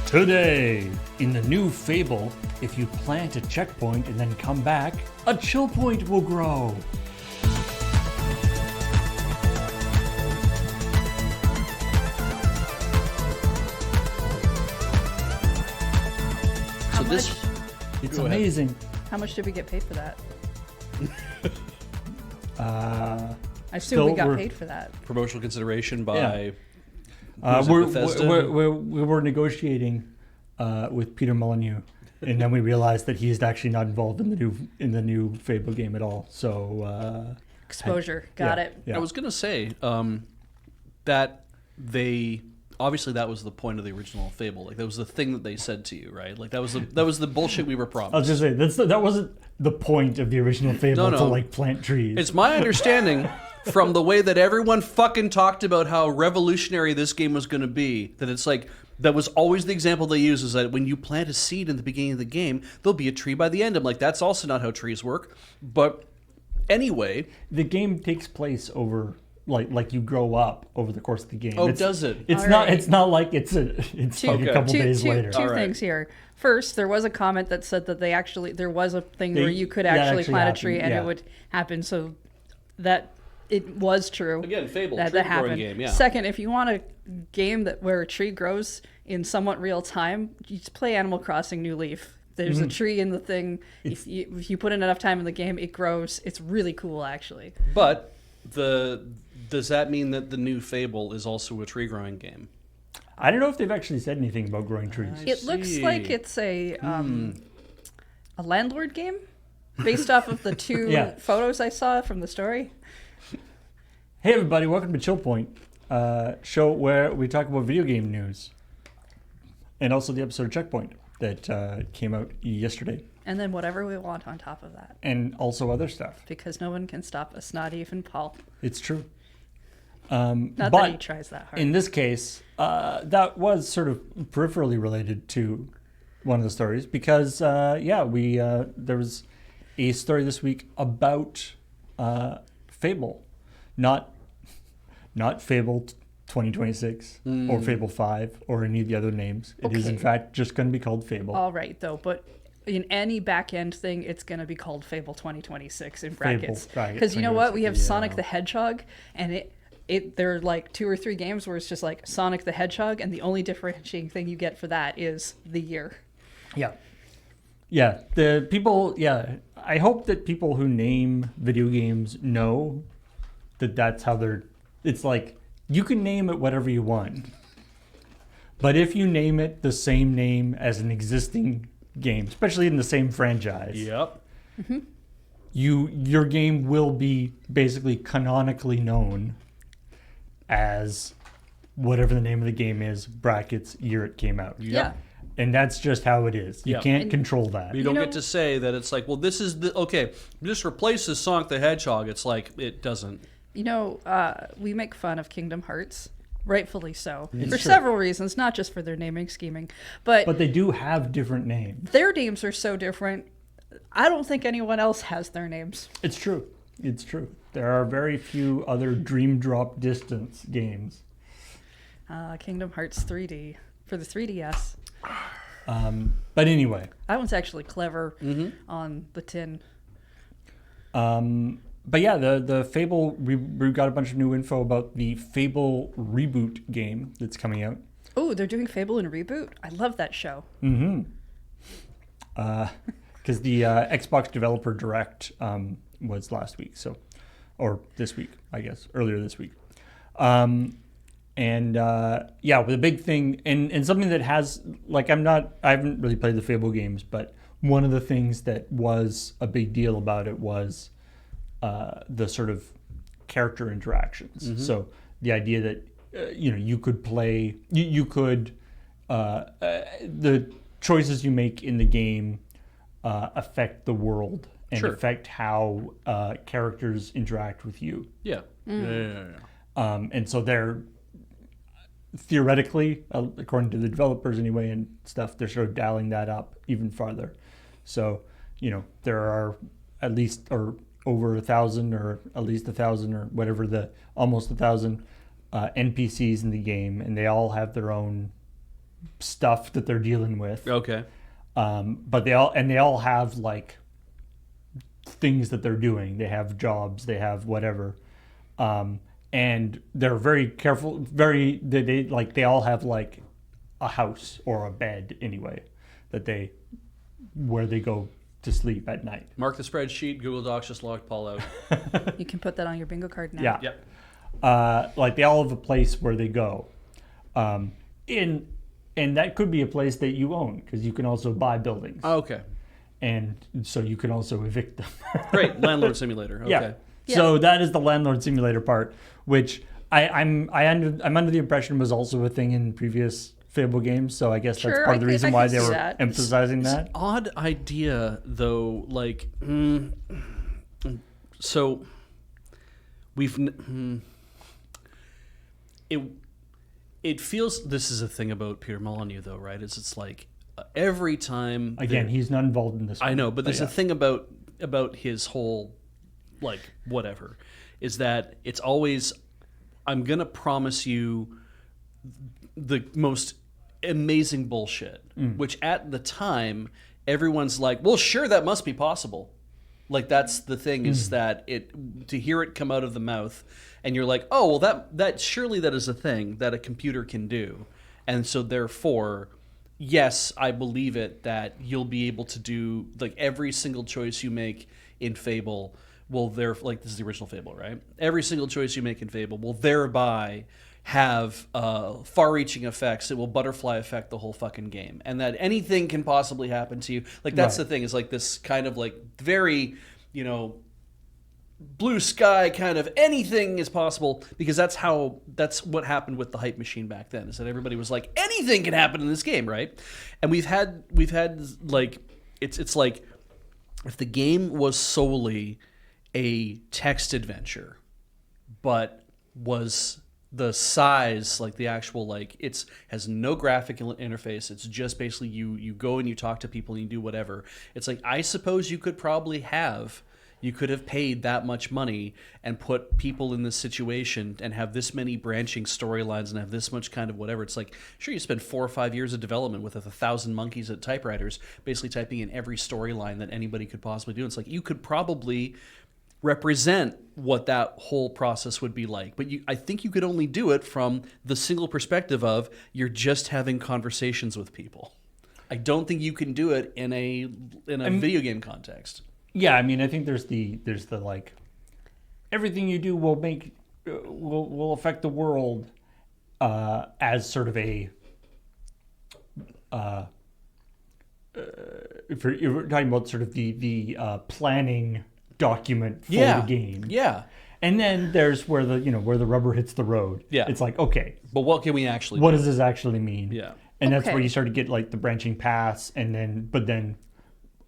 Today, in the new fable, if you plant a checkpoint and then come back, a chill point will grow. So this, It's Go ahead. amazing. How much did we get paid for that? Uh, I assume Still, we got we're- paid for that. promotional consideration by Yeah. was it Bethesda? we were negotiating with Peter Molyneux, and then we realized that he is actually not involved in the new Fable game at all. So Exposure. Got yeah, it. Yeah. I was gonna say that they obviously that was the point of the original Fable. Like that was the thing that they said to you, right? Like that was the bullshit we were promised. I was just saying that wasn't the point of the original Fable No. to like plant trees. It's my understanding from the way that everyone fucking talked about how revolutionary this game was going to be, that it's like, that was always the example they use, is that when you plant a seed in the beginning of the game, there'll be a tree by the end. I'm like, that's also not how trees work. But anyway. The game takes place over like you grow up over the course of the game. Oh, does it? It's All not. right. It's not like it's like a couple days later. Two All right. things here. First, there was a comment that said that there was a thing where you could that actually actually plant happened, a tree and yeah. it would happen. So that it was true. Again, Fable, that tree happened. growing game, yeah. Second, if you want a game where a tree grows in somewhat real time, you just play Animal Crossing New Leaf. There's a tree in the thing. If you put in enough time in the game, it grows. It's really cool, actually. But does that mean that the new Fable is also a tree growing game? I don't know if they've actually said anything about growing trees. It looks see. like it's a landlord game based off of the two Yeah. photos I saw from the story. Hey everybody, welcome to ChillPoint, show where we talk about video game news, and also the episode of Checkpoint that came out yesterday, And then whatever we want on top of that. and also other stuff. Because no one can stop us, not even Paul. It's true. Not but that he tries that hard. in this case, that was sort of peripherally related to one of the stories because, there was a story this week about Fable, not Fable 2026 or Fable 5 or any of the other names. It is in Okay. fact just going to be called Fable. All right, though, but in any back end thing, it's going to be called Fable 2026 in brackets. bracket Because you know what? We have 2026, Sonic yeah. the Hedgehog, and there are like 2 or 3 games where it's just like Sonic the Hedgehog, and the only differentiating thing you get for that is the year. Yeah. Yeah. The people, I hope that people who name video games know that that's how it's like, you can name it whatever you want. But if you name it the same name as an existing game, especially in the same franchise, Yep. your game will be basically canonically known as whatever the name of the game is, brackets, year it came out. Yeah. And that's just how it is. You Yep. can't And- control that. You don't know- get to say that it's like, well, this is this replaces Sonic the Hedgehog. It's like, it doesn't. You know, we make fun of Kingdom Hearts, rightfully so, for true. several reasons, not just for their naming scheming, but But they do have different names. their names are so different. I don't think anyone else has their names. It's true. It's true. There are very few other Dream Drop Distance games. Kingdom Hearts 3D for the 3DS. But anyway, That one's actually clever on the tin. but yeah, the Fable, we got a bunch of new info about the Fable reboot game that's coming out. Oh, they're doing Fable and Reboot? I love that show. Because the Xbox Developer Direct was last week, or this week, I guess, earlier this week. With a big thing, and something that has, like, I haven't really played the Fable games, but one of the things that was a big deal about it was the sort of character interactions. So the idea that, you could play, the choices you make in the game affect the world and Sure. affect how characters interact with you. Yeah. Yeah. And so they're theoretically, according to the developers anyway and stuff, they're sort of dialing that up even farther. So, there are at least or over 1,000 or at least 1,000 or whatever, almost 1,000 NPCs in the game, and they all have their own stuff that they're dealing with. Okay. But they all have like things that they're doing. They have jobs. They have whatever. And they're very careful. They all have like a house or a bed anyway, where they go to sleep at night. Mark the spreadsheet. Google Docs just logged Paul out. You can put that on your bingo card now. Yeah. Yep. Like they all have a place where they go. And that could be a place that you own because you can also buy buildings. Oh, okay. And so you can also evict them. Great. Landlord simulator. Okay. Yeah. Yeah. So that is the landlord simulator part, which I'm under the impression was also a thing in previous Fable games. So I guess that's Sure, part of the reason why they see were that. emphasizing It's that. an odd idea, though. Like, so it feels. This is a thing about Peter Molyneux, though, right? It's like every time. Again, he's not involved in this. I one, know, but there's yeah. a thing about his whole, like, whatever, is that it's always, I'm gonna promise you the most amazing bullshit, which at the time everyone's like, well, sure, that must be possible. Like, that's the thing, is that to hear it come out of the mouth, and you're like, oh, well, that surely that is a thing that a computer can do, and so therefore, yes, I believe it, that you'll be able to do, like, every single choice you make in Fable will like, this is the original Fable, right? Every single choice you make in Fable will thereby have far-reaching effects. It will butterfly affect the whole fucking game, and that anything can possibly happen to you. Like, that's Right. the thing, is like this kind of like very, blue sky kind of anything is possible, because that's what happened with the hype machine back then, is that everybody was like, anything can happen in this game, right? And we've had like, it's like, if the game was solely a text adventure, but was the size, like the actual, like, it's has no graphic interface, it's just basically you go and you talk to people and you do whatever. It's like, I suppose you could have paid that much money and put people in this situation and have this many branching storylines and have this much kind of whatever. It's like, sure, you spend 4 or 5 years of development with 1,000 monkeys at typewriters basically typing in every storyline that anybody could possibly do. It's like, you could probably represent what that whole process would be like, but I think you could only do it from the single perspective of, you're just having conversations with people. I don't think you can do it in a video game context. Yeah, I mean, I think there's the like, everything you do will affect the world, as sort of a if you're talking about sort of the planning document for the game. Yeah. And then there's where the rubber hits the road. Yeah. It's like, okay, But what can we actually what do? does this actually mean? Yeah. And that's where Okay. you start to get like the branching paths, and then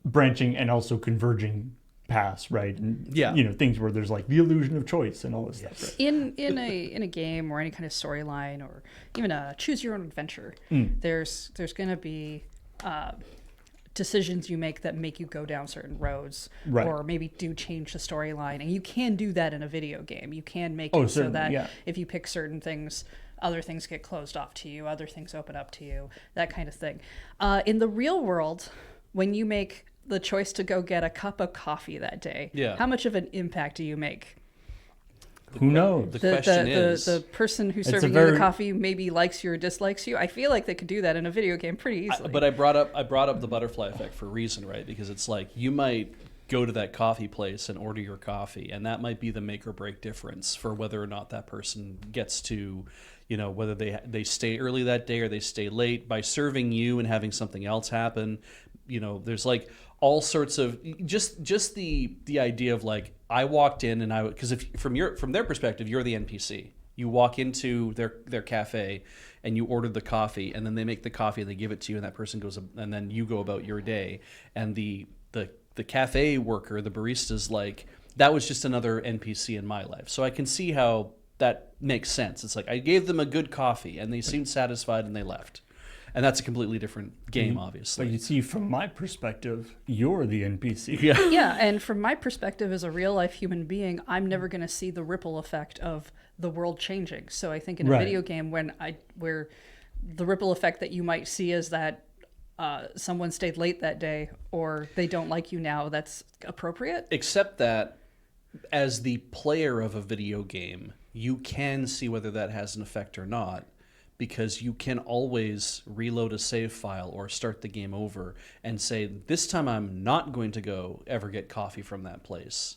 branching and also converging paths, right? And Yeah. Things where there's like the illusion of choice and all this stuff. Right? In a game or any kind of storyline, or even a choose your own adventure, there's going to be decisions you make that make you go down certain roads, Right. or maybe do change the storyline, and you can do that in a video game. You can make it so certainly, that yeah. if you pick certain things, other things get closed off to you, other things open up to you, that kind of thing. In the real world, when you make the choice to go get a cup of coffee that day, Yeah. how much of an impact do you make? Who knows? The question is, the person who's It's a serving you very- the coffee maybe likes you or dislikes you. I feel like they could do that in a video game pretty easily. but I brought up the butterfly effect for a reason, right? Because it's like, you might go to that coffee place and order your coffee, and that might be the make or break difference for whether or not that person gets to, whether they stay early that day or they stay late. By serving you and having something else happen, there's like all sorts of just the idea of like, I walked in and because if from their perspective, you're the NPC. You walk into their cafe and you ordered the coffee, and then they make the coffee and they give it to you, and that person goes, and then you go about your day, and the cafe worker, the barista's like, that was just another NPC in my life. So I can see how that makes sense. It's like, I gave them a good coffee and they seemed satisfied and they left. And that's a completely different game, obviously. But you see, from my perspective, you're the NPC. Yeah. Yeah, and from my perspective as a real life human being, I'm never going to see the ripple effect of the world changing. So I think in a Right. video game, where the ripple effect that you might see is that someone stayed late that day or they don't like you now, that's appropriate. Except that as the player of a video game, you can see whether that has an effect or not, because you can always reload a save file or start the game over and say, this time I'm not going to go ever get coffee from that place.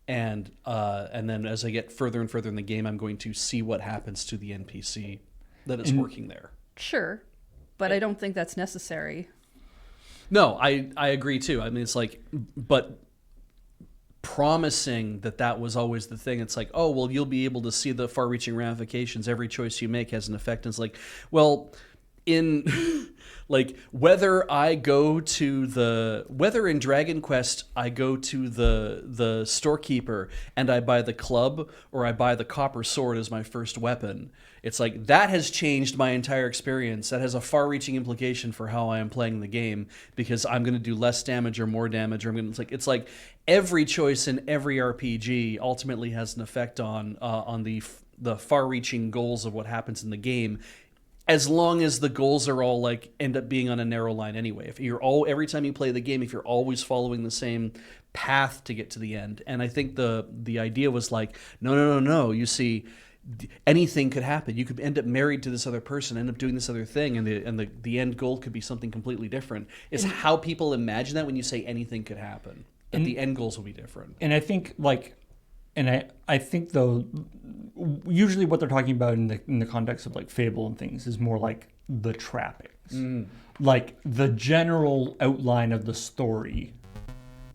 And then as I get further and further in the game, I'm going to see what happens to the NPC that is working there. Sure, but I don't think that's necessary. No, I agree too. I mean, it's like, but promising that was always the thing. It's like, oh, well, you'll be able to see the far-reaching ramifications. Every choice you make has an effect. And it's like, well, in like whether in Dragon Quest I go to the storekeeper and I buy the club or I buy the copper sword as my first weapon, it's like that has changed my entire experience. That has a far-reaching implication for how I am playing the game, because I'm going to do less damage or more damage, or it's like every choice in every RPG ultimately has an effect on the far-reaching goals of what happens in the game, as long as the goals are all like end up being on a narrow line anyway. If you're every time you play the game, if you're always following the same path to get to the end. And I think the idea was like, no. You see, anything could happen. You could end up married to this other person, end up doing this other thing, and the end goal could be something completely different. It's how people imagine that when you say anything could happen, that the end goals will be different. And I think I think though, usually what they're talking about in the context of like Fable and things is more like the trappings. Like the general outline of the story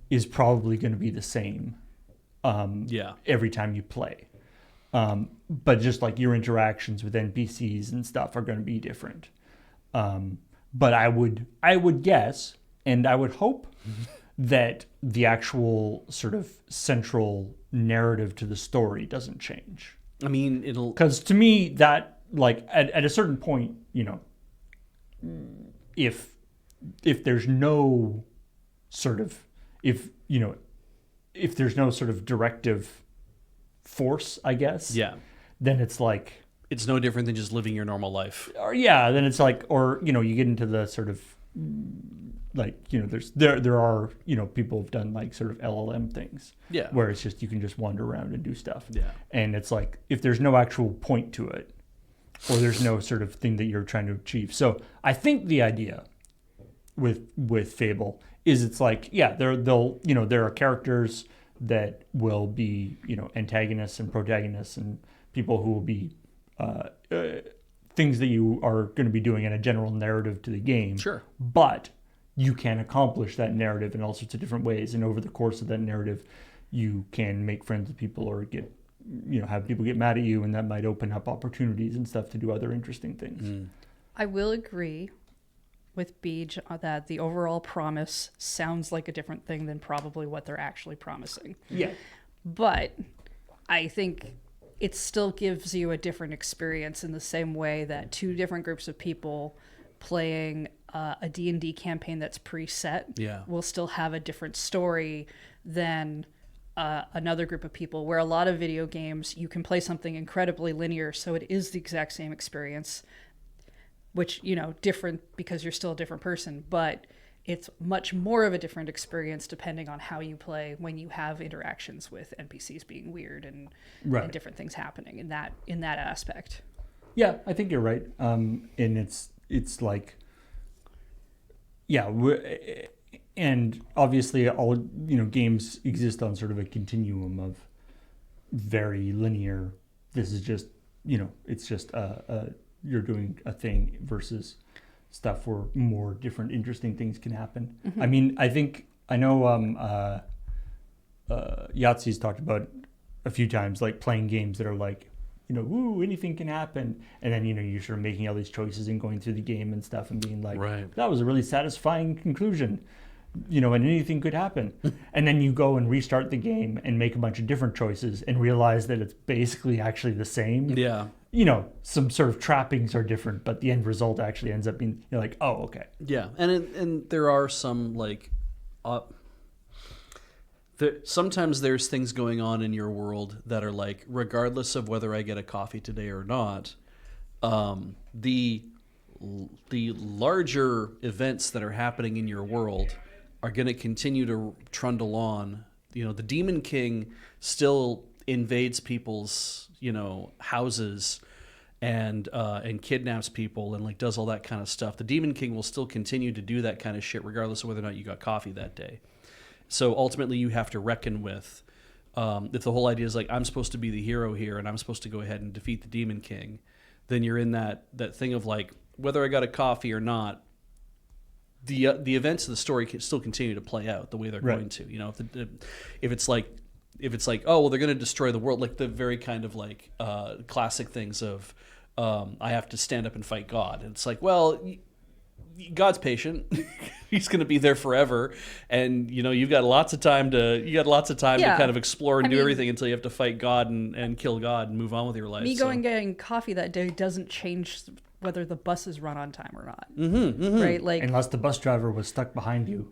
is probably going to be the same every time you play. But just like your interactions with NPCs and stuff are going to be different. But I would guess, and I would hope that the actual sort of central narrative to the story doesn't change. I mean, because to me that like at a certain point, you know, if there's no sort of if there's no sort of directive force, I guess. Yeah. Then it's like it's no different than just living your normal life. Or then it's like, or you get into the sort of like there are people have done like sort of LLM things. Yeah. Where it's just you can just wander around and do stuff. Yeah. And it's like if there's no actual point to it, or there's no sort of thing that you're trying to achieve. So I think the idea with Fable is it's like there are characters that will be antagonists and protagonists and people who will be things that you are going to be doing in a general narrative to the game. Sure. But you can accomplish that narrative in all sorts of different ways, and over the course of that narrative you can make friends with people or get have people get mad at you, and that might open up opportunities and stuff to do other interesting things. I will agree with Beej that the overall promise sounds like a different thing than probably what they're actually promising. Yeah. But I think it still gives you a different experience in the same way that two different groups of people playing a D&D campaign that's preset will still have a different story than another group of people, where a lot of video games you can play something incredibly linear, so it is the exact same experience, which different because you're still a different person, but it's much more of a different experience depending on how you play when you have interactions with NPCs being weird and different things happening in that aspect. Yeah, I think you're right. And it's like, and obviously all games exist on sort of a continuum of very linear. This is just it's just you're doing a thing versus stuff where more different interesting things can happen. Mm-hmm. I mean, I know Yahtzee's talked about a few times, like playing games that are like, woo, anything can happen. And then, you're sort of making all these choices and going through the game and stuff and being like, that was a really satisfying conclusion, and anything could happen. And then you go and restart the game and make a bunch of different choices and realize that it's basically actually the same. Yeah. Some sort of trappings are different, but the end result actually ends up being, you're like, oh, okay. Yeah. And there are some like, sometimes there's things going on in your world that are like, regardless of whether I get a coffee today or not, the the larger events that are happening in your world are going to continue to trundle on. You know, the Demon King still invades people's, you know, houses and kidnaps people and like does all that kind of stuff. The Demon King will still continue to do that kind of shit regardless of whether or not you got coffee that day. So ultimately you have to reckon with if the whole idea is like I'm supposed to be the hero here and I'm supposed to go ahead and defeat the Demon King, then you're in that thing of like whether I got a coffee or not, the events of the story can still continue to play out the way they're going to. You know, if it's like oh well they're going to destroy the world, like the very kind of like classic things of I have to stand up and fight God. And it's like, well, God's patient. He's going to be there forever, and you know you've got lots of time to kind of explore and do everything until you have to fight God and kill God and move on with your life. Me going getting coffee that day doesn't change whether the buses run on time or not. Right? Like unless the bus driver was stuck behind you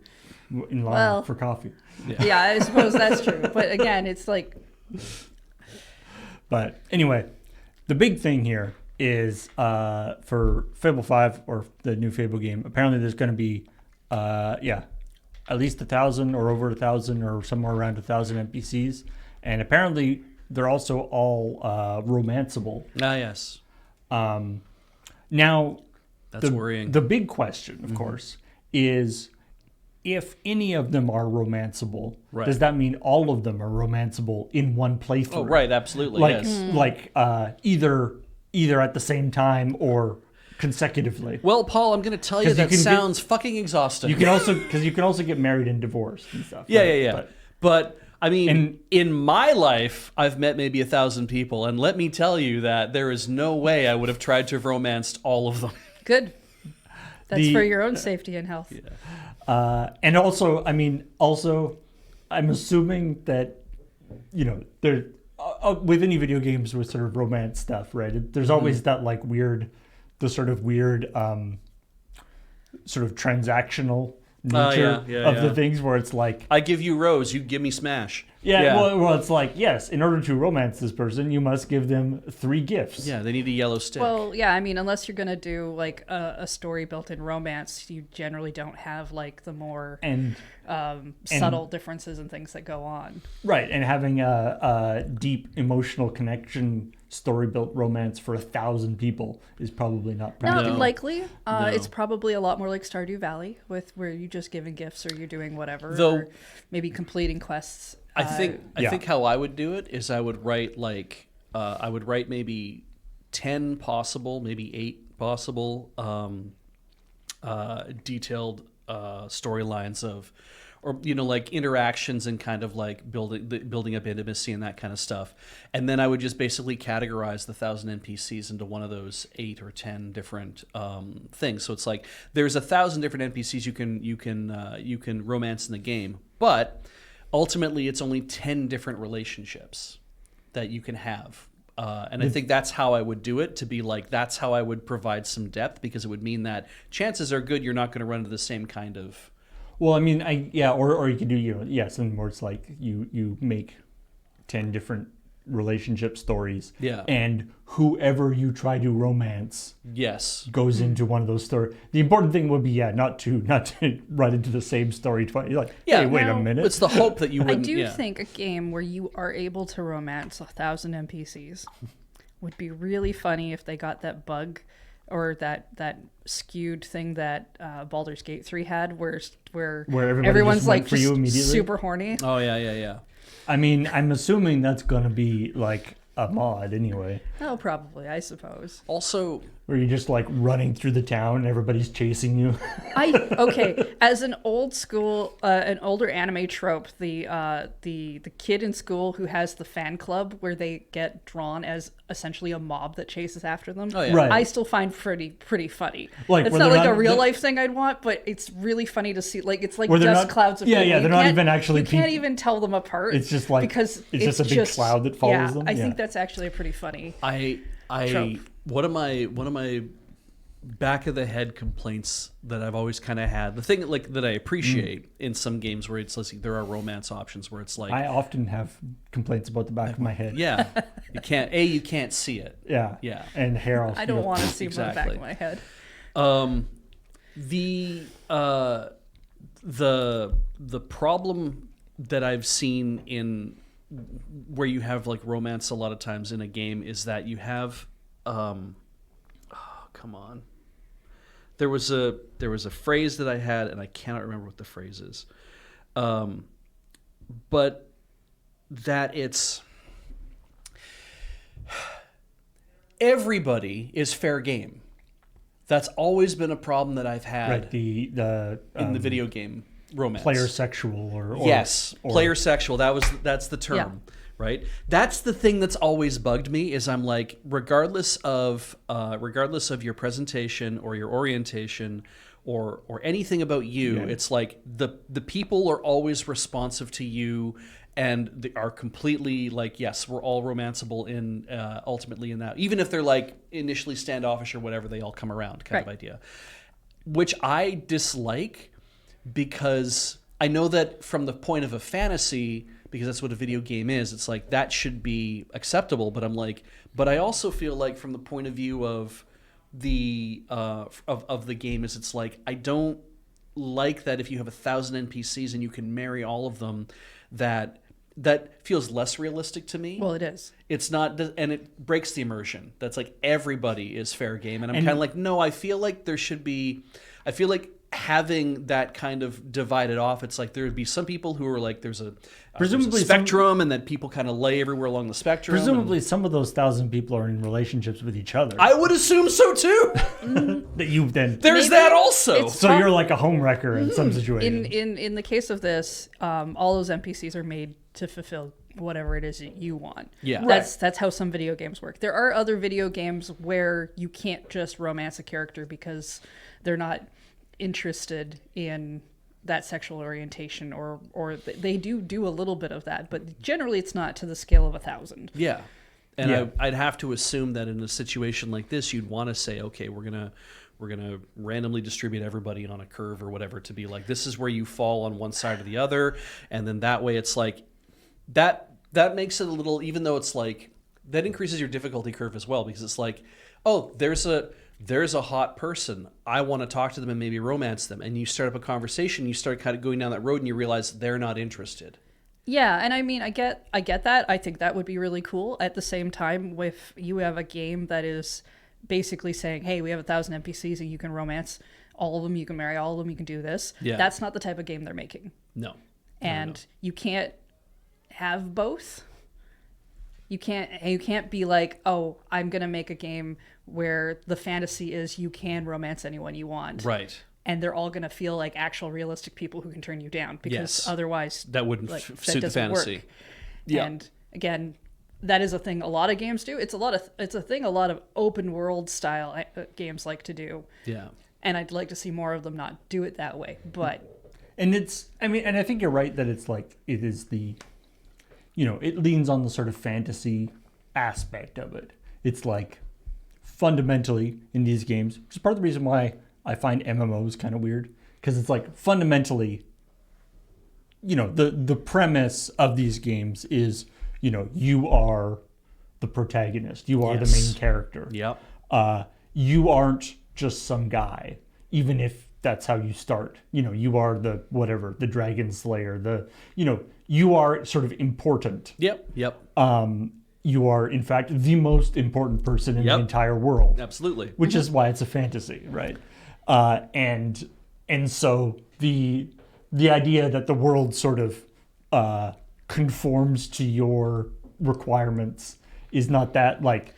in line for coffee. Yeah, I suppose that's true. But again, it's like. But anyway, the big thing here is for Fable 5 or the new Fable game, apparently there's going to be, at least 1,000 or over 1,000 or somewhere around 1,000 NPCs. And apparently they're also all romanceable. Ah, yes. Now, that's worrying. The big question, of course, is if any of them are romanceable, does that mean all of them are romanceable in one playthrough? Oh, right, absolutely, like, yes. Like either at the same time or consecutively. Well, Paul, I'm going to tell you that sounds fucking exhausting. You can also get married and divorced and stuff. Yeah. But I mean, in my life, I've met maybe 1,000 people, and let me tell you that there is no way I would have tried to have romanced all of them. Good. That's for your own safety and health. Yeah. And also, I'm assuming that, you know, there with any video games with sort of romance stuff, right? There's always that like weird, sort of transactional nature of the things where it's like I give you rose, you give me smash. Well, it's like, yes, in order to romance this person, you must give them 3 gifts. Yeah, they need a yellow stick. Well, yeah, I mean, unless you're going to do like a story built in romance, you generally don't have like the more subtle differences and things that go on. Right, and having a deep emotional connection story built romance for 1,000 people is probably not practical. No, likely. It's probably a lot more like Stardew Valley, where you just giving gifts or you're doing whatever, or maybe completing quests. I think how I would do it is I would write maybe 10 possible, maybe 8 possible detailed storylines of, or you know, like interactions and kind of like building up intimacy and that kind of stuff, and then I would just basically categorize the 1,000 NPCs into one of those 8 or 10 different things. So it's like there's 1,000 different NPCs you can romance in the game, but ultimately it's only 10 different relationships that you can have. And I think that's how I would do it, to be like, that's how I would provide some depth, because it would mean that chances are good you're not going to run into the same kind of... Well, I mean, or you could do, something where it's like you make 10 different relationship stories. Yeah. And whoever you try to romance goes into one of those stories. The important thing would be, not to run into the same story twice. You're like, hey, wait a minute. It's the hope that you wouldn't... I do think a game where you are able to romance 1,000 NPCs would be really funny if they got that bug or that skewed thing that Baldur's Gate 3 had, where everyone's like just super horny. Oh yeah. I mean, I'm assuming that's gonna be like a mod anyway. Oh, probably, I suppose. Also, where you're just like running through the town and everybody's chasing you. As an an older anime trope, the kid in school who has the fan club where they get drawn as essentially a mob that chases after them. Oh, yeah. Right. I still find pretty funny. Like, it's not like a real life thing I'd want, but it's really funny to see. Like, it's like just clouds of people. Yeah, they're not even actually. You can't even tell them apart. It's just like because it's just a big cloud that follows them. I think that's actually a pretty funny. Trope. One of my back of the head complaints that I've always kind of had, the thing like that I appreciate in some games where it's like there are romance options where it's like, I often have complaints about the back of my head. Yeah, you can't see it. Yeah, and hair. I don't want to see the back of my head. The problem that I've seen in where you have like romance a lot of times in a game is that you have come on. There was a phrase that I had and I cannot remember what the phrase is. But that it's everybody is fair game. That's always been a problem that I've had Right, the in the video game romance. player sexual or yes, player sexual. That's the term, Yeah. right? That's the thing that's always bugged me. Is I'm like, regardless of your presentation or your orientation or anything about you, it's like the people are always responsive to you. And they are completely like, yes, we're all romanceable in ultimately in that. Even if they're like initially standoffish or whatever, they all come around kind of idea. Which I dislike because I know that from the point of a fantasy, because that's what a video game is, it's like that should be acceptable. But I'm like, but I also feel like from the point of view of the of the game is it's like I don't like that if you have 1,000 NPCs and you can marry all of them, that feels less realistic to me. Well, it is. It's not, and it breaks the immersion. That's like everybody is fair game, and I'm kind of like, no, I feel like there should be. I feel like having that kind of divided off, it's like there would be some people who are like, there's a spectrum, and that people kind of lay everywhere along the spectrum. Presumably, some of those 1,000 people are in relationships with each other. I would assume so too. That you then There's that also. so you're like a homewrecker in some situations. In the case of this, all those NPCs are made to fulfill whatever it is that you want. Yeah. That's how some video games work. There are other video games where you can't just romance a character because they're not interested in that sexual orientation, or they do a little bit of that, but generally it's not to the scale of 1,000. Yeah. And I'd have to assume that in a situation like this, you'd want to say, okay, we're gonna randomly distribute everybody on a curve or whatever to be like, this is where you fall on one side or the other, and then that way it's like that makes it a little, even though it's like that increases your difficulty curve as well, because it's like, oh, there's a hot person, I want to talk to them and maybe romance them, and you start up a conversation, you start kind of going down that road, and you realize they're not interested. Yeah, and I mean, I get that. I think that would be really cool. At the same time, if you have a game that is basically saying, hey, we have 1,000 NPCs and you can romance all of them, you can marry all of them, you can do this. Yeah. That's not the type of game they're making. No. And you can't have both. You can't be like, oh, I'm going to make a game where the fantasy is you can romance anyone you want. Right. And they're all going to feel like actual realistic people who can turn you down, because otherwise that wouldn't suit the fantasy. Work. Yeah. And again, that is a thing a lot of games do. It's a thing a lot of open world style games like to do. Yeah. And I'd like to see more of them not do it that way. But and I think you're right that it's like it is the, it leans on the sort of fantasy aspect of it. It's like fundamentally in these games, which is part of the reason why I find MMOs kind of weird, because it's like fundamentally, the premise of these games is, you are the protagonist, you are the main character. Yep. You aren't just some guy, even if that's how you start. You are the dragon slayer, you are sort of important. Yep. You are, in fact, the most important person in the entire world. Absolutely. Which is why it's a fantasy, right? And so the idea that the world sort of conforms to your requirements is not that, like,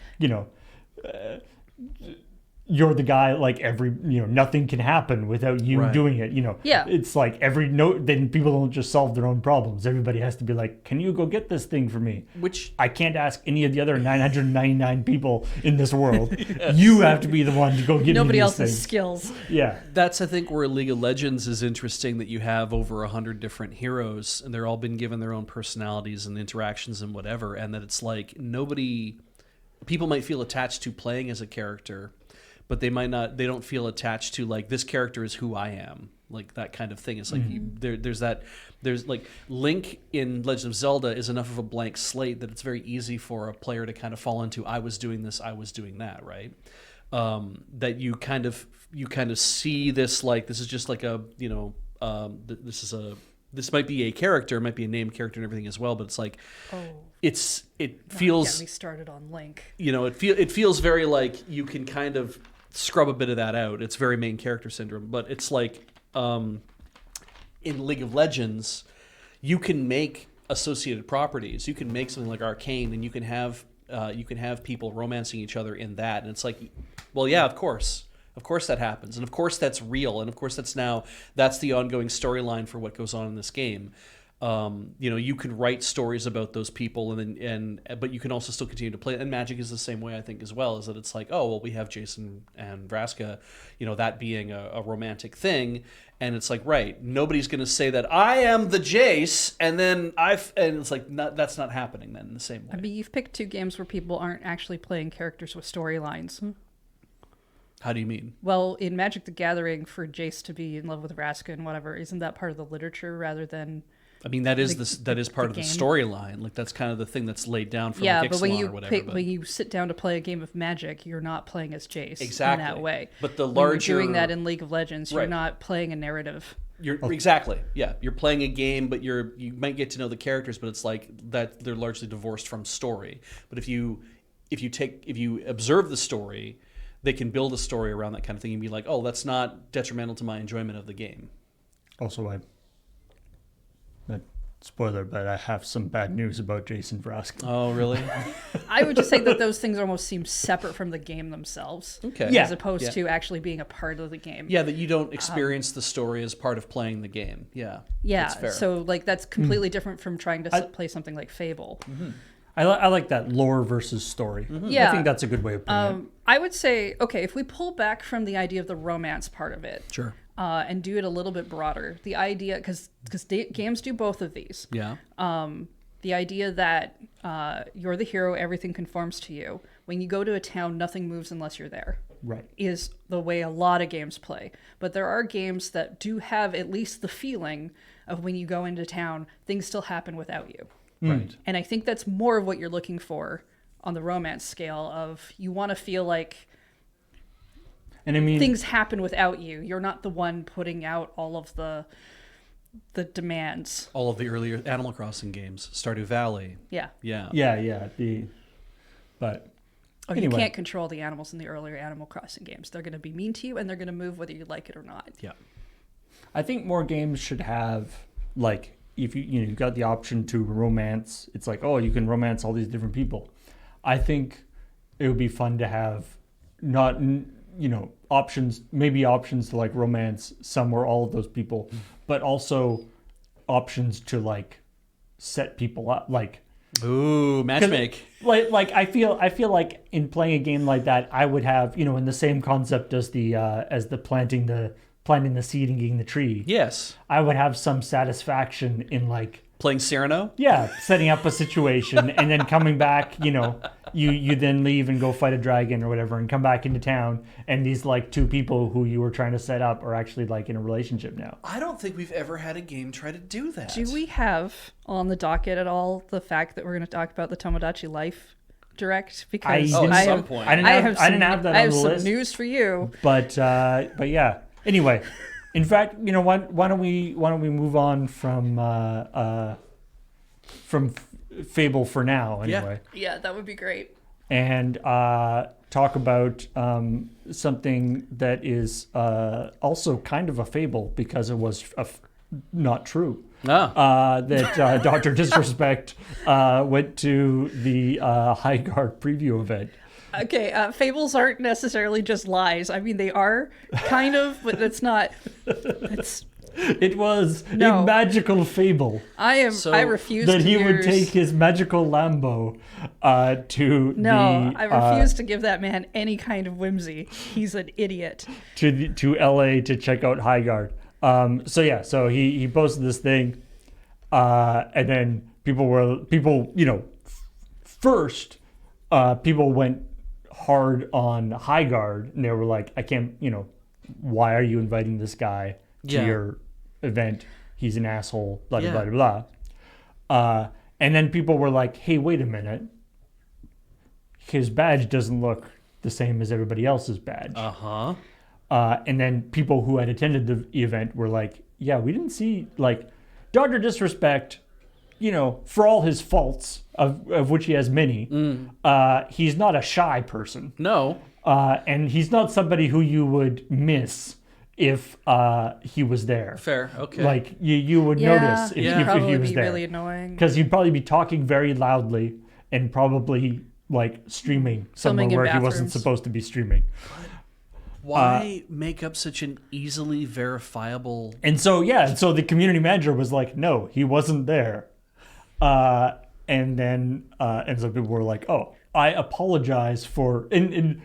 you're the guy, like nothing can happen without you doing it. Yeah. It's like then people don't just solve their own problems. Everybody has to be like, can you go get this thing for me? Which I can't ask any of the other 999 people in this world. You have to be the one to go get nobody me else's these things. skills. Yeah. That's, I think, where League of Legends is interesting, that you have over 100 different heroes, and they're all been given their own personalities and interactions and whatever, and that it's like people might feel attached to playing as a character, but they don't feel attached to, like, this character is who I am, like that kind of thing. It's like there's like Link in Legend of Zelda is enough of a blank slate that it's very easy for a player to kind of fall into, I was doing this, I was doing that, right? that you kind of see this like this is just like a this might be a character, it might be a named character and everything as well, but it's like it feels Get me started on Link. It feels very like you can kind of scrub a bit of that out. It's very main character syndrome, but it's like in League of Legends, you can make associated properties. You can make something like Arcane, and you can have people romancing each other in that, and it's like, well, yeah, of course that happens, and of course that's real, and of course that's the ongoing storyline for what goes on in this game. You can write stories about those people, but you can also still continue to play. And Magic is the same way, I think, as well. Is that it's like, oh well, we have Jason and Vraska, that being a romantic thing, and it's like, right, nobody's going to say that I am the Jace, and it's like that's not happening then in the same way. I mean, you've picked two games where people aren't actually playing characters with storylines. How do you mean? Well, in Magic the Gathering, for Jace to be in love with Vraska and whatever, isn't that part of the literature rather than? I mean, that is part of the storyline. Like that's kind of the thing that's laid down from Kickstarter or whatever. When you sit down to play a game of Magic, you're not playing as Jace exactly in that way. But the when larger you're doing that in League of Legends, you're right. not playing a narrative. Exactly. Yeah, you're playing a game, but you might get to know the characters, but it's like that they're largely divorced from story. But if you observe the story, they can build a story around that kind of thing and be like, oh, that's not detrimental to my enjoyment of the game. Also, spoiler, but I have some bad news about Jason Vraska. Oh, really? I would just say that those things almost seem separate from the game themselves. Okay. Yeah. As opposed to actually being a part of the game. Yeah, that you don't experience the story as part of playing the game. Yeah. Yeah. That's fair. So that's completely different from trying to play something like Fable. Mm-hmm. I like that lore versus story. Mm-hmm. Yeah. I think that's a good way of putting it. I would say, okay, if we pull back from the idea of the romance part of it, Sure. And do it a little bit broader, the idea, because games do both of these. Yeah. The idea that you're the hero, everything conforms to you. When you go to a town, nothing moves unless you're there. Right. Is the way a lot of games play. But there are games that do have at least the feeling of when you go into town, things still happen without you. Right. And I think that's more of what you're looking for on the romance scale of you want to feel like And I mean, things happen without you. You're not the one putting out all of the demands. All of the earlier Animal Crossing games, Stardew Valley. Yeah. Yeah. yeah. But anyway. You can't control the animals in the earlier Animal Crossing games. They're going to be mean to you, and they're going to move whether you like it or not. Yeah. I think more games should have, like, if you've got the option to romance, it's like, oh, you can romance all these different people. I think it would be fun to have options to like romance some or all of those people, but also options to like set people up, like, ooh, matchmake. Like I feel like in playing a game like that, I would have, in the same concept as the planting the seed and getting the tree. Yes. I would have some satisfaction in like Playing Cyrano? Yeah, setting up a situation and then coming back, you then leave and go fight a dragon or whatever and come back into town, and these like two people who you were trying to set up are actually like in a relationship now. I don't think we've ever had a game try to do that. Do we have on the docket at all the fact that we're going to talk about the Tomodachi Life Direct? Because at some point. I didn't have that on the list. I have some news for you. But yeah. Anyway, in fact, why don't we move on from Fable for now anyway. Yeah, that would be great. And talk about something that is also kind of a fable because it was not true. That Dr. Disrespect went to the High Guard preview event. Okay, fables aren't necessarily just lies. I mean, they are kind of, but it's not. It was a magical fable. I refuse that to he would take his magical Lambo to I refuse to give that man any kind of whimsy. He's an idiot. To LA to check out High Guard. So he posted this thing, and then first people went hard on High Guard, and they were like, I can't, why are you inviting this guy to your event? He's an asshole, blah, blah, blah, blah. And then people were like, hey, wait a minute. His badge doesn't look the same as everybody else's badge. Uh-huh. And then people who had attended the event were like, yeah, we didn't see, like, Dr. Disrespect, you know, for all his faults, of which he has many, he's not a shy person. No. And he's not somebody who you would miss if he was there. Fair. Okay. Like, you would notice if, he'd if probably he was be there. really annoying. Because he'd probably be talking very loudly and probably, like, streaming somewhere Filming in where he wasn't bathrooms. supposed to be streaming. Why make up such an easily verifiable... And so, so the community manager was like, no, he wasn't there. And some people were like, oh, I apologize for... And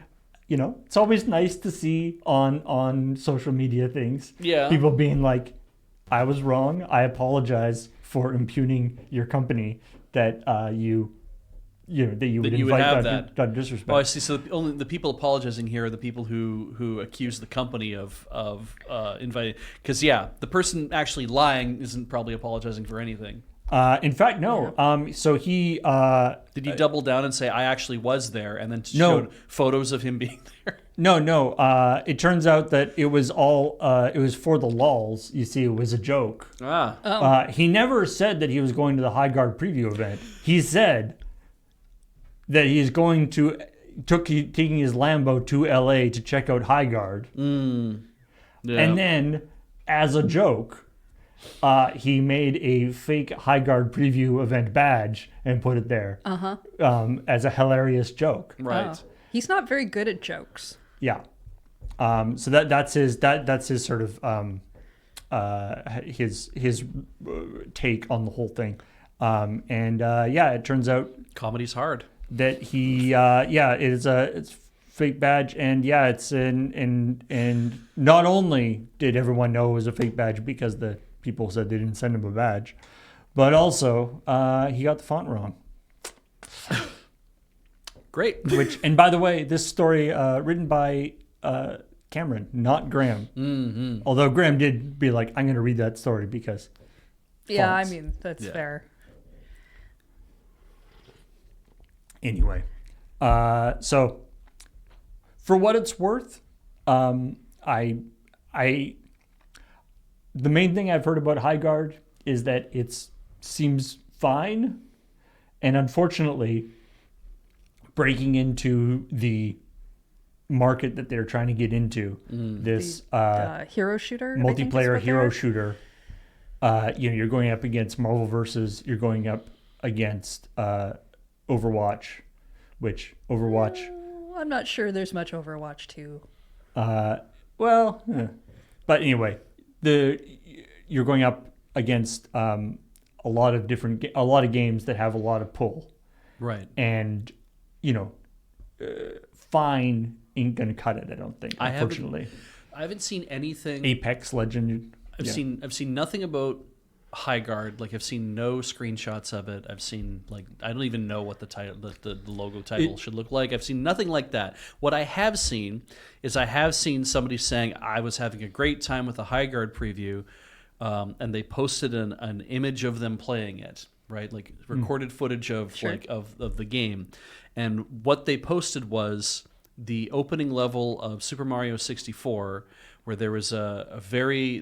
you know, it's always nice to see on social media things. Yeah. People being like, I was wrong. I apologize for impugning your company that you would invite that disrespect. Oh, I see. So only the people apologizing here are the people who accuse the company of inviting. Because the person actually lying isn't probably apologizing for anything. In fact, no. So he did he double down and say I actually was there, and then No. showed photos of him being there? No. It turns out that it was all it was for the lulz. You see, it was a joke. He never said that he was going to the High Guard preview event. He said that he is going to taking his Lambo to LA to check out High Guard. Yeah. And then, as a joke, he made a fake High Guard preview event badge and put it there as a hilarious joke. Right. Oh. He's not very good at jokes. Yeah. So that's his sort of his take on the whole thing. It turns out Comedy's hard. that he it's fake badge, and and not only did everyone know it was a fake badge because the people said they didn't send him a badge, but also he got the font wrong. Great. Which, and by the way, this story written by Cameron, not Graham. Mm-hmm. Although Graham did be like, I'm going to read that story because Yeah, fonts. I mean, that's fair. Anyway, so for what it's worth, the main thing I've heard about High Guard is that it seems fine, and unfortunately, breaking into the market that they're trying to get into, this Hero shooter, I think is multiplayer what hero they're- shooter. You're going up against Marvel versus. You're going up against Overwatch, which Overwatch. I'm not sure there's much Overwatch 2. But anyway, you're going up against a lot of games that have a lot of pull, Right. and fine ain't gonna cut it. I don't think. Unfortunately, I haven't seen anything. Apex Legend. I've seen nothing about High Guard. Like, I've seen no screenshots of it. I've seen, like, I don't even know what the title, the logo title should look like. I've seen nothing like that. What I have seen is somebody saying I was having a great time with the High Guard preview, and they posted an image of them playing it, right? Like recorded footage of of the game, and what they posted was the opening level of Super Mario 64. Where there was a very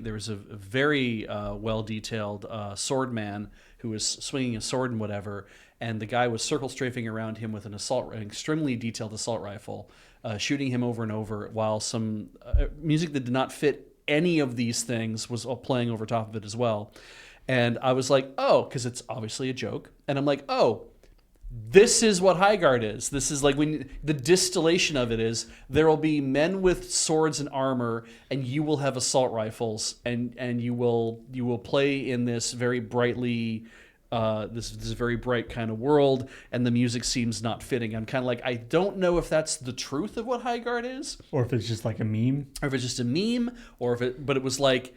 well detailed sword man who was swinging a sword and whatever, and the guy was circle strafing around him with an extremely detailed assault rifle, shooting him over and over, while some music that did not fit any of these things was playing over top of it as well. And I was like, oh, because it's obviously a joke, and I'm like, oh, this is what High Guard is. This is like when the distillation of it is there will be men with swords and armor, and you will have assault rifles, and you will play in this very brightly this very bright kind of world, and the music seems not fitting. I'm kind of like, I don't know if that's the truth of what High Guard is, or if it's just like a meme, but it was like.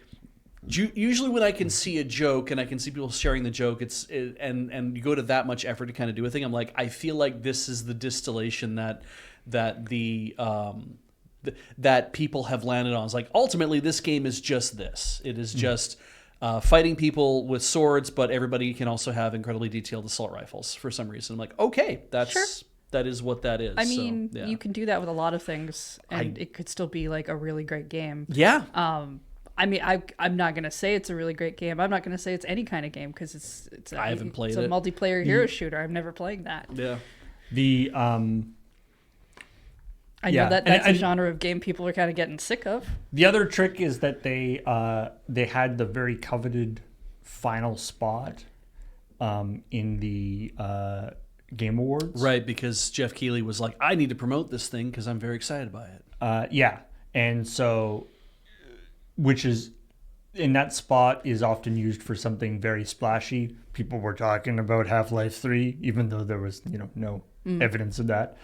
Usually when I can see a joke and I can see people sharing the joke, and you go to that much effort to kind of do a thing, I'm like, I feel like this is the distillation that people have landed on. It's like, ultimately this game is just this. It is just fighting people with swords, but everybody can also have incredibly detailed assault rifles for some reason. I'm like, okay, that's That is what that is. I mean, so, yeah. you can do that with a lot of things, and it could still be like a really great game. Yeah. I mean, I'm not gonna say it's a really great game. I'm not gonna say it's any kind of game because I haven't played it's a it. multiplayer hero shooter. I'm never playing that. Yeah. The I know that's a genre of game people are kind of getting sick of. The other trick is that they had the very coveted final spot in the Game Awards. Right, because Jeff Keighley was like, I need to promote this thing because I'm very excited by it. Yeah, and so, which is, in that spot is often used for something very splashy. People were talking about Half-Life 3, even though there was, no evidence of that.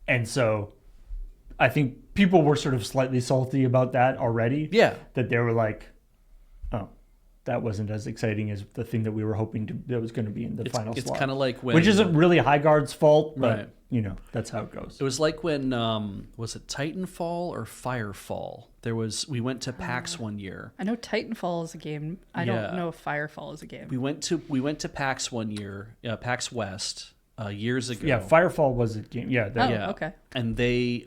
And so I think people were sort of slightly salty about that already. Yeah. That they were like, oh, that wasn't as exciting as the thing that we were hoping that was going to be in the final slot. It's kind of like when... Which isn't really Highguard's fault, but, Right. That's how it goes. It was like when, was it Titanfall or Firefall? We went to PAX one year. I know Titanfall is a game. I don't know if Firefall is a game. We went to PAX one year, PAX West, years ago. Yeah, Firefall was a game. Yeah. Okay. And they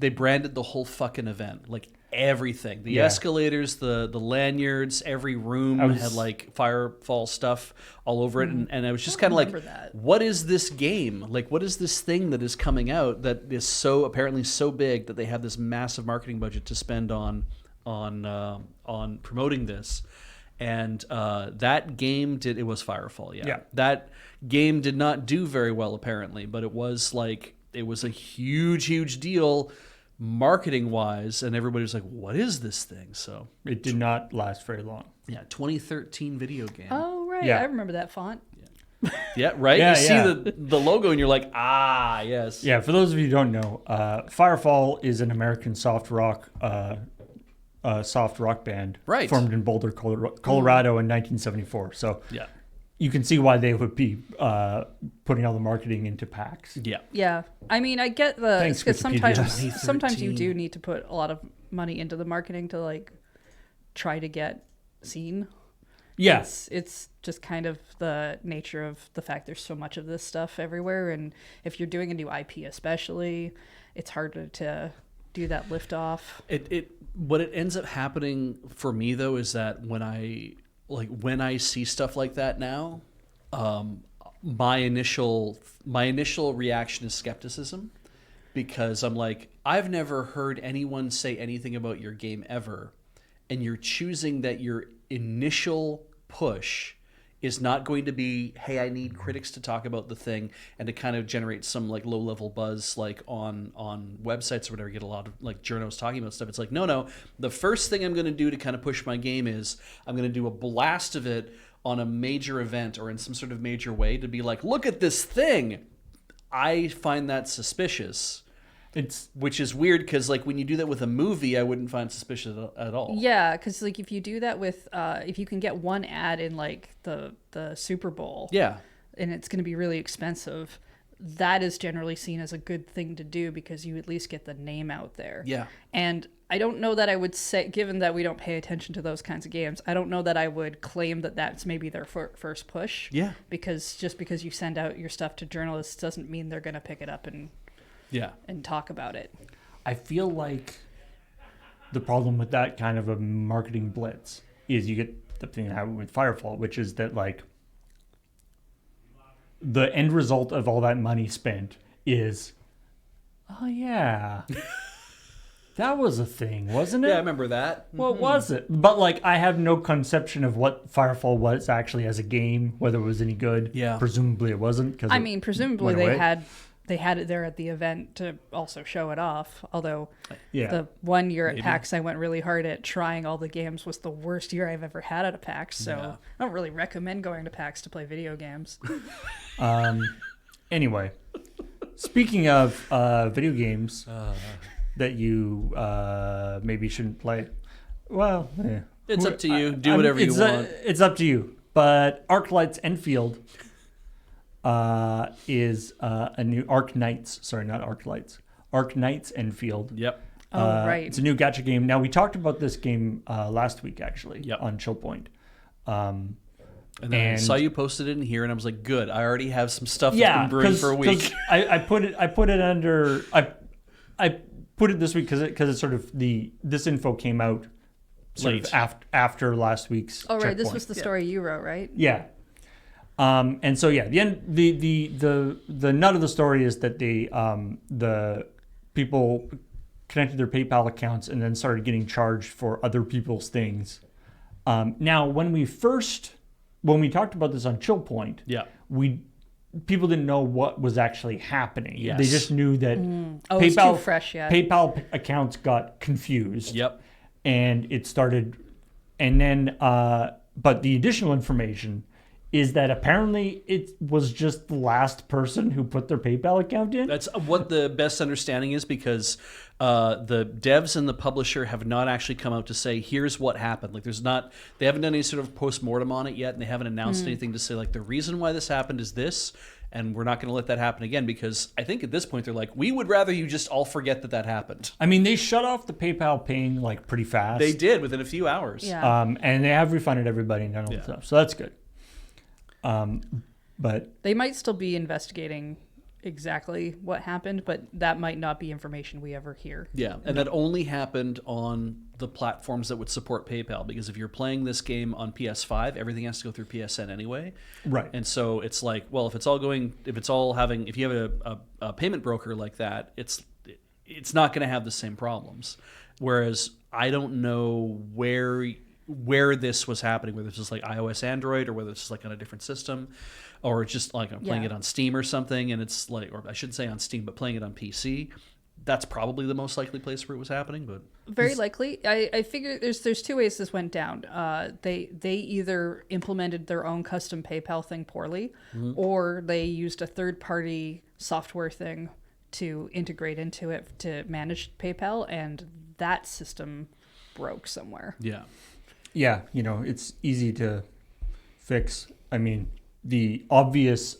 branded the whole fucking event, like everything. The escalators, the lanyards, every room had like Firefall stuff all over it. And I was just kind of like, what is this game? Like, what is this thing that is coming out that is apparently so big that they have this massive marketing budget to spend on promoting this? And that game it was Firefall, yeah. That game did not do very well apparently, but it was a huge deal marketing wise, and everybody was like, what is this thing? So it did not last very long. Yeah, 2013 video game. Oh right, Yeah. I remember that font. Yeah, right. Yeah, you see the logo and you're like, yes. Yeah, for those of you who don't know, Firefall is an American soft rock band, Right. formed in Boulder, Colorado in 1974. So Yeah. you can see why they would be putting all the marketing into PAX. Yeah. Yeah, I mean, I get Thanks, because Wikipedia. sometimes you 2013. do need to put a lot of money into the marketing to like try to get seen. Yeah. It's just kind of the nature of the fact there's so much of this stuff everywhere, and if you're doing a new IP especially, it's harder to do that lift off. What it ends up happening for me though is that when I see stuff like that now, my initial reaction is skepticism, because I'm like, I've never heard anyone say anything about your game ever, and you're choosing that your initial push is not going to be, hey, I need critics to talk about the thing and to kind of generate some like low level buzz like on websites or whatever, get a lot of like journos talking about stuff. It's like, no, the first thing I'm going to do to kind of push my game is I'm going to do a blast of it on a major event or in some sort of major way to be like, look at this thing. I find that suspicious. Which is weird because like when you do that with a movie, I wouldn't find suspicious at all. Yeah, because like if you do that with if you can get one ad in like the Super Bowl, Yeah. and it's going to be really expensive, that is generally seen as a good thing to do because you at least get the name out there. Yeah. And I don't know that I would say, given that we don't pay attention to those kinds of games, I don't know that I would claim that that's maybe their first push. Yeah. Because just because you send out your stuff to journalists doesn't mean they're going to pick it up and talk about it. I feel like the problem with that kind of a marketing blitz is you get the thing that happened with Firefall, which is that like the end result of all that money spent is, oh yeah, that was a thing, wasn't it? Yeah, I remember that. What was it? But like, I have no conception of what Firefall was actually as a game, whether it was any good. Yeah. Presumably it wasn't. I mean, presumably went away. they had it there at the event to also show it off. Although Yeah. the one year at PAX I went really hard at trying all the games was the worst year I've ever had at a PAX. So I don't really recommend going to PAX to play video games. Anyway, speaking of video games that you maybe shouldn't play, well, yeah. It's up to you. Do whatever you want. It's up to you. But Arclight's Enfield is a new Arknight's Enfield. Yep. Right. It's a new gacha game. Now, we talked about this game last week, actually, Yep. on ChillPoint. And then I saw you posted it in here, and I was like, "Good, I already have some stuff that's Yeah, been brewing for a week." I put it under. I put it this week because it's sort of this info came out sort of after last week's. Oh, right. checkpoint. This was the story you wrote, right? Yeah. And so yeah, the nut of the story is that the people connected their PayPal accounts and then started getting charged for other people's things. Now, when we talked about this on ChillPoint, people didn't know what was actually happening. Yes. They just knew that Oh, it's too fresh yet. PayPal accounts got confused. Yep. And it started, and then, but the additional information is that apparently it was just the last person who put their PayPal account in. That's what the best understanding is, because the devs and the publisher have not actually come out to say, here's what happened. Like they haven't done any sort of post-mortem on it yet, and they haven't announced anything to say, like, the reason why this happened is this, and we're not going to let that happen again, because I think at this point they're like, we would rather you just all forget that happened. I mean, they shut off the PayPal paying like pretty fast. They did within a few hours. Yeah. And they have refunded everybody and done all that stuff. So that's good. But they might still be investigating exactly what happened, but that might not be information we ever hear. Yeah, and that only happened on the platforms that would support PayPal, because if you're playing this game on PS5, everything has to go through PSN anyway. Right. And so it's like, well, if you have a payment broker like that, it's not going to have the same problems. Whereas I don't know where this was happening, whether it's just like iOS, Android, or whether it's just like on a different system, or just like I'm playing it on Steam or something, and it's like, or I shouldn't say on Steam, but playing it on PC. That's probably the most likely place where it was happening. But very likely, I figure there's two ways this went down. They either implemented their own custom PayPal thing poorly, or they used a third-party software thing to integrate into it to manage PayPal, and that system broke somewhere. yeah. yeah, it's easy to fix. I mean, the obvious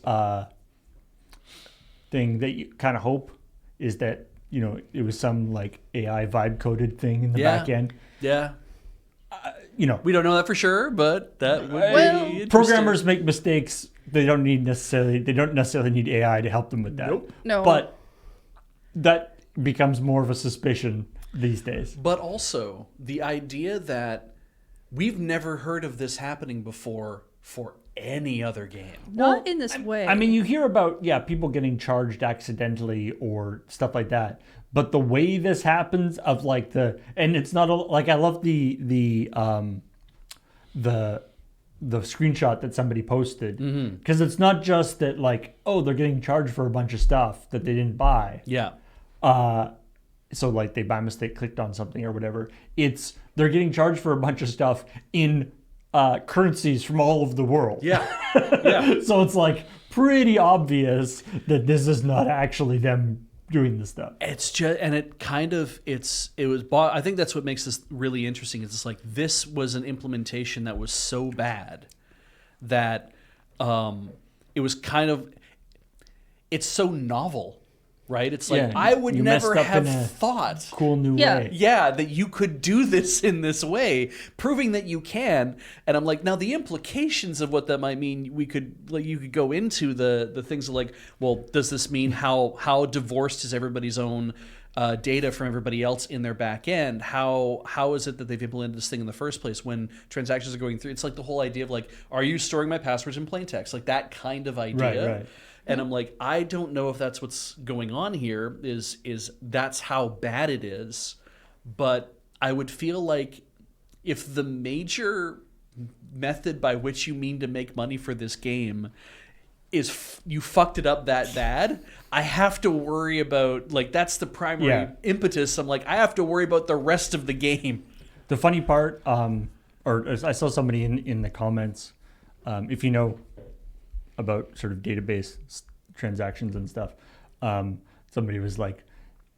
thing that you kind of hope is that, it was some like AI vibe coded thing in the back end. Yeah. We don't know that for sure, but that would be interesting. Programmers make mistakes. They don't necessarily need AI to help them with that. Nope. No. But that becomes more of a suspicion these days. But also the idea that we've never heard of this happening before for any other game. Not in this way. I mean, you hear about people getting charged accidentally or stuff like that, but the way this happens of like and it's not like, I love the screenshot that somebody posted, because it's not just that like, oh, they're getting charged for a bunch of stuff that they didn't buy. Yeah. So like they by mistake clicked on something or whatever. It's they're getting charged for a bunch of stuff in currencies from all over the world. Yeah. Yeah. So it's like pretty obvious that this is not actually them doing this stuff. It's just, and it kind of, I think that's what makes this really interesting. It's just like, this was an implementation that was so bad that it was kind of, it's so novel, right? It's like, I would you never messed up in have a thought. Cool new way. Yeah, that you could do this in this way, proving that you can. And I'm like, now the implications of what that might mean, you could go into the things of like, well, does this mean how divorced is everybody's own data from everybody else in their back end? How is it that they've implemented this thing in the first place when transactions are going through? It's like the whole idea of like, are you storing my passwords in plain text? Like that kind of idea. Right. And I'm like, I don't know if that's what's going on here, is that's how bad it is. But I would feel like if the major method by which you mean to make money for this game is you fucked it up that bad, I have to worry about, like, that's the primary impetus. I'm like, I have to worry about the rest of the game. The funny part, or I saw somebody in the comments, if you know about sort of database transactions and stuff, somebody was like,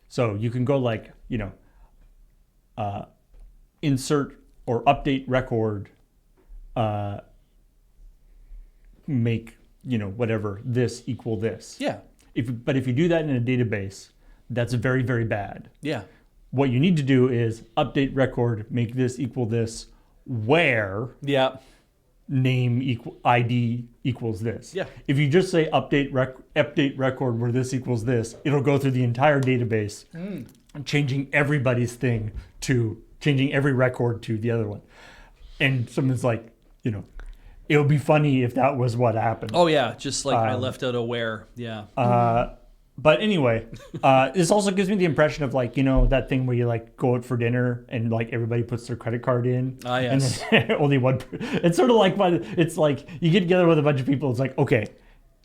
so you can go like, insert or update record, make, whatever, this equal this. Yeah. But if you do that in a database, that's very, very bad. Yeah. What you need to do is update record, make this equal this, where name ID equals this. Yeah. If you just say update record where this equals this, it'll go through the entire database, changing everybody's thing to changing every record to the other one. And someone's like, it would be funny if that was what happened. Oh yeah, just like I left out a where. Yeah. But anyway, this also gives me the impression of like, that thing where you like go out for dinner and like everybody puts their credit card in. Ah, yes. And then only one. It's sort of like, it's like you get together with a bunch of people. It's like, okay,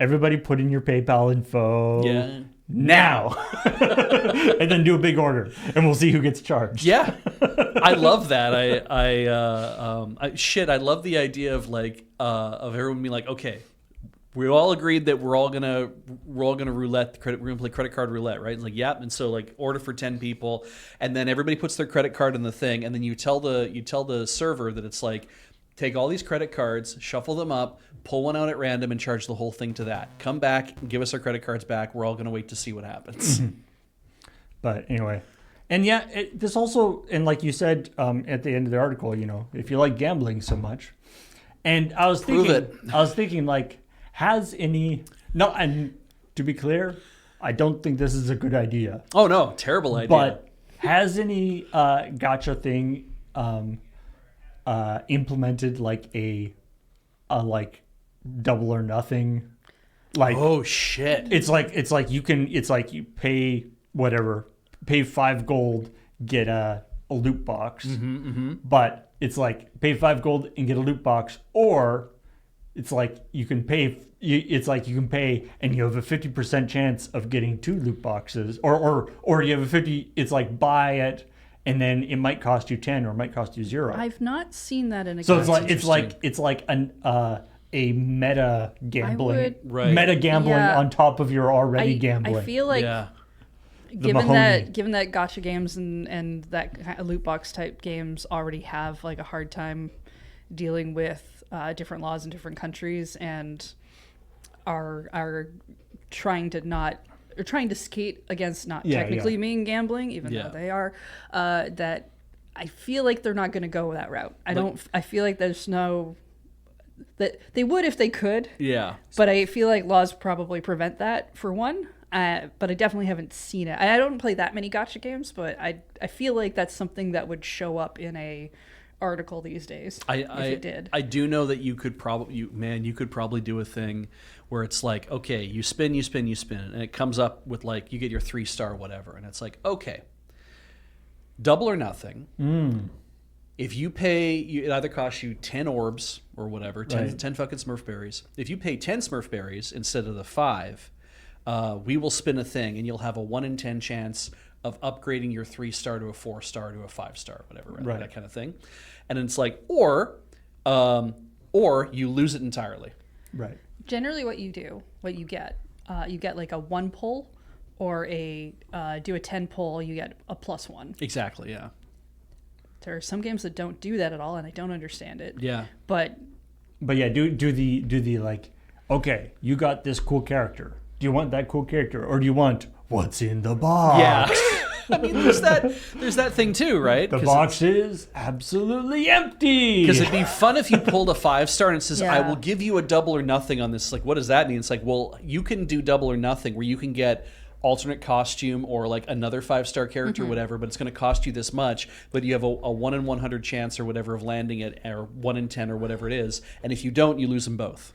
everybody put in your PayPal info. Yeah. Now. And then do a big order and we'll see who gets charged. Yeah. I love that. I love the idea of like, of everyone being like, okay, we all agreed that we're all gonna roulette credit. We're gonna play credit card roulette, right? It's like, yep. And so like order for 10 people, and then everybody puts their credit card in the thing, and then you tell the server that it's like, take all these credit cards, shuffle them up, pull one out at random, and charge the whole thing to that. Come back and give us our credit cards back. We're all gonna wait to see what happens. But anyway, and yeah, this also, and like you said at the end of the article, if you like gambling so much, and I was thinking like. And to be clear, I don't think this is a good idea. Oh no, terrible idea. But has any gacha thing implemented like a like double or nothing? Like, oh shit! It's like you pay whatever, pay 5 gold, get a loot box. But it's like pay 5 gold and get a loot box, or it's like you can pay. It's like you can pay and you have a 50% chance of getting 2 loot boxes, or you have a 50. It's like buy it and then it might cost you 10 or it might cost you 0. I've not seen that in a So game. it's like a meta gambling, Right. meta gambling on top of your already gambling. I feel like given that gacha games and that kind of loot box type games already have like a hard time dealing with different laws in different countries and are trying to skate against not technically being gambling, even though they are, that I feel like they're not going to go that route. I feel like there's no, that they would if they could. Yeah. But I feel like laws probably prevent that for one. But I definitely haven't seen it. I don't play that many gacha games, but I feel like that's something that would show up in a article these days. If it did. I do know that you could probably do a thing where it's like, okay, you spin, and it comes up with like you get your 3-star whatever, and it's like, okay, double or nothing. If you pay, it either costs you 10 orbs or whatever, 10 fucking Smurf berries. If you pay 10 Smurf berries instead of the 5, we will spin a thing, and you'll have a 1 in 10 chance of upgrading your 3-star to a 4-star to a 5-star, whatever, right? That kind of thing. And it's like, or you lose it entirely. Right. Generally, what you get like a 1 pull, or do a 10 pull, you get a +1. Exactly. Yeah. There are some games that don't do that at all, and I don't understand it. Yeah. But yeah, do the like, okay, you got this cool character. Do you want that cool character, or do you want what's in the box? Yeah. I mean, there's that thing too, right? The box is absolutely empty. Because it'd be fun if you pulled a 5-star and it says, I will give you a double or nothing on this. Like, what does that mean? It's like, well, you can do double or nothing where you can get alternate costume or like another 5-star character or whatever, but it's going to cost you this much, but you have a 1 in 100 chance or whatever of landing it, or 1 in 10 or whatever it is. And if you don't, you lose them both.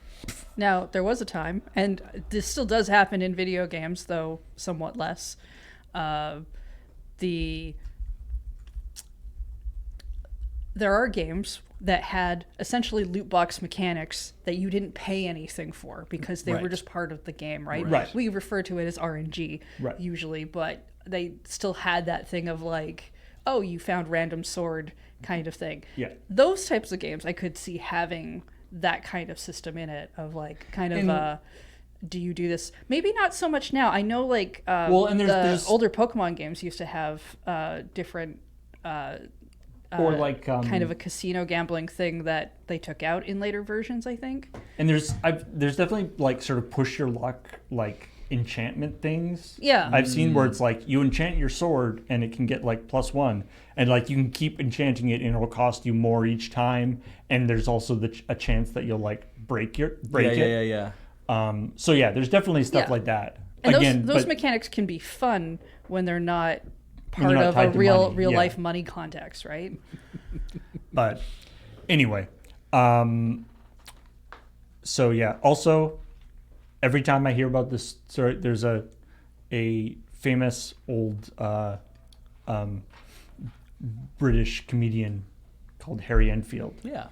Now, there was a time, and this still does happen in video games, though somewhat less. There are games that had essentially loot box mechanics that you didn't pay anything for because they were just part of the game, right? Right. We refer to it as RNG usually, but they still had that thing of like, oh, you found random sword kind of thing. Yeah. Those types of games I could see having that kind of system in it of like kind of do you do this? Maybe not so much now. I know like there's older Pokemon games used to have different or like kind of a casino gambling thing that they took out in later versions, I think. And there's definitely like sort of push your luck like enchantment things. Yeah. I've seen where it's like you enchant your sword and it can get like +1, and like you can keep enchanting it and it'll cost you more each time. And there's also a chance that you'll like break it. Yeah. So yeah, there's definitely stuff Yeah. like that. And Again, those but- mechanics can be fun when they're not part you're not of a tied to real money, real yeah. life money context, right? But anyway, so yeah. Also, every time I hear about this story, there's a famous old British comedian called Harry Enfield. Yeah.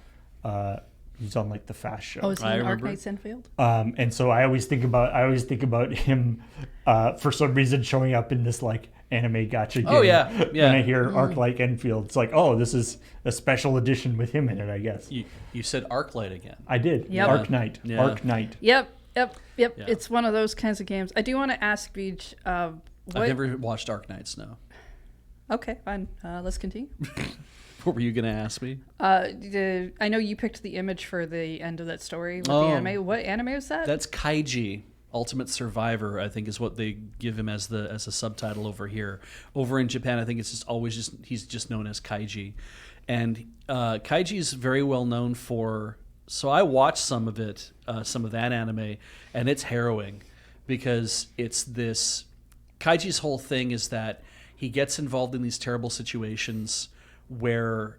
He's on like the Fast Show. Oh, is he I in Arc remember. Knight's Enfield? And so I always think about him for some reason showing up in this like anime gacha game. Oh, yeah. Yeah. When I hear Arc Light Enfield, it's like, oh, this is a special edition with him in it, I guess. You said Arclight again. I did. Yep. Arc Knight. Yeah. Arc Knight. Yep. Yeah. It's one of those kinds of games. I do want to ask Beach. I've What? never watched Arc Knights, no. Okay, fine. Let's continue. What were you going to ask me? I know you picked the image for the end of that story with the Oh. anime. What anime was that? That's Kaiji. Ultimate Survivor, I think, is what they give him as a subtitle over here. Over in Japan, I think it's he's just known as Kaiji, and Kaiji is very well known for. So I watched some of it, some of that anime, and it's harrowing because it's this. Kaiji's whole thing is that he gets involved in these terrible situations where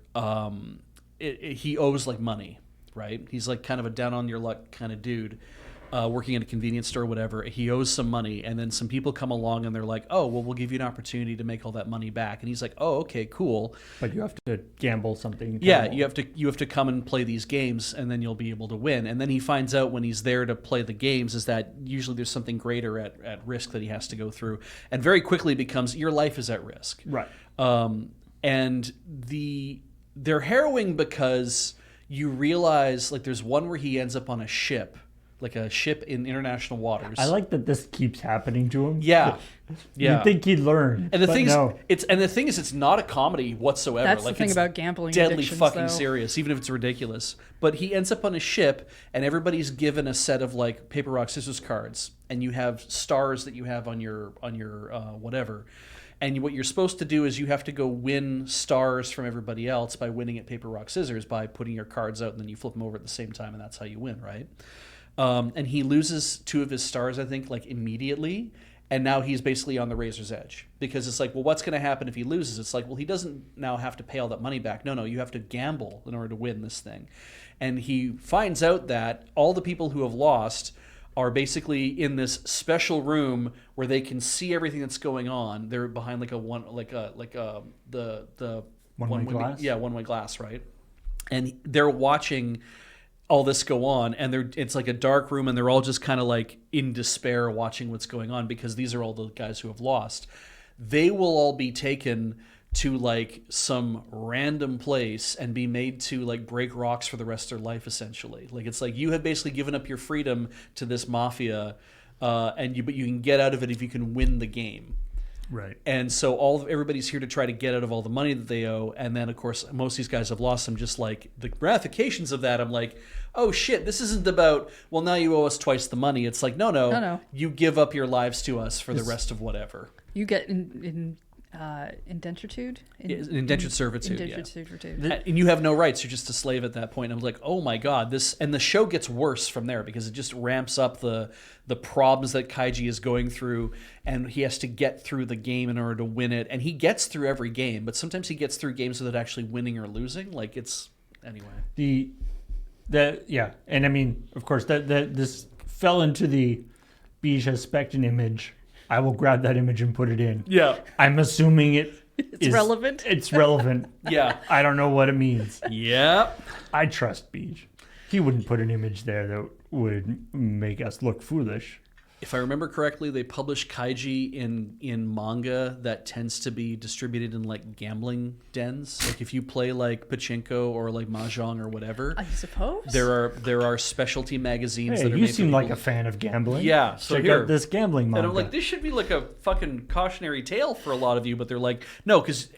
he owes like money, right? He's like kind of a down on your luck kind of dude. Working at a convenience store or whatever, he owes some money, and then some people come along and they're like, oh, well, we'll give you an opportunity to make all that money back. And he's like, oh, okay, cool. But you have to gamble something. Yeah, terrible. you have to come and play these games, and then you'll be able to win. And then he finds out when he's there to play the games is that usually there's something greater at risk that he has to go through. And very quickly becomes, your life is at risk. Right. And they're harrowing because you realize, like, there's one where he ends up on a ship, like a ship in international waters. I like that this keeps happening to him. Yeah. Yeah. You'd think he'd learn. And the but thing no. is, it's not a comedy whatsoever. That's like, the thing it's about gambling deadly addictions, fucking though. serious, even if it's ridiculous. But he ends up on a ship, and everybody's given a set of like paper, rock, scissors cards, and you have stars that you have on your whatever. And what you're supposed to do is you have to go win stars from everybody else by winning at paper, rock, scissors by putting your cards out, and then you flip them over at the same time, and that's how you win, right? And he loses 2 of his stars, I think, like immediately. And now he's basically on the razor's edge because it's like, well, what's going to happen if he loses? It's like, well, he doesn't now have to pay all that money back. No, you have to gamble in order to win this thing. And he finds out that all the people who have lost are basically in this special room where they can see everything that's going on. They're behind the One-way glass? Yeah, one-way glass, right? And they're watching all this go on, and it's like a dark room, and they're all just kind of like in despair watching what's going on because these are all the guys who have lost. They will all be taken to like some random place and be made to like break rocks for the rest of their life, essentially. Like it's like you have basically given up your freedom to this mafia, but you can get out of it if you can win the game. Right. And so everybody's here to try to get out of all the money that they owe. And then, of course, most of these guys have lost them. Just like the ramifications of that, I'm like, oh, shit, this isn't about, well, now you owe us twice the money. It's like, no. You give up your lives to us for the rest of whatever. You get indentured? Indentured servitude, Indentured yeah. servitude. And you have no rights. You're just a slave at that point. And I was like, oh, my God. And the show gets worse from there because it just ramps up the problems that Kaiji is going through, and he has to get through the game in order to win it. And he gets through every game, but sometimes he gets through games without actually winning or losing. Like, it's... Anyway. Yeah. And I mean, of course, this fell into the Beige has spec'd an image. I will grab that image and put it in. Yeah. I'm assuming It's relevant. It's relevant. Yeah. I don't know what it means. Yep. I trust Beige. He wouldn't put an image there that would make us look foolish. If I remember correctly, they publish Kaiji in manga that tends to be distributed in like gambling dens. Like if you play like pachinko or like mahjong or whatever, I suppose there are specialty magazines that are you made seem for like people. a fan of gambling. Yeah, so check here. out this gambling manga. And I'm like, this should be like a fucking cautionary tale for a lot of you, but they're like, no, because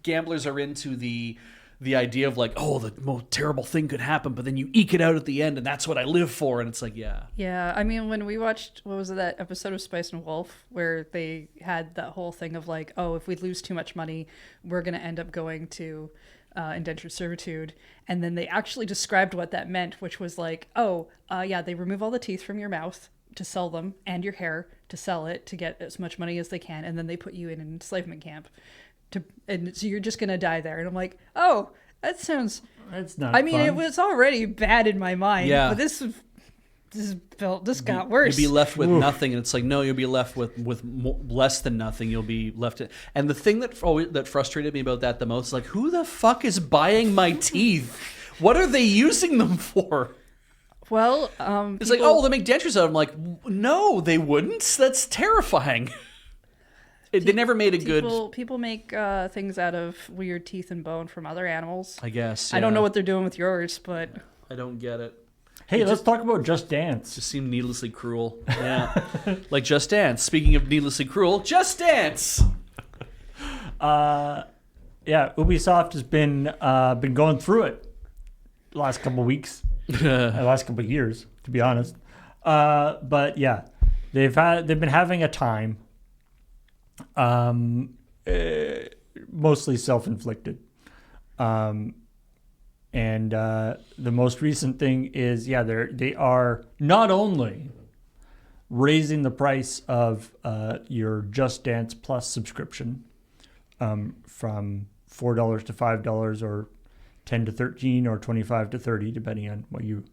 gamblers are into the the idea of like, oh, the most terrible thing could happen, but then you eke it out at the end, and that's what I live for. And it's like, yeah. Yeah, I mean, when we watched, what was it, that episode of Spice and Wolf, where they had that whole thing of like, oh, if we lose too much money, we're going to end up going to indentured servitude. And then they actually described what that meant, which was like, yeah, they remove all the teeth from your mouth to sell them and your hair to sell it to get as much money as they can. And then they put you in an enslavement camp. And so you're just going to die there. And I'm like, oh, that sounds... That's not I mean, fun. it was already bad in my mind. Yeah. But this got worse. You'll be left with nothing, and it's like, no, you'll be left with less than nothing. You'll be left. And the thing that frustrated me about that the most is like, who the fuck is buying my teeth? What are they using them for? Well, It's like, oh, they make dentures out of them. Like, no, they wouldn't. That's terrifying. They never made a good... People make things out of weird teeth and bone from other animals. I guess. I don't yeah. know what they're doing with yours, but... I don't get it. Hey, let's talk about Just Dance. Just seemed needlessly cruel. Yeah. Like Just Dance. Speaking of needlessly cruel, Just Dance! Yeah, Ubisoft has been going through it the last couple of weeks, the last couple of years, to be honest. But yeah, they've been having a time, mostly self-inflicted. And the most recent thing is, they are not only raising the price of your Just Dance Plus subscription from $4 to $5 or $10 to $13 or $25 to $30, depending on what you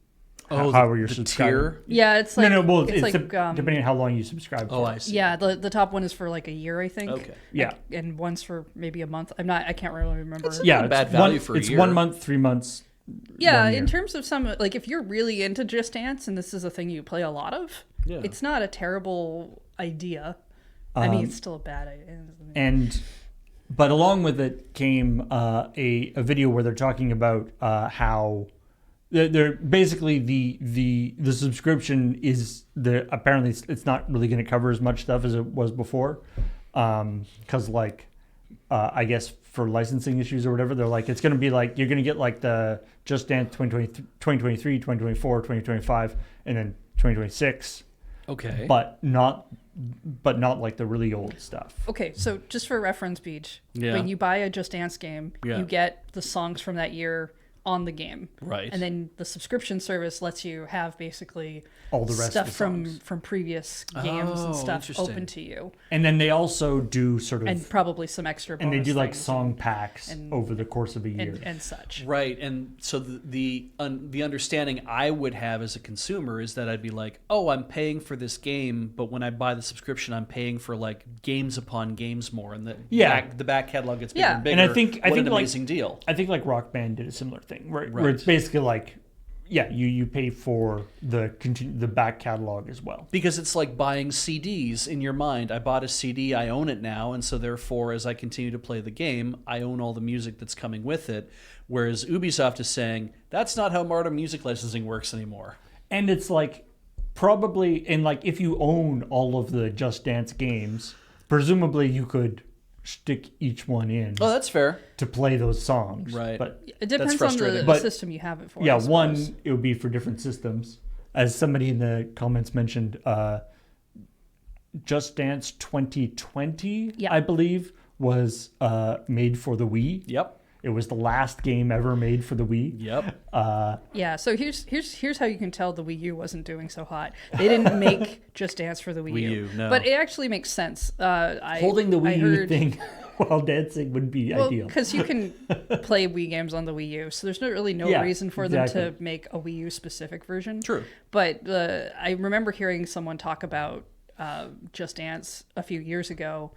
how you're the subscribing. tier? Yeah, it's like... it's like, depending on how long you subscribe. Oh, for. I see. Yeah, the top one is for like a year, I think. Okay. Yeah, And one's for maybe a month. I can't really remember. That's yeah. not bad it's value for a It's year. 1 month, 3 months. Yeah, 1 year. in terms of some, like if you're really into Just Dance and this is a thing you play a lot of, Yeah. it's not a terrible idea. I mean, it's still a bad idea. But along with it came a video where they're talking about how they're basically the subscription is apparently it's not really going to cover as much stuff as it was before, because I guess for licensing issues or whatever, they're like, it's going to be like, you're going to get like the Just Dance 2023, 2024, 2025, and then 2026. Okay. But not like the really old stuff. Okay, so just for reference, Beach, Yeah. when you buy a Just Dance game, Yeah. you get the songs from that year on the game. Right. And then the subscription service lets you have basically All the rest stuff of the songs. from previous games Oh, and stuff interesting. open to you. And then they also do sort of, And probably some extra bonus and they do like things song packs and- over the course of a year. and such. Right, and so the understanding I would have as a consumer is that I'd be like, oh, I'm paying for this game, but when I buy the subscription, I'm paying for like games upon games more, and the back catalog gets bigger Yeah. and bigger. And I think what an like, amazing deal. I think like Rock Band did a similar thing, where Right. it's basically like, yeah, you pay for the back catalog as well. Because it's like buying CDs in your mind. I bought a CD, I own it now, and so therefore, as I continue to play the game, I own all the music that's coming with it. Whereas Ubisoft is saying, that's not how modern music licensing works anymore. And it's like probably, and like if you own all of the Just Dance games, presumably you could stick each one in Oh, that's fair. to play those songs. Right. But It depends on frustrating. the But- system you have it for. yeah, I suppose. one, it would be for different systems. As somebody in the comments mentioned, Just Dance 2020, Yeah. I believe, was made for the Wii. Yep. It was the last game ever made for the Wii. Yep. Yeah, so here's how you can tell the Wii U wasn't doing so hot. They didn't make Just Dance for the Wii U. no. But it actually makes sense. Holding the I Wii U heard- thing while dancing would be ideal. because you can play Wii games on the Wii U, so there's no Yeah, reason for them exactly. to make a Wii U specific version. True. But I remember hearing someone talk about Just Dance a few years ago,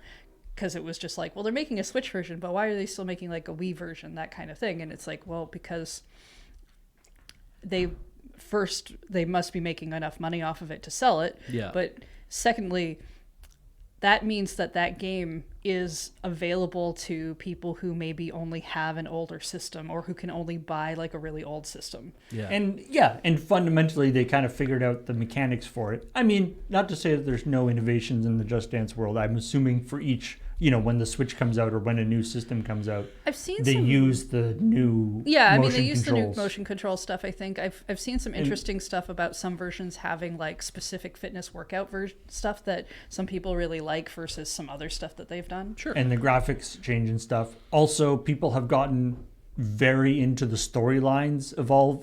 because it was just like, well, they're making a Switch version, but why are they still making like a Wii version, that kind of thing? And it's like, well, because they must be making enough money off of it to sell it. Yeah. But secondly, that means that game is available to people who maybe only have an older system or who can only buy like a really old system. Yeah. And fundamentally they kind of figured out the mechanics for it. I mean, not to say that there's no innovations in the Just Dance world. I'm assuming for each when the Switch comes out or when a new system comes out, I've seen they some, use the new yeah, I mean, motion they use controls. the new motion control stuff. I think I've seen some interesting stuff about some versions having like specific fitness workout stuff that some people really like versus some other stuff that they've done. Sure. And the graphics change and stuff. Also, people have gotten very into the storylines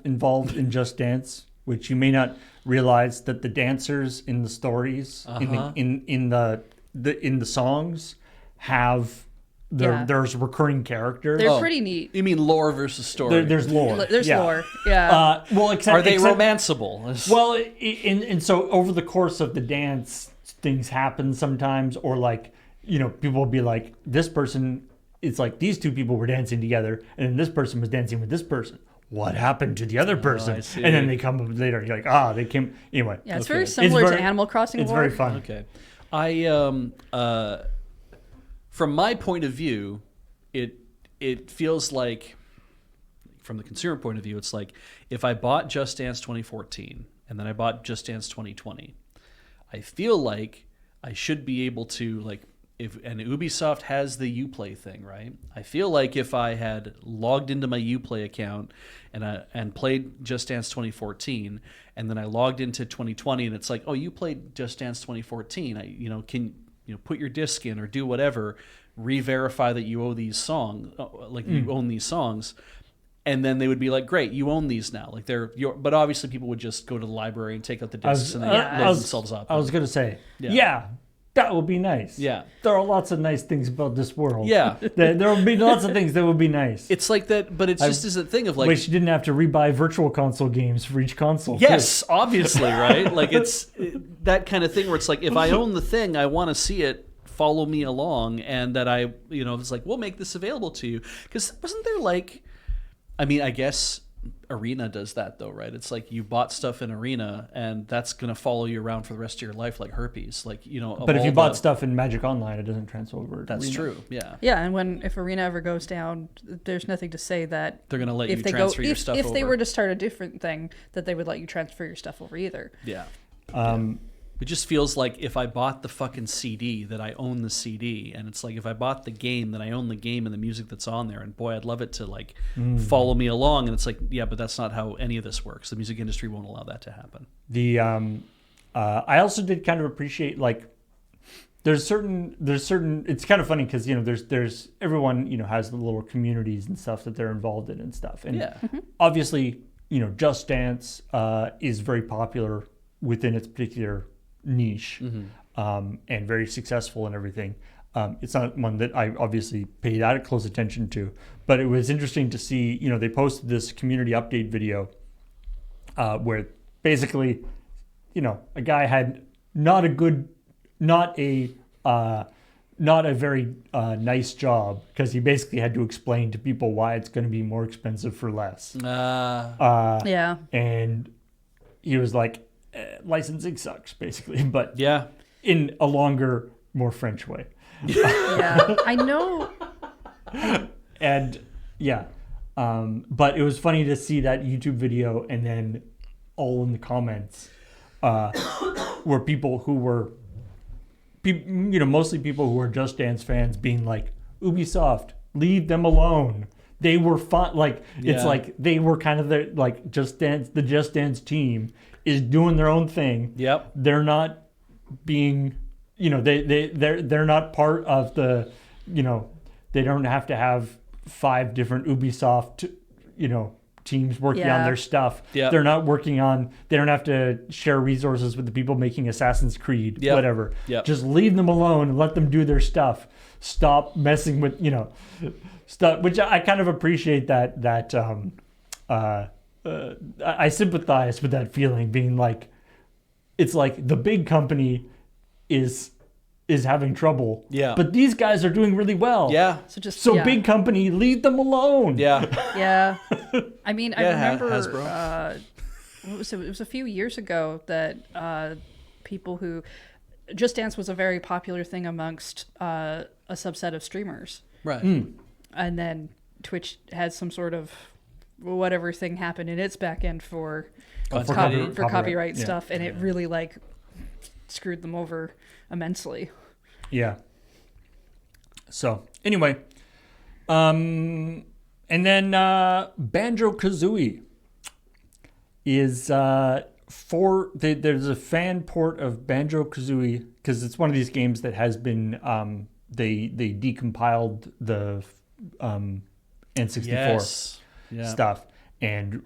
involved in Just Dance, which you may not realize that the dancers in the stories in the songs have there's recurring characters. They're pretty neat. You mean lore versus story? There's lore. There's lore. Yeah. Well, Are they romanceable? Well, and so over the course of the dance, things happen sometimes, or like people will be like, this person. It's like these two people were dancing together, and then this person was dancing with this person. What happened to the other person? I see. And then they come up later. You're like, they came anyway. Yeah, it's Okay. very similar It's very- to Animal Crossing. It's lore. very fun. Okay. From my point of view, it feels like, from the consumer point of view, it's like if I bought Just Dance 2014 and then I bought Just Dance 2020, I feel like I should be able to, like, and Ubisoft has the Uplay thing, right? I feel like if I had logged into my Uplay account and played Just Dance 2014, and then I logged into 2020, and it's like, oh, you played Just Dance 2014. Can put your disc in or do whatever, re-verify that you owe these songs, you own these songs. And then they would be like, "Great, you own these now." Like they're your, but obviously people would just go to the library and take out the discs and they load themselves up. I was gonna say, Yeah. that would be nice. Yeah. There are lots of nice things about this world. Yeah. There would be lots of things that would be nice. It's like that, but it's just as a thing of like, Wish you didn't have to rebuy virtual console games for each console. yes, obviously, right? Like it's that kind of thing where it's like, if I own the thing, I want to see it follow me along, and that it's like, we'll make this available to you. Because wasn't there like, I mean, I guess Arena does that though, right? It's like you bought stuff in Arena, and that's gonna follow you around for the rest of your life, like herpes. Like But if you bought stuff in Magic Online, it doesn't transfer over. that's Arena. true. Yeah. Yeah, and if Arena ever goes down, there's nothing to say that They're gonna let if you they transfer your if, stuff if over. they were to start a different thing, that they would let you transfer your stuff over either. Yeah. It just feels like if I bought the fucking CD, that I own the CD, and it's like if I bought the game, then I own the game and the music that's on there. And boy, I'd love it to like follow me along. And it's like, yeah, but that's not how any of this works. The music industry won't allow that to happen. I also did kind of appreciate, like, there's certain. It's kind of funny because there's everyone has the little communities and stuff that they're involved in and stuff. And Yeah. obviously, Just Dance is very popular within its particular niche, and very successful and everything. It's not one that I obviously paid that close attention to, but it was interesting to see. They posted this community update video where basically, a guy had not a very nice job, because he basically had to explain to people why it's going to be more expensive for less. Yeah. And he was like, licensing sucks, basically, but Yeah. in a longer, more French way. Yeah. I know. And yeah, but it was funny to see that YouTube video, and then all in the comments were people who were, mostly people who were Just Dance fans, being like, Ubisoft, leave them alone. They were fun. Like, it's Yeah. like they were kind of the the Just Dance team is doing their own thing. Yep. They're not being, they're not part of the, they don't have to have 5 different Ubisoft, teams working on Yeah. their stuff. Yep. They're not working on, they don't have to share resources with the people making Assassin's Creed, Yep. whatever. Yep. Just leave them alone and let them do their stuff. Stop messing with, stuff, which I kind of appreciate I sympathize with that feeling, being like, it's like the big company is having trouble. Yeah. But these guys are doing really well. Yeah. So yeah. big company, leave them alone. Yeah. Yeah. I mean, I Yeah, remember Hasbro. what was it? It was a few years ago that people who Just Dance was a very popular thing amongst a subset of streamers, Right. and then Twitch had some sort of whatever thing happen in its back end for copyright yeah. stuff, and it really like screwed them over immensely. Yeah. So anyway, and then Banjo-Kazooie is there's a fan port of Banjo-Kazooie because it's one of these games that has been they decompiled the N64 stuff and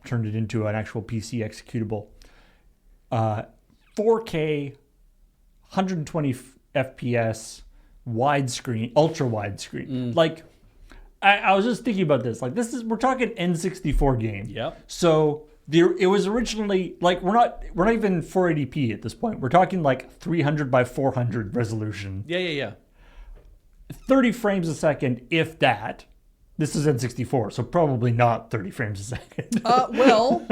turned it into an actual PC executable. 4K, 120 FPS, widescreen, ultra widescreen. Like, I was just thinking about this. Like, we're talking N64 game. Yep. So it was originally like we're not even 480p at this point. We're talking like 300 by 400 resolution. Yeah. 30 frames a second, if that. This is N64, so probably not 30 frames a second. Well,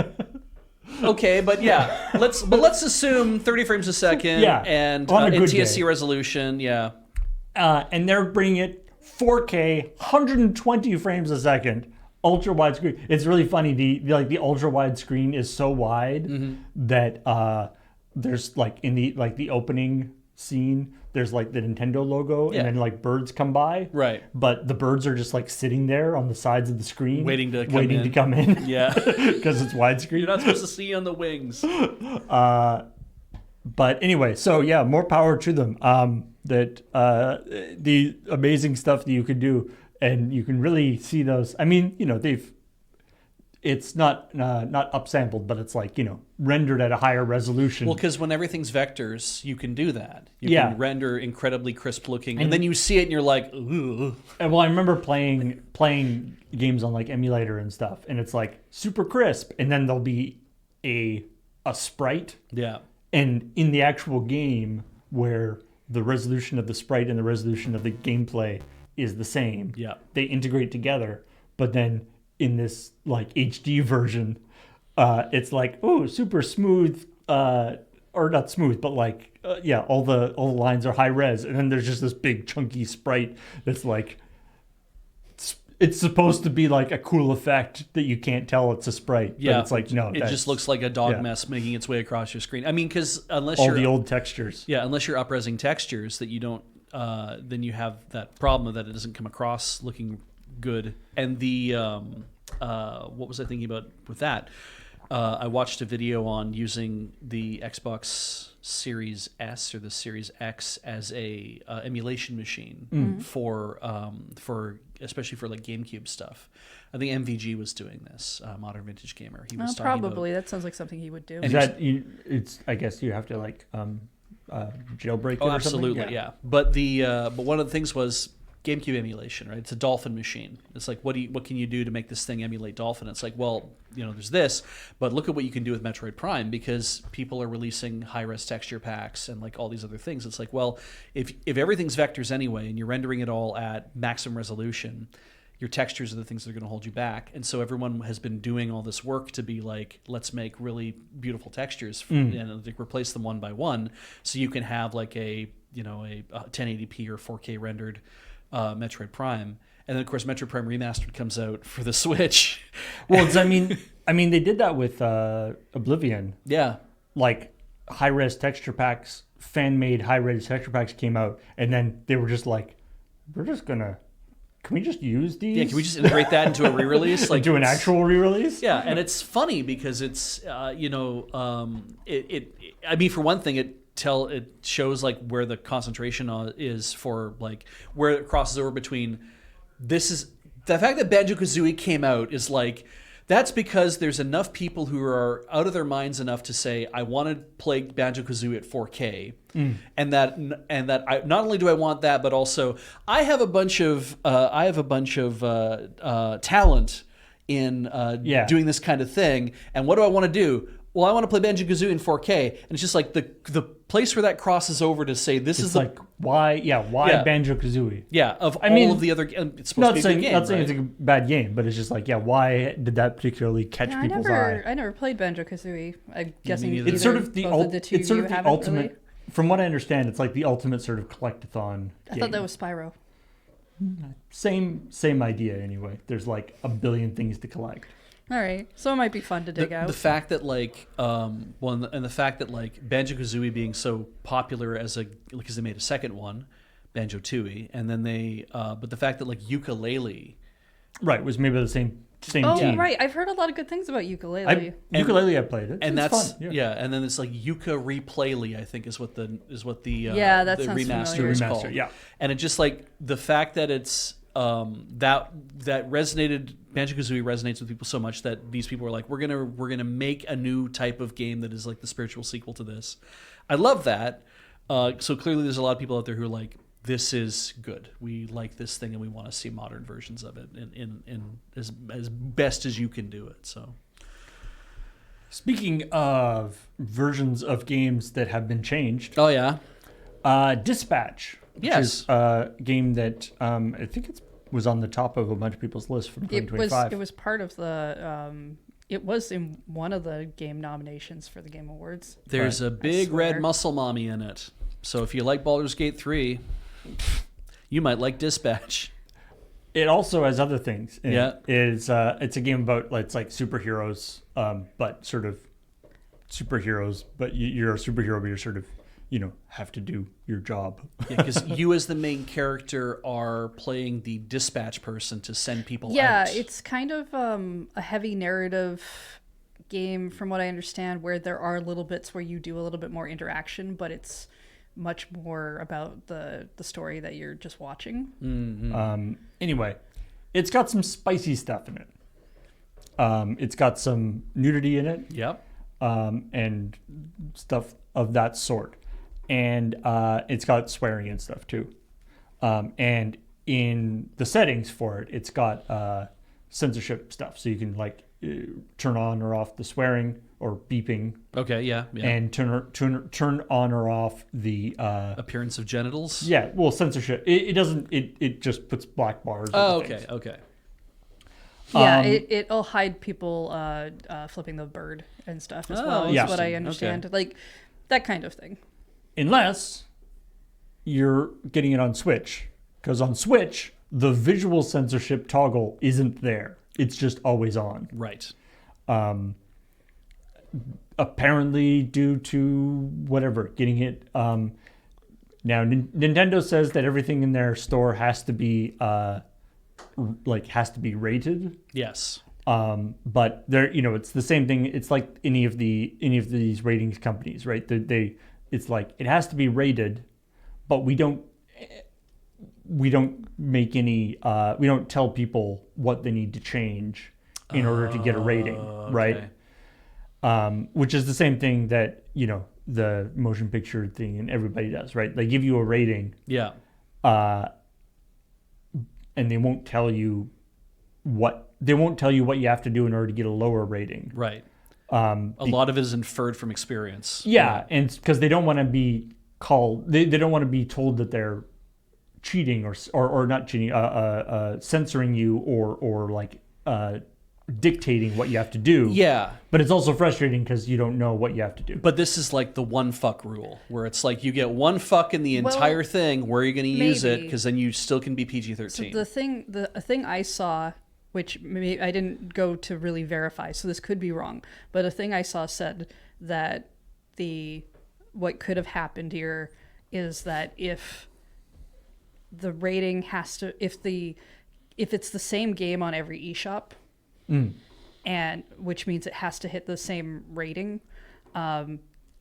okay, but yeah, let's assume 30 frames a second. Yeah, and on a good NTSC day. resolution. Yeah. And they're bringing it 4K, 120 frames a second, ultra wide screen. It's really funny. The ultra wide screen is so wide that there's like in the opening scene, there's like the Nintendo logo, and then like birds come by. Right. But the birds are just like sitting there on the sides of the screen, Waiting to come in. Yeah. Because it's widescreen. You're not supposed to see on the wings. But anyway, so yeah, more power to them. The amazing stuff that you can do, and you can really see those. I mean, it's not upsampled, but it's like, rendered at a higher resolution. Well, because when everything's vectors, you can do that. You Yeah. can render incredibly crisp looking, and then you see it and you're like, ooh. And well, I remember playing games on like emulator and stuff, and it's like super crisp, and then there'll be a sprite. Yeah. And in the actual game, where the resolution of the sprite and the resolution of the gameplay is the same, Yeah. they integrate together. But then in this like HD version, it's like, oh, super smooth, or not smooth, but like all the lines are high res, and then there's just this big chunky sprite that's like, it's supposed to be like a cool effect that you can't tell it's a sprite. Yeah. But it's like, no, It just looks like a dog mess making its way across your screen. I mean, because unless you're the old textures. Yeah, unless you're up-resing textures that you don't, then you have that problem that it doesn't come across looking good. And the, what was I thinking about with that? I watched a video on using the Xbox Series S or the Series X as a emulation machine for especially for like GameCube stuff. I think MVG was doing this. Modern Vintage Gamer. He was talking probably. about, That sounds like something he would do. Is that it's? I guess you have to like jailbreak it. Oh, or absolutely, something? yeah. But but one of the things was GameCube emulation, right? It's a Dolphin machine. It's like, what can you do to make this thing emulate Dolphin? It's like, well, there's this, but look at what you can do with Metroid Prime, because people are releasing high-res texture packs and like all these other things. It's like, well, if everything's vectors anyway, and you're rendering it all at maximum resolution, your textures are the things that are going to hold you back. And so everyone has been doing all this work to be like, let's make really beautiful textures and like replace them one by one, so you can have like a 1080p or 4K rendered Metroid Prime. And then of course Metroid Prime Remastered comes out for the Switch. Well, I mean, they did that with Oblivion. Yeah. Like high-res texture packs, fan-made high-res texture packs came out, and then they were just like, can we just use these? Yeah, can we just integrate that into a re-release? Like do an actual re-release? Yeah, and it's funny because it's I mean, for one thing, it shows like where the concentration is for like where it crosses over between. This is the fact that Banjo-Kazooie came out is like, that's because there's enough people who are out of their minds enough to say, I want to play Banjo-Kazooie at 4K, and that I not only do I want that, but also I have a bunch of talent in doing this kind of thing. And what do I want to do? Well, I want to play Banjo-Kazooie in 4K, and it's just like the place where that crosses over to say this is like why Banjo-Kazooie? Yeah, of all of the other, it's supposed to be a good game. Not saying it's a bad game, but it's just like, why did that particularly catch people's eye? I never played Banjo-Kazooie. I'm guessing neither. It's sort of the ultimate. ultimate. From what I understand, it's like the ultimate sort of collectathon. I thought that was Spyro. Same idea anyway. There's like a billion things to collect. All right, so it might be fun to dig out. The fact that the fact that like Banjo-Kazooie being so popular because they made a second one, Banjo-Tooie, and then they but the fact that like Ukulele. Right, was maybe the same Oh, team. right. I've heard a lot of good things about ukulele. Ukulele, I played it. And It's that's fun. and then it's like Yuka Replayly, I think is what the That the sounds remaster familiar. is Remaster, called. yeah. And it just like the fact that it's that resonated, Banjo-Kazooie resonates with people so much that these people are like, we're gonna make a new type of game that is like the spiritual sequel to this. I love that. So clearly there's a lot of people out there who are like, this is good. We like this thing and we want to see modern versions of it in as best as you can do it. So Speaking of versions of games that have been changed, oh yeah, Dispatch, which Yes. is a game that I think it was on the top of a bunch of people's list from It 2025. was part of the. It was in one of the game nominations for the Game Awards. there's a big swear. red muscle mommy in it. So if you like Baldur's Gate 3, you might like Dispatch. It also has other things. In Yeah. it. It's a game about it's like superheroes, but sort of superheroes. But you're a superhero, but you're sort of have to do your job. Yeah, because you as the main character are playing the dispatch person to send people Yeah, out. it's kind of a heavy narrative game, from what I understand, where there are little bits where you do a little bit more interaction, but it's much more about the story that you're just watching. Anyway, it's got some spicy stuff in it. It's got some nudity in it. Yep. And stuff of that sort. And it's got swearing and stuff too. And in the settings for it, it's got censorship stuff. So you can turn on or off the swearing or beeping, Okay, yeah. and turn on or off the Appearance of genitals? yeah. Well, censorship. It doesn't. It just puts black bars. Oh, over okay, things. okay. Yeah, it'll hide people flipping the bird and stuff as Oh, well, is yeah. what I interesting. understand. Like, that kind of thing. Unless you're getting it on Switch, because on Switch the visual censorship toggle isn't there. It's just always on. Right. Apparently due to whatever, getting it. Now Nintendo says that everything in their store has to be rated. Yes. But they're it's the same thing. It's like any of these ratings companies, right? It's like it has to be rated, but we don't make any we don't tell people what they need to change in order to get a rating, right? Which is the same thing that the motion picture thing and everybody does, right? They give you a rating, Yeah. and they won't tell you what you have to do in order to get a lower rating. Right. A lot of it is inferred from experience. Yeah, and because they don't want to be called, they don't want to be told that they're cheating or not cheating, censoring you or dictating what you have to do. Yeah. But it's also frustrating because you don't know what you have to do. But this is like the one fuck rule, where it's like you get one fuck in the entire thing. Where are you going to use it? maybe. Because then you still can be So PG-13. the thing I saw, which maybe I didn't go to really verify, so this could be wrong, but a thing I saw said that what could have happened here is that if the rating has to, if it's the same game on every eShop, and which means it has to hit the same rating,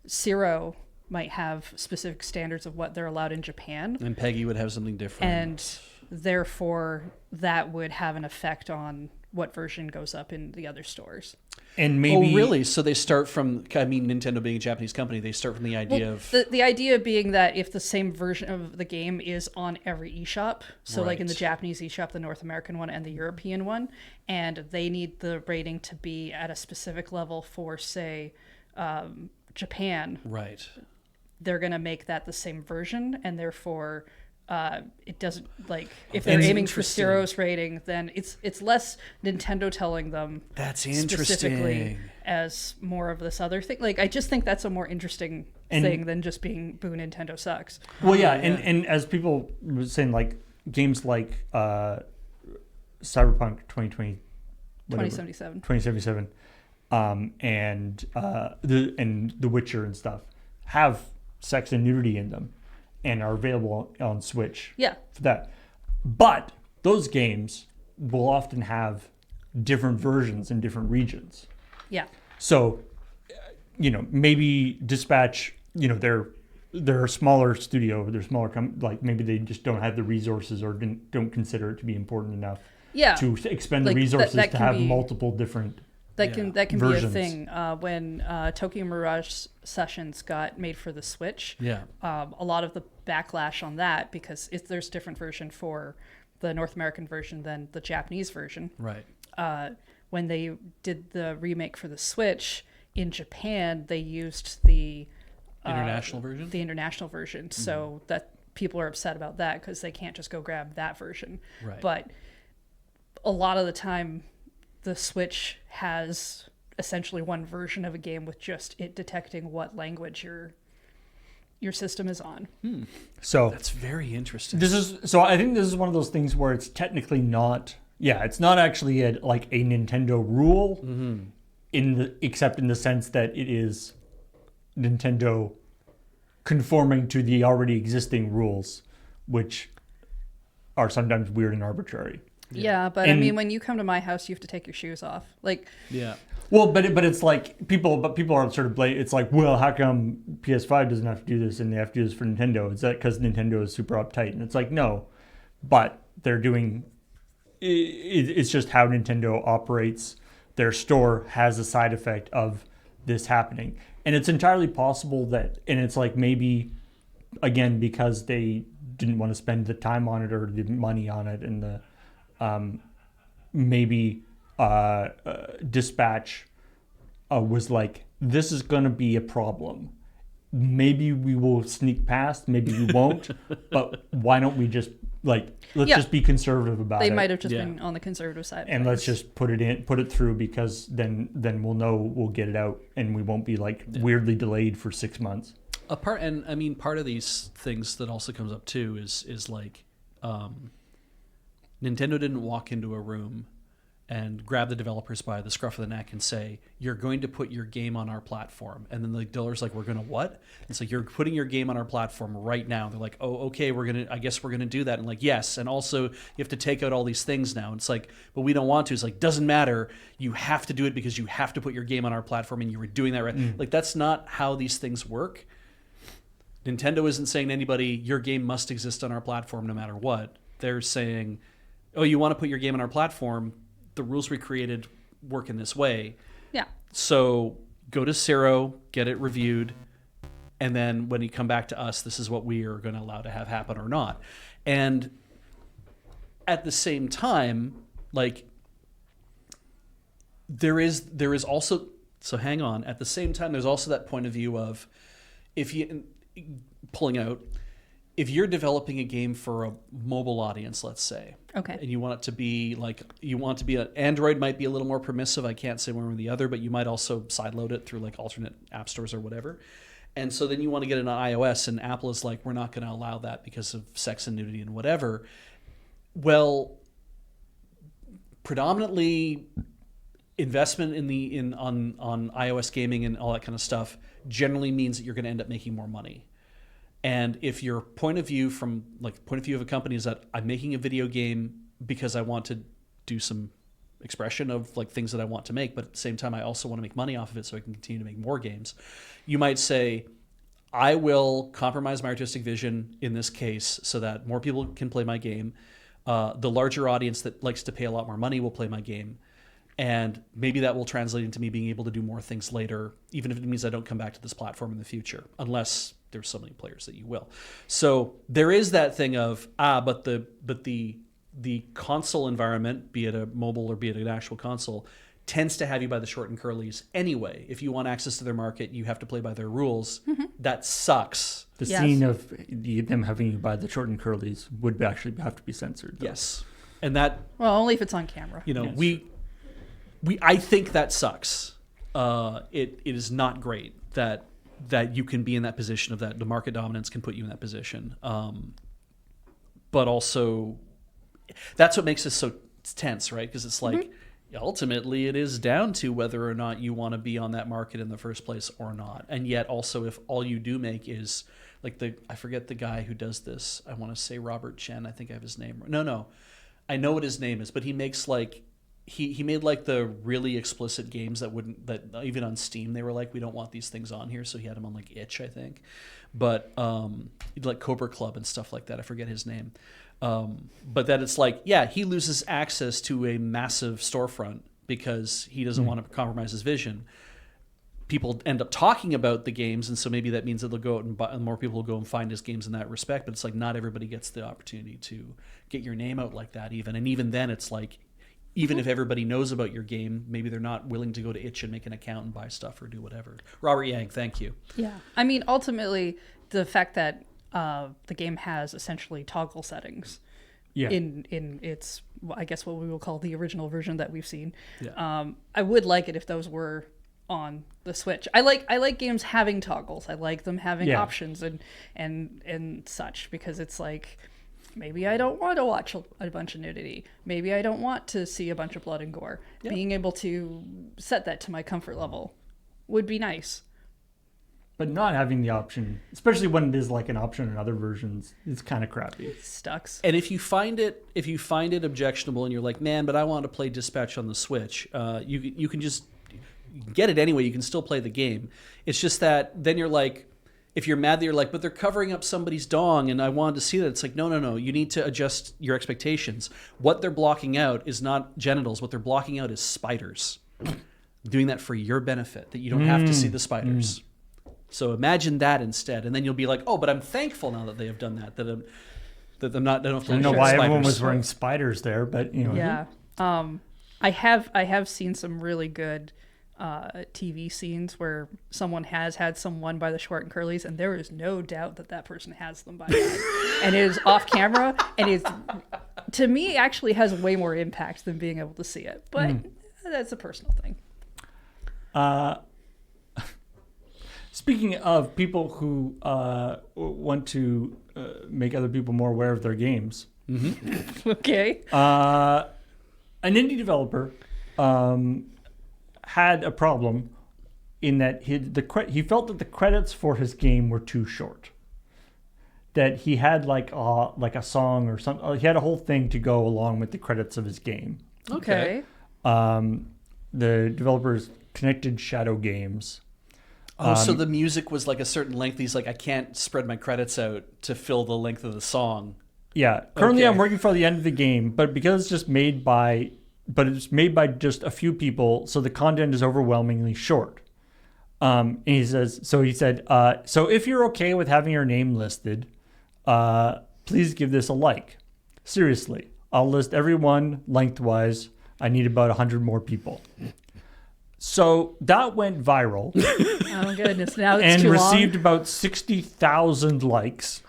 Zero might have specific standards of what they're allowed in Japan, And Peggy would have something different. and therefore that would have an effect on what version goes up in the other stores. And maybe Oh, really? So they start from, Nintendo being a Japanese company, they start from the idea of... The idea being that if the same version of the game is on every eShop, so like in the Right. Japanese eShop, the North American one, and the European one, and they need the rating to be at a specific level for, say, Japan, Right. they're going to make that the same version, and therefore it doesn't, like, if they're That's aiming for interesting. Zero's rating, then it's less Nintendo telling them That's specifically interesting. as more of this other thing. Like, I just think that's a more interesting thing than just being boo Nintendo sucks. well, yeah, and as people were saying, like games like Cyberpunk 2020, whatever, 2077. 2077, and The Witcher and stuff have sex and nudity in them, and are available on Switch Yeah. for that. But those games will often have different versions in different regions. Yeah. So, maybe Dispatch, they're a smaller studio, they're smaller, like maybe they just don't have the resources or don't consider it to be important enough Yeah. to expend the Like, resources that to can have be- multiple different. That can be versions. a thing. When Tokyo Mirage Sessions got made for the Switch, Yeah. a lot of the backlash on that, because there's different version for the North American version than the Japanese version. Right. When they did the remake for the Switch in Japan, they used the International version? The international version, so that people are upset about that because they can't just go grab that version. Right. But a lot of the time, the Switch has essentially one version of a game with just it detecting what language your system is on. So That's very interesting. I think this is one of those things where it's technically not. Yeah, it's not actually like a Nintendo rule, except in the sense that it is Nintendo conforming to the already existing rules, which are sometimes weird and arbitrary. Yeah, but And- I mean, when you come to my house, you have to take your shoes off. Like, Yeah. Well, but it's like people are sort of it's like, well, how come PS5 doesn't have to do this and they have to do this for Nintendo? Is that because Nintendo is super uptight? And it's like, no, but they're doing. It's just how Nintendo operates. Their store has a side effect of this happening, and it's entirely possible that, and it's like maybe, again, because they didn't want to spend the time on it or the money on it, and the maybe Dispatch was like, this is going to be a problem. Maybe we will sneak past, maybe we won't, but why don't we just let's just be conservative about it. they might have just Yeah. been on the conservative side. of And let's things. just put it through, because then we'll know we'll get it out and we won't be like weirdly delayed for 6 months. Part of these things that also comes up too is like Nintendo didn't walk into a room and grab the developers by the scruff of the neck and say, you're going to put your game on our platform. And then the dealer's like, we're going to what? And so you're putting your game on our platform right now. They're like, oh, okay, I guess we're going to do that. And like, yes. And also you have to take out all these things now. And it's like, but we don't want to. It's like, doesn't matter. You have to do it because you have to put your game on our platform and you were doing that right. Like, that's not how these things work. Nintendo isn't saying to anybody, your game must exist on our platform no matter what. They're saying, oh, you want to put your game on our platform? The rules we created work in this way. Yeah. So go to Zero, get it reviewed, and then when you come back to us, this is what we are going to allow to have happen or not. And at the same time, like, there is also, so hang on, at the same time, there's also that point of view of, if you're developing a game for a mobile audience, let's say, Okay. and you want it to be like, Android might be a little more permissive. I can't say one or the other, but you might also sideload it through like alternate app stores or whatever. And so then you want to get it on iOS, and Apple is like, we're not going to allow that because of sex and nudity and whatever. Well, predominantly investment on iOS gaming and all that kind of stuff generally means that you're going to end up making more money. And if your point of view of a company is that I'm making a video game because I want to do some expression of like things that I want to make, but at the same time I also want to make money off of it so I can continue to make more games, you might say, I will compromise my artistic vision in this case so that more people can play my game. The larger audience that likes to pay a lot more money will play my game. And maybe that will translate into me being able to do more things later, even if it means I don't come back to this platform in the future, unless there's so many players that you will. So there is that thing of, but the console environment, be it a mobile or be it an actual console, tends to have you by the short and curlies anyway. If you want access to their market, you have to play by their rules. That sucks. The Yes. scene of them having you by the short and curlies would actually have to be censored, though. Yes. And that, Well, only if it's on camera. Yes. I think that sucks. It is not great that you can be in that position of that. The market dominance can put you in that position. But also, that's what makes this so tense, right? Because it's like, Ultimately, it is down to whether or not you want to be on that market in the first place or not. And yet also if all you do make is like I forget the guy who does this. I want to say Robert Chen. I think I have his name. No. I know what his name is, but he makes like he made like the really explicit games that even on Steam they were like, we don't want these things on here, so he had them on like itch, I think. But like Cobra Club and stuff like that. I forget his name. But that it's like, yeah, he loses access to a massive storefront because he doesn't want to compromise his vision. People end up talking about the games, and so maybe that means that they'll go out and buy, and more people will go and find his games in that respect. But it's like not everybody gets the opportunity to get your name out like that even. And even then it's like, even if everybody knows about your game, maybe they're not willing to go to itch and make an account and buy stuff or do whatever. Robert Yang, thank you. Yeah. I mean, ultimately, the fact that the game has essentially toggle settings in its, I guess what we will call the original version that we've seen. Yeah. I would like it if those were on the Switch. I like games having toggles. I like them having options and such, because it's like, maybe I don't want to watch a bunch of nudity. Maybe I don't want to see a bunch of blood and gore. Yep. Being able to set that to my comfort level would be nice. But not having the option, especially when it is like an option in other versions, is kind of crappy. Stucks. And if you find it objectionable and you're like, man, but I want to play Dispatch on the Switch, you can just get it anyway. You can still play the game. It's just that then you're like, if you're mad that you're like, but they're covering up somebody's dong and I wanted to see that. It's like, no. You need to adjust your expectations. What they're blocking out is not genitals. What they're blocking out is spiders. Doing that for your benefit, that you don't have to see the spiders. So imagine that instead. And then you'll be like, oh, but I'm thankful now that they have done that. That I'm not, I don't have to I don't know why everyone was wearing spiders there, but you know. Yeah. I have seen some really good TV scenes where someone has had someone by the short and curlies, and there is no doubt that person has them by that. And it is off camera, and it, to me, actually has way more impact than being able to see it. But that's a personal thing. Speaking of people who want to make other people more aware of their games. Okay. An indie developer had a problem in that he felt that the credits for his game were too short. That he had like a song or something. He had a whole thing to go along with the credits of his game. Okay. The developer's Connected Shadow Games. Oh, so the music was like a certain length. He's like, I can't spread my credits out to fill the length of the song. Yeah. Currently, I'm working for the end of the game, but because it's just made by just a few people, so the content is overwhelmingly short. And he said, so if you're okay with having your name listed, please give this a like. Seriously, I'll list everyone lengthwise. I need about 100 more people. So that went viral. Oh goodness! Now it's and too received long. about 60,000 likes.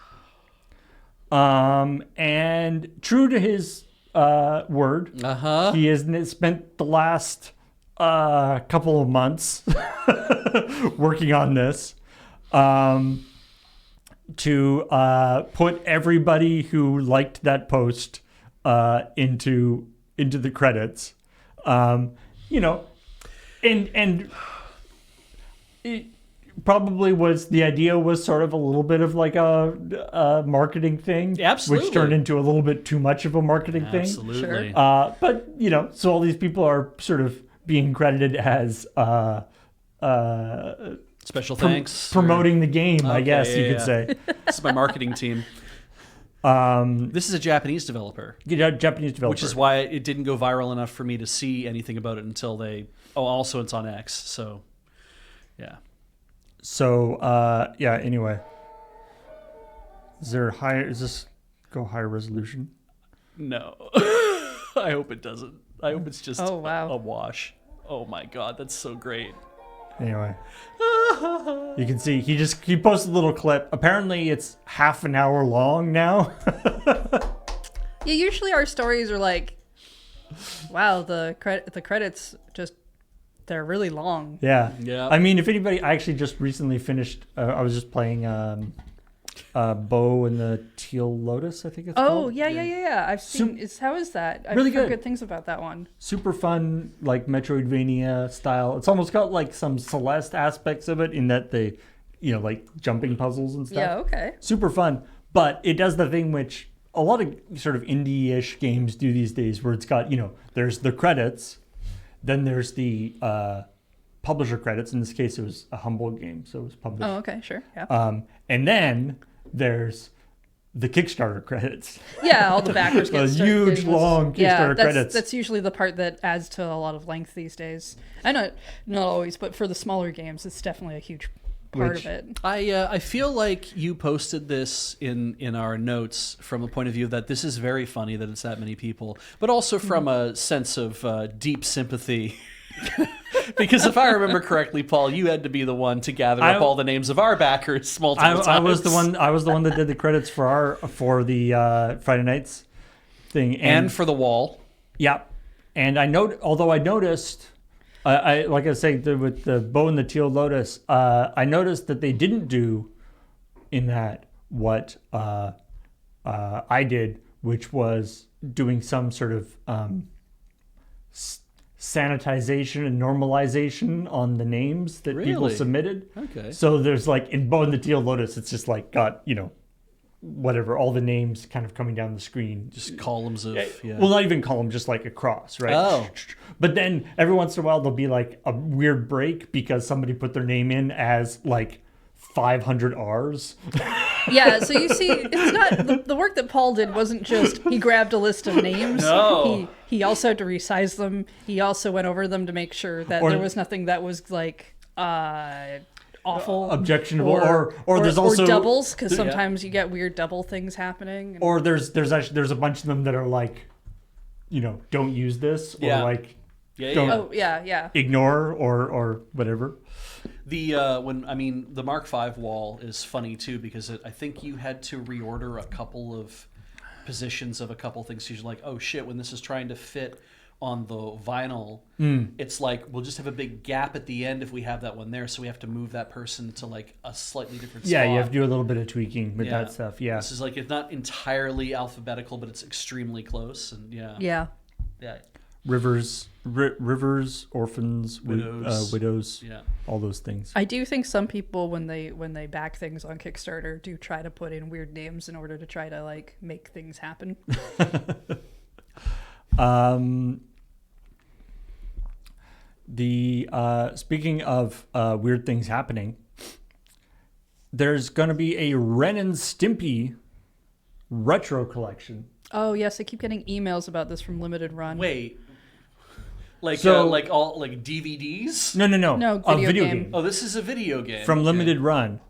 And true to his word, he has spent the last couple of months working on this to put everybody who liked that post into the credits. And it probably the idea was sort of a little bit of like a marketing thing. Absolutely. Which turned into a little bit too much of a marketing thing. Absolutely. But, so all these people are sort of being credited as special thanks. Promoting the game, I guess you could say. This is my marketing team. This is a Japanese developer. Yeah, Japanese developer. Which is why it didn't go viral enough for me to see anything about it until they... Oh, also it's on X, so... Yeah. So, anyway. Is this go higher resolution? No. I hope it doesn't. I hope it's just a wash. Oh my god, that's so great. Anyway. You can see, he posted a little clip. Apparently it's half an hour long now. Yeah, usually our stories are like, wow, the credits just... They're really long. Yeah. Yeah. I mean, if anybody, I actually just recently finished, I was just playing Bow and the Teal Lotus, I think it's Oh, called. yeah. I've seen. How is that? I've Really heard good. good things about that one. Super fun, like Metroidvania style. It's almost got like some Celeste aspects of it in that they, like jumping puzzles and stuff. Yeah, okay. Super fun, but it does the thing which a lot of sort of indie-ish games do these days, where it's got, there's the credits, then there's the publisher credits. In this case, it was a Humble game, so it was published. Oh, okay, sure. Yeah. And then there's the Kickstarter credits. Yeah, all the backers get Those huge, long Kickstarter credits. That's usually the part that adds to a lot of length these days. I know, not always, but for the smaller games, it's definitely a huge part of it. I feel like you posted this in our notes from a point of view that this is very funny that it's that many people, but also from a sense of deep sympathy. Because if I remember correctly, Paul, you had to be the one to gather up all the names of our backers multiple times. I was the one that did the credits for the Friday nights thing and for the wall. Yeah, and I noticed. Like I say, with the Bow and the Teal Lotus, I noticed that they didn't do in that what I did, which was doing some sort of sanitization and normalization on the names that people submitted. Okay. So there's like in Bow and the Teal Lotus, it's just like got, whatever, all the names kind of coming down the screen. Just columns of, yeah. Well, not even column, just like across, right? Oh. But then every once in a while, there'll be like a weird break because somebody put their name in as like 500 R's. Yeah, so you see, it's not the work that Paul did wasn't just he grabbed a list of names. No. He also had to resize them. He also went over them to make sure that there was nothing that was like awful, objectionable, or there's also doubles, because sometimes you get weird double things happening. Or there's a bunch of them that are like, don't use this, or like don't ignore or whatever. The the Mark V wall is funny too, because I think you had to reorder a couple of positions of a couple things. So you're like, oh shit, when this is trying to fit on the vinyl, it's like we'll just have a big gap at the end if we have that one there, so we have to move that person to like a slightly different spot. Yeah, you have to do a little bit of tweaking with that stuff. Yeah, this is like, it's not entirely alphabetical, but it's extremely close. And yeah. Rivers, orphans, widows, all those things. I do think some people, when they back things on Kickstarter, do try to put in weird names in order to try to like make things happen. Speaking of weird things happening, there's going to be a Ren and Stimpy retro collection. Oh yes, I keep getting emails about this from Limited Run. Wait, like DVDs? No, a video game. Oh, this is a video game from Limited Run.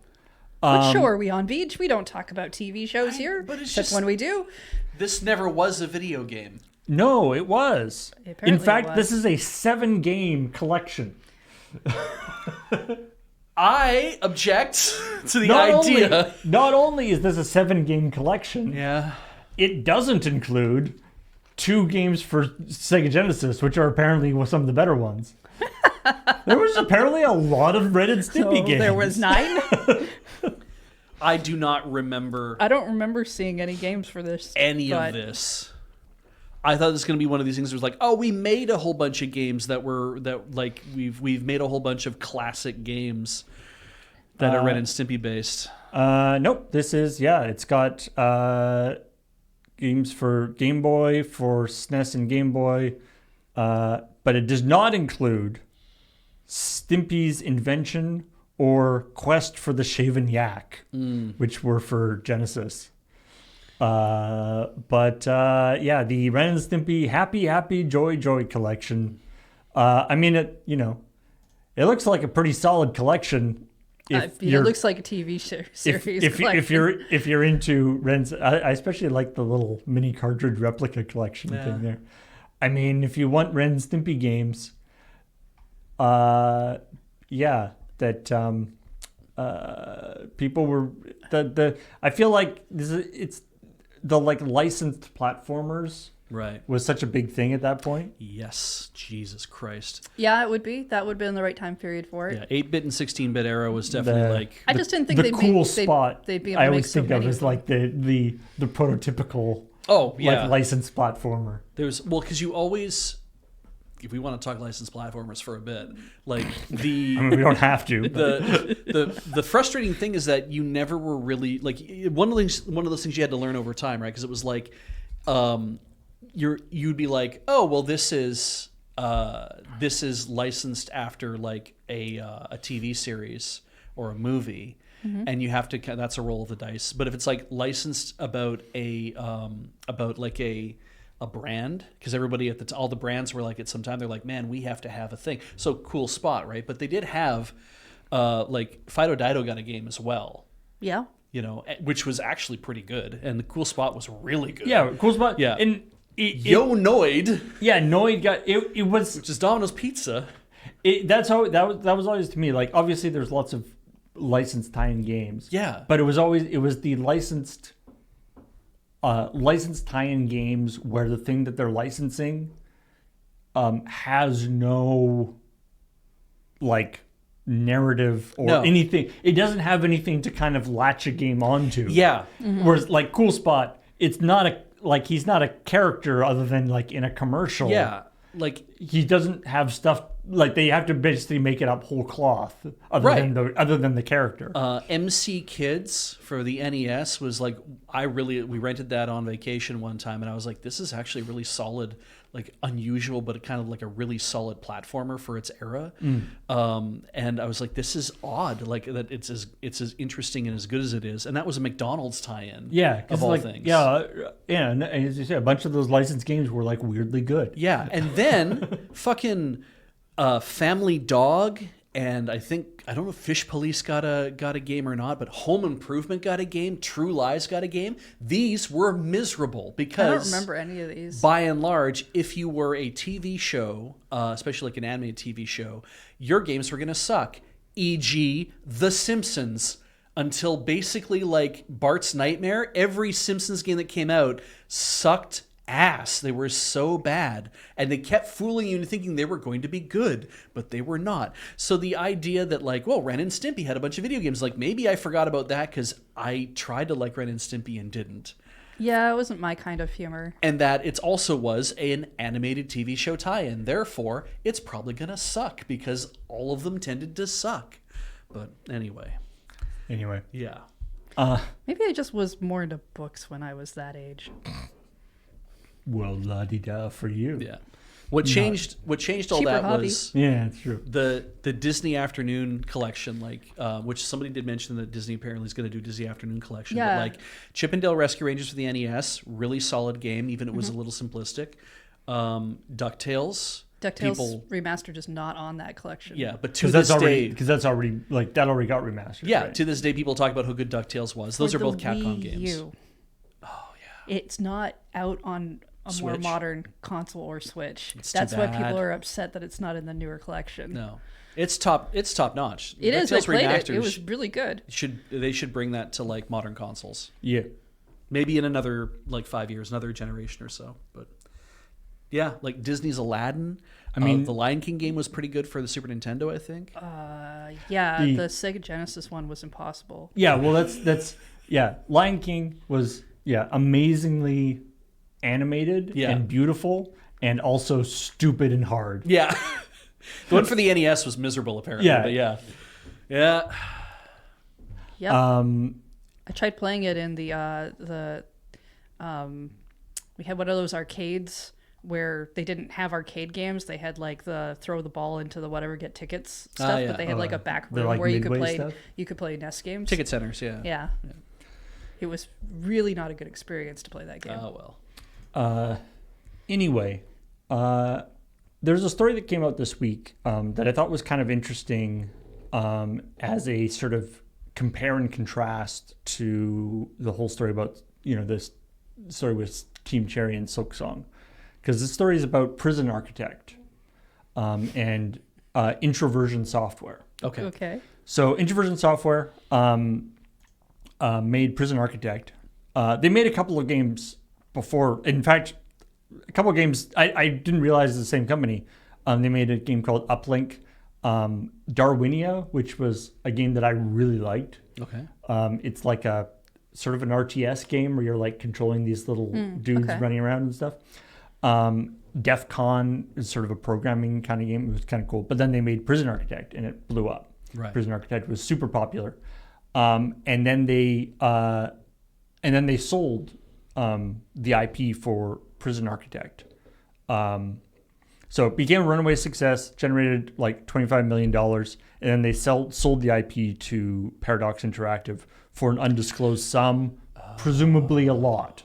But sure, we on Beach, we don't talk about TV shows here, but it's except just when we do. This never was a video game. No, it was. Apparently in fact, it was. this is a 7-game collection. I object to the idea. Not only is this a 7-game collection, it doesn't include 2 games for Sega Genesis, which are apparently some of the better ones. There was apparently a lot of Ren and Stimpy games. There was 9? I do not remember. I don't remember seeing any games for this. Of this. I thought this was going to be one of these things that was like, oh, we made a whole bunch of games we've made a whole bunch of classic games that are Ren and Stimpy based. Nope. This is, it's got games for Game Boy, for SNES and Game Boy, but it does not include Stimpy's Invention or Quest for the Shaven Yak, which were for Genesis. The Ren and Stimpy Happy Joy collection. It looks like a pretty solid collection. It looks like a TV series. If you're into Ren's, I especially like the little mini cartridge replica collection thing there. I mean, if you want Ren and Stimpy games, people were I feel like it's the like licensed platformers Right. was such a big thing at that point. Yes. Jesus Christ. Yeah, it would be. That would be in the right time period for it. Yeah. 8-bit and 16-bit era was definitely The- like. I just didn't think the they'd cool be, spot they'd be able I to make always so think of many as them. like the prototypical Oh yeah. like licensed platformer. There's because you always. If we want to talk licensed platformers for a bit, like the. I mean, we don't have to. But The frustrating thing is that you never were really like one of those things you had to learn over time, right? Because it was like, you'd be like, oh well, this is licensed after like a TV series or a movie, and you have to that's a roll of the dice. But if it's like licensed about like a brand, because everybody at all the brands were like at some time they're like, man, we have to have a thing. So cool spot, right? But they did have like Fido Dido got a game as well, Yeah. you know, which was actually pretty good, and the cool spot was really good. yeah, cool spot. Yeah. And Yo Noid, yeah, Noid got it was which is Domino's Pizza. that's how that was always to me, like obviously there's lots of licensed tie-in games. Yeah. But it was the licensed tie-in games where the thing that they're licensing has no like narrative or No. anything. It doesn't have anything to kind of latch a game onto. Yeah. Whereas like Cool Spot, it's not he's not a character other than like in a commercial. Yeah. Like He doesn't have stuff like they have to basically make it up whole cloth other than the character. MC Kids for the NES was like we rented that on vacation one time, and I was like, this is actually really solid, like unusual, but kind of like a really solid platformer for its era. And I was like, this is odd, like that it's as interesting and as good as it is. And that was a McDonald's tie-in. Yeah, of all like, things. Yeah, and as you said, a bunch of those licensed games were like weirdly good. Yeah, and then fucking Family Dog, and I don't know if Fish Police got a game or not, but Home Improvement got a game, True Lies got a game. These were miserable I because don't remember any of these. by and large, if you were a TV show, especially like an animated TV show, your games were going to suck. E.g., The Simpsons. Until basically like Bart's Nightmare, every Simpsons game that came out sucked ass. They were so bad, and they kept fooling you into thinking they were going to be good, but they were not. So the idea that like, well, Ren and Stimpy had a bunch of video games, like maybe I forgot about that because I tried to like Ren and Stimpy and didn't. Yeah, it wasn't my kind of humor. And that it also was an animated TV show tie-in. Therefore, it's probably gonna suck because all of them tended to suck. But anyway, yeah. Maybe I just was more into books when I was that age. Well, la-di-da for you. Yeah. What changed all Cheaper that hobby. was Yeah, it's true. the Disney Afternoon collection, like which somebody did mention that Disney apparently is going to do Disney Afternoon collection. Yeah. But like Chip and Dale Rescue Rangers for the NES, really solid game, even if it was a little simplistic. DuckTales. DuckTales Remastered is not on that collection. Yeah, but to Because this day, that's already like that already got remastered. yeah, right? to this day, people talk about how good DuckTales was. Those For are both the Capcom Wii games. U. Oh yeah. It's not out on a more Switch? modern console or Switch. It's too That's why bad. people are upset that it's not in the newer collection. No, it's top notch. It is. I DuckTales played it. Remastered It was really good. they should bring that to like modern consoles. Yeah. Maybe in another like 5 years, another generation or so. But yeah, like Disney's Aladdin. I mean- the Lion King game was pretty good for the Super Nintendo, I think. Yeah, The- the Sega Genesis one was impossible. Yeah, well that's yeah. Lion King was amazingly animated Yeah. and beautiful and also stupid and hard. Yeah, the one for the NES was miserable apparently. Yeah. But yeah. Yep. Um I tried playing it in we had one of those arcades where they didn't have arcade games. They had like the throw the ball into the whatever, get tickets stuff, yeah. but they had like a back the, room like, where you could Midway play stuff? NES games. Ticket centers, yeah. Yeah. It was really not a good experience to play that game. Oh well. Anyway, there's a story that came out this week that I thought was kind of interesting as a sort of compare and contrast to the whole story about, this story with Team Cherry and Silk Song. Because this story is about Prison Architect and Introversion Software. Okay. Okay. So Introversion Software made Prison Architect. They made a couple of games before. In fact, a couple of games. I didn't realize it's the same company. They made a game called Uplink Darwinia, which was a game that I really liked. Okay. It's like a sort of an RTS game where you're like controlling these little dudes running around and stuff. DEF CON is sort of a programming kind of game. It was kind of cool. But then they made Prison Architect and it blew up. Right. Prison Architect was super popular. And then they sold the IP for Prison Architect. So it became a runaway success, generated like $25 million, and then they sold the IP to Paradox Interactive for an undisclosed sum, presumably a lot.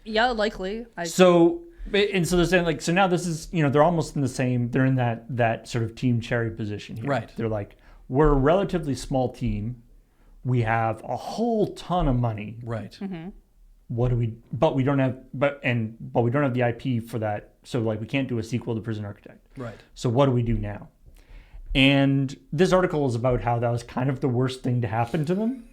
Yeah, likely. So they're saying like, so now this is, they're almost in the same, they're in that sort of Team Cherry position here. Right. They're like, we're a relatively small team. We have a whole ton of money. Right. Mm-hmm. But we don't have the IP for that. So like we can't do a sequel to Prison Architect. Right. So what do we do now? And this article is about how that was kind of the worst thing to happen to them.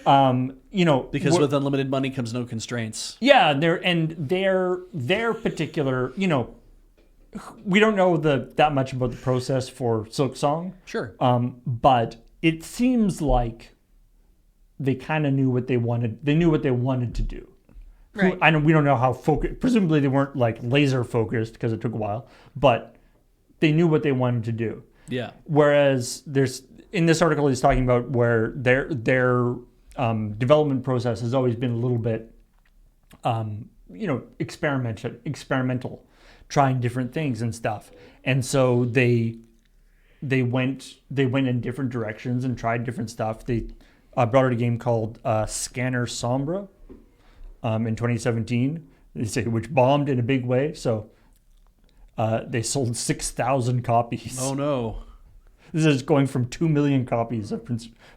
Because with unlimited money comes no constraints. Yeah, their particular, we don't know that much about the process for Silk Song. Sure. But it seems like they kind of knew what they wanted. They knew what they wanted to do. Right. We don't know how focused. Presumably they weren't like laser focused because it took a while, but they knew what they wanted to do. Yeah. Whereas in this article he's talking about where their development process has always been a little bit, experimental, trying different things and stuff. And so they went in different directions and tried different stuff. They brought out a game called Scanner Sombra in 2017. They say which bombed in a big way. So they sold 6,000 copies. Oh no! This is going from 2 million copies of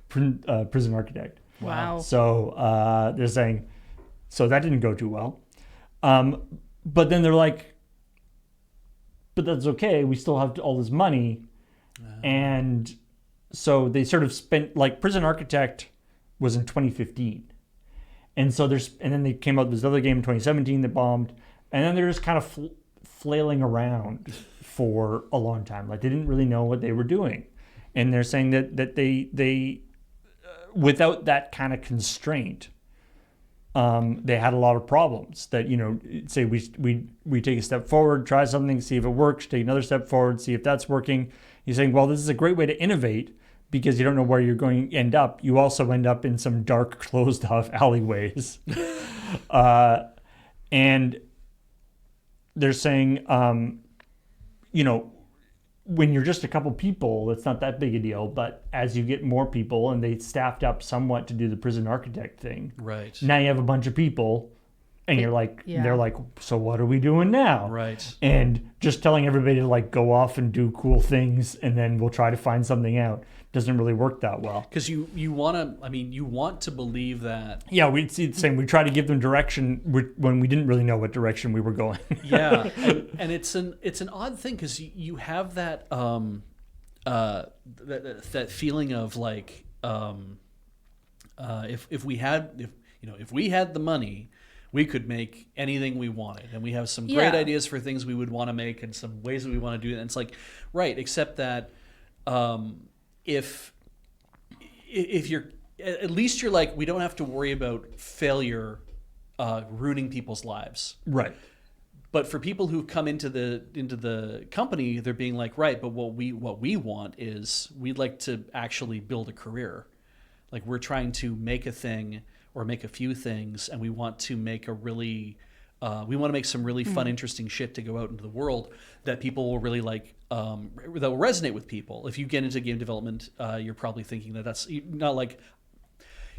Prison Architect. Wow. So they're saying, so that didn't go too well. But then they're like, but that's okay. We still have all this money. And so they sort of spent, like Prison Architect was in 2015. And so and then they came out with this other game in 2017 that bombed. And then they're just kind of flailing around for a long time. Like they didn't really know what they were doing. And they're saying that they without that kind of constraint, they had a lot of problems. That say we take a step forward, try something, see if it works. Take another step forward, see if that's working. You're saying, well, this is a great way to innovate because you don't know where you're going to end up. You also end up in some dark, closed-off alleyways, and they're saying, when you're just a couple people, it's not that big a deal. But as you get more people, and they staffed up somewhat to do the Prison Architect thing, right? Now you have a bunch of people, and you're like, Yeah. they're like, so what are we doing now? Right. And just telling everybody to like go off and do cool things, and then we'll try to find something out doesn't really work that well. Because you want to believe that. Yeah, we see the same. We try to give them direction when we didn't really know what direction we were going. Yeah, and it's an odd thing because you have that that feeling of like if we had the money, we could make anything we wanted, and we have some great ideas for things we would want to make and some ways that we want to do it. And it's like, right, except that if you're at least you're like, we don't have to worry about failure ruining people's lives. Right. But for people who've come into the company, they're being like, right, but what we want is we'd like to actually build a career. Like we're trying to make a thing or make a few things, and we want to make some really fun, interesting shit to go out into the world that people will really like, that will resonate with people. If you get into game development, you're probably thinking that's not like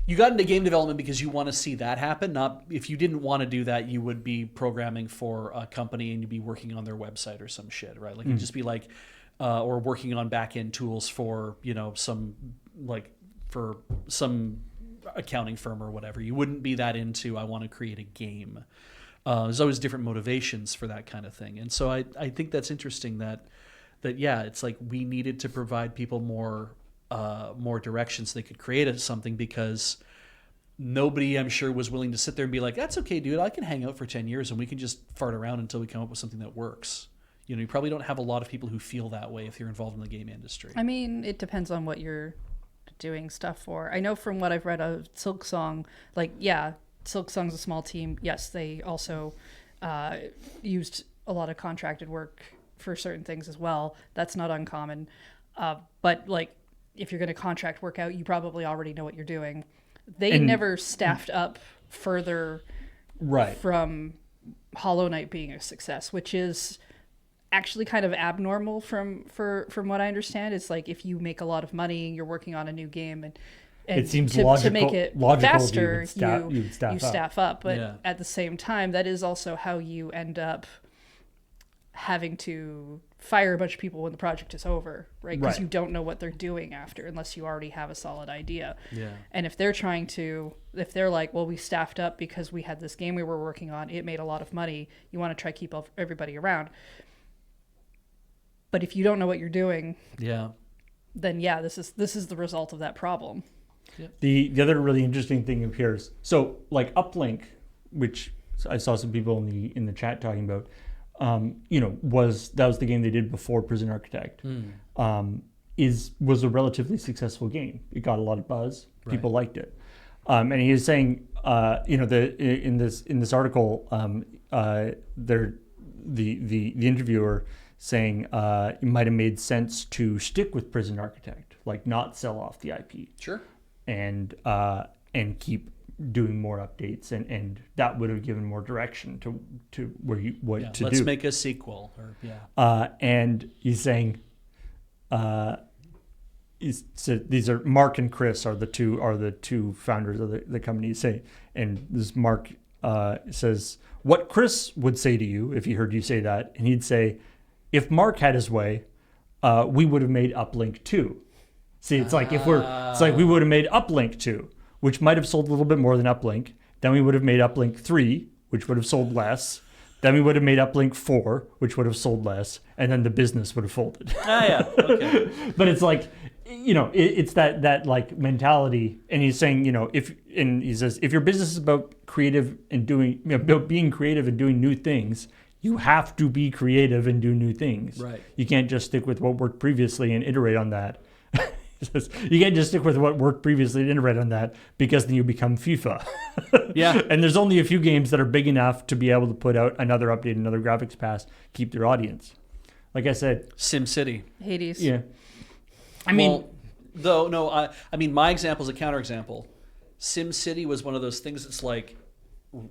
you got into game development because you want to see that happen. Not if you didn't want to do that, you would be programming for a company and you'd be working on their website or some shit, right? Like you'd just be like, or working on back end tools for for some accounting firm or whatever. You wouldn't be that into, I want to create a game. There's always different motivations for that kind of thing. And so I think that's interesting that it's like we needed to provide people more directions so they could create something, because nobody, I'm sure, was willing to sit there and be like, that's okay, dude, I can hang out for 10 years and we can just fart around until we come up with something that works. You know, you probably don't have a lot of people who feel that way if you're involved in the game industry. I mean, it depends on what you're doing stuff for. I know from what I've read of Silksong, like, yeah, Silksong's a small team. Yes, they also used a lot of contracted work for certain things as well. That's not uncommon. But, like, if you're going to contract work out, you probably already know what you're doing. They never staffed up further from Hollow Knight being a success, which is actually kind of abnormal from what I understand. It's like if you make a lot of money, you're working on a new game, and it seems to make it faster, you staff staff up. But at the same time, that is also how you end up having to fire a bunch of people when the project is over, right? Because you don't know what they're doing after unless you already have a solid idea. Yeah. And if they're like, well, we staffed up because we had this game we were working on, it made a lot of money, you want to try to keep everybody around. But if you don't know what you're doing, then this is the result of that problem. Yep. The other really interesting thing appears. So like Uplink, which I saw some people in the chat talking about, was the game they did before Prison Architect. Was a relatively successful game. It got a lot of buzz. People liked it. And he is saying, in this article, the interviewer saying it might have made sense to stick with Prison Architect, like not sell off the IP. Sure. And keep doing more updates, and that would have given more direction to where you to let's do. Let's make a sequel. And he's saying, these are Mark and Chris are the two founders of the company. Say, and this Mark says, what Chris would say to you if he heard you say that, and he'd say, if Mark had his way, we would have made Uplink 2. See, it's like we would have made Uplink 2, which might have sold a little bit more than Uplink. Then we would have made Uplink 3, which would have sold less. Then we would have made Uplink 4, which would have sold less. And then the business would have folded. Okay. But it's like, it's that like mentality. And he's saying, he says, if your business is about creative and doing, about being creative and doing new things, you have to be creative and do new things. Right. You can't just stick with what worked previously and iterate on that. You can't just stick with what worked previously and iterate on that, because then you become FIFA. Yeah. And there's only a few games that are big enough to be able to put out another update, another graphics pass, keep their audience. Like I said, SimCity. Hades. Yeah. I mean, my example is a counterexample. SimCity was one of those things that's like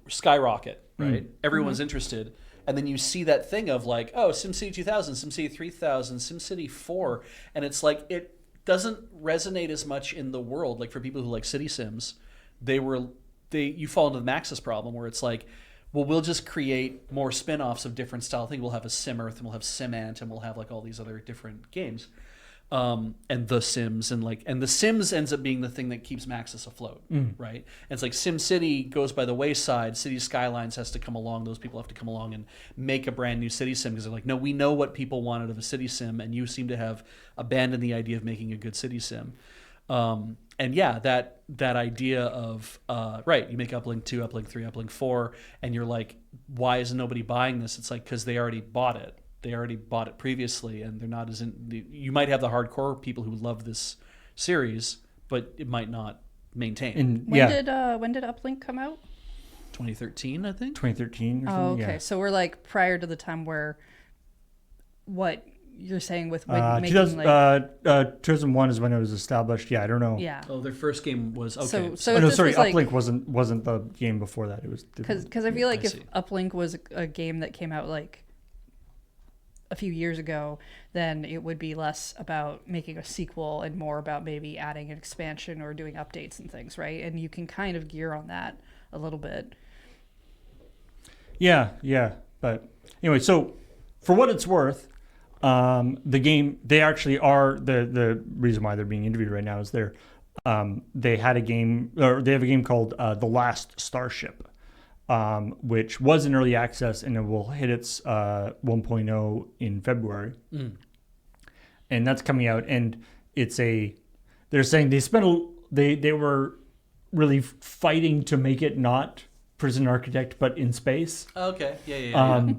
skyrocket, right? Everyone's interested. And then you see that thing of like, oh, SimCity 2000, SimCity 3000, SimCity 4. And it's like, it doesn't resonate as much in the world. Like for people who like city sims, you fall into the Maxis problem where it's like, well, we'll just create more spin-offs of different style things. We'll have a SimEarth and we'll have SimAnt and we'll have like all these other different games. And The Sims and The Sims ends up being the thing that keeps Maxis afloat, right? And it's like SimCity goes by the wayside. City Skylines has to come along. Those people have to come along and make a brand new city sim because they're like, no, we know what people want out of a city sim, and you seem to have abandoned the idea of making a good city sim. And that idea of you make Uplink 2, Uplink 3, Uplink 4, and you're like, why isn't nobody buying this? It's like because they already bought it. They already bought it previously, and they're not you might have the hardcore people who love this series, but it might not maintain. And, when did Uplink come out? 2013, I think. 2013 or something. Oh, okay. Yeah. So we're like prior to the time where what you're saying with making 2001 is when it was established. Yeah, I don't know. Yeah. Oh, their first game was okay. Uplink wasn't the game before that. It was because I feel like if Uplink was a game that came out like a few years ago, then it would be less about making a sequel and more about maybe adding an expansion or doing updates and things, right? And you can kind of gear on that a little bit. Yeah. But anyway, so for what it's worth, the game, they actually are, the reason why they're being interviewed right now is they have a game called The Last Starship, which was in early access, and it will hit its 1.0 in February. And that's coming out, and they're saying they were really fighting to make it not Prison Architect, but in space. Okay. Yeah.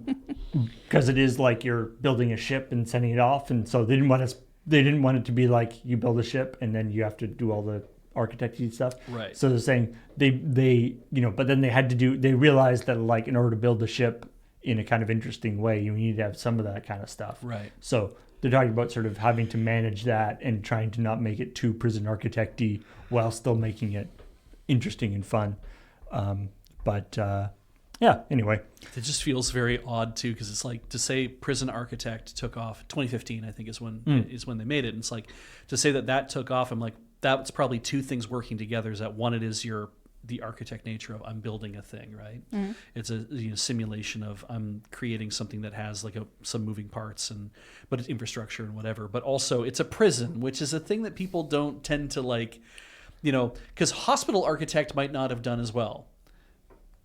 Because it is like you're building a ship and sending it off, and so they didn't want it to be like you build a ship and then you have to do all the architecty stuff. Right. So they're saying they but then they realized that like in order to build the ship in a kind of interesting way, you need to have some of that kind of stuff. Right. So they're talking about sort of having to manage that and trying to not make it too Prison Architect-y while still making it interesting and fun. Anyway. It just feels very odd too, because it's like to say Prison Architect took off 2015, I think is when they made it. And it's like to say that took off. I'm like, that's probably two things working together. Is that one, it is the architect nature of I'm building a thing, right? Mm-hmm. It's a simulation of I'm creating something that has like some moving parts but it's infrastructure and whatever. But also it's a prison, which is a thing that people don't tend to like, because Hospital Architect might not have done as well.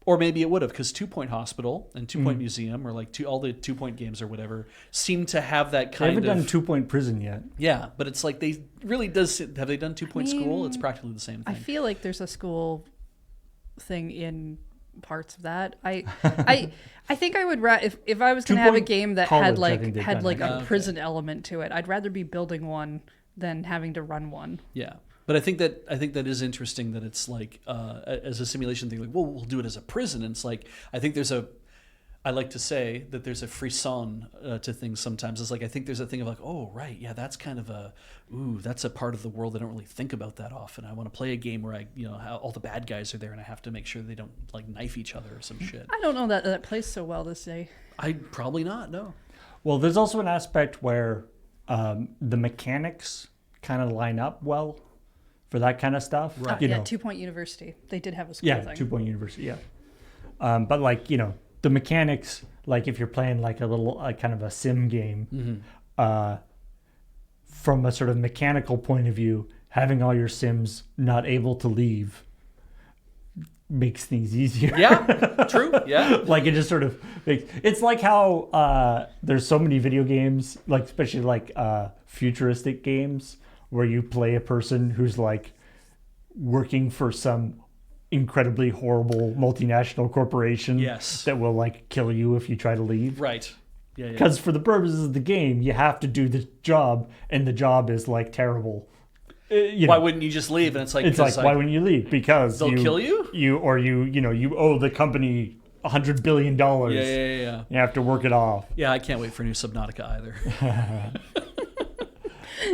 Or maybe it would have, because 2 Point Hospital and 2 Point Museum, or like all the 2 Point games or whatever, seem to have that kind of... They haven't done 2 Point Prison yet. Yeah, but it's like they really does... Have they done 2 Point School? It's practically the same thing. I feel like there's a school thing in parts of that. I think I would if I was going to have a game that had a prison element to it, I'd rather be building one than having to run one. Yeah. But I think that is interesting that it's like as a simulation thing, like, well, we'll do it as a prison. And it's like, I think I like to say that there's a frisson to things sometimes. It's like, I think there's a thing of like, oh, right, yeah, that's kind of that's a part of the world I don't really think about that often. I want to play a game where how all the bad guys are there and I have to make sure they don't like knife each other or some shit. I don't know that plays so well this day. Probably not, no. Well, there's also an aspect where the mechanics kind of line up well for that kind of stuff. Right. 2 Point University. They did have a school thing. 2 Point University, yeah. But like, the mechanics, like if you're playing like a little kind of a sim game, from a sort of mechanical point of view, having all your sims not able to leave makes things easier. Yeah, true, yeah. Like it just sort of it's like how there's so many video games, like especially like futuristic games, where you play a person who's like working for some incredibly horrible multinational corporation that will like kill you if you try to leave. Right. Yeah. Because for the purposes of the game, you have to do the job, and the job is like terrible. Why wouldn't you just leave? And it's like why wouldn't you leave? Because they'll kill you. You owe the company $100 billion. Yeah. You have to work it off. Yeah, I can't wait for new Subnautica either.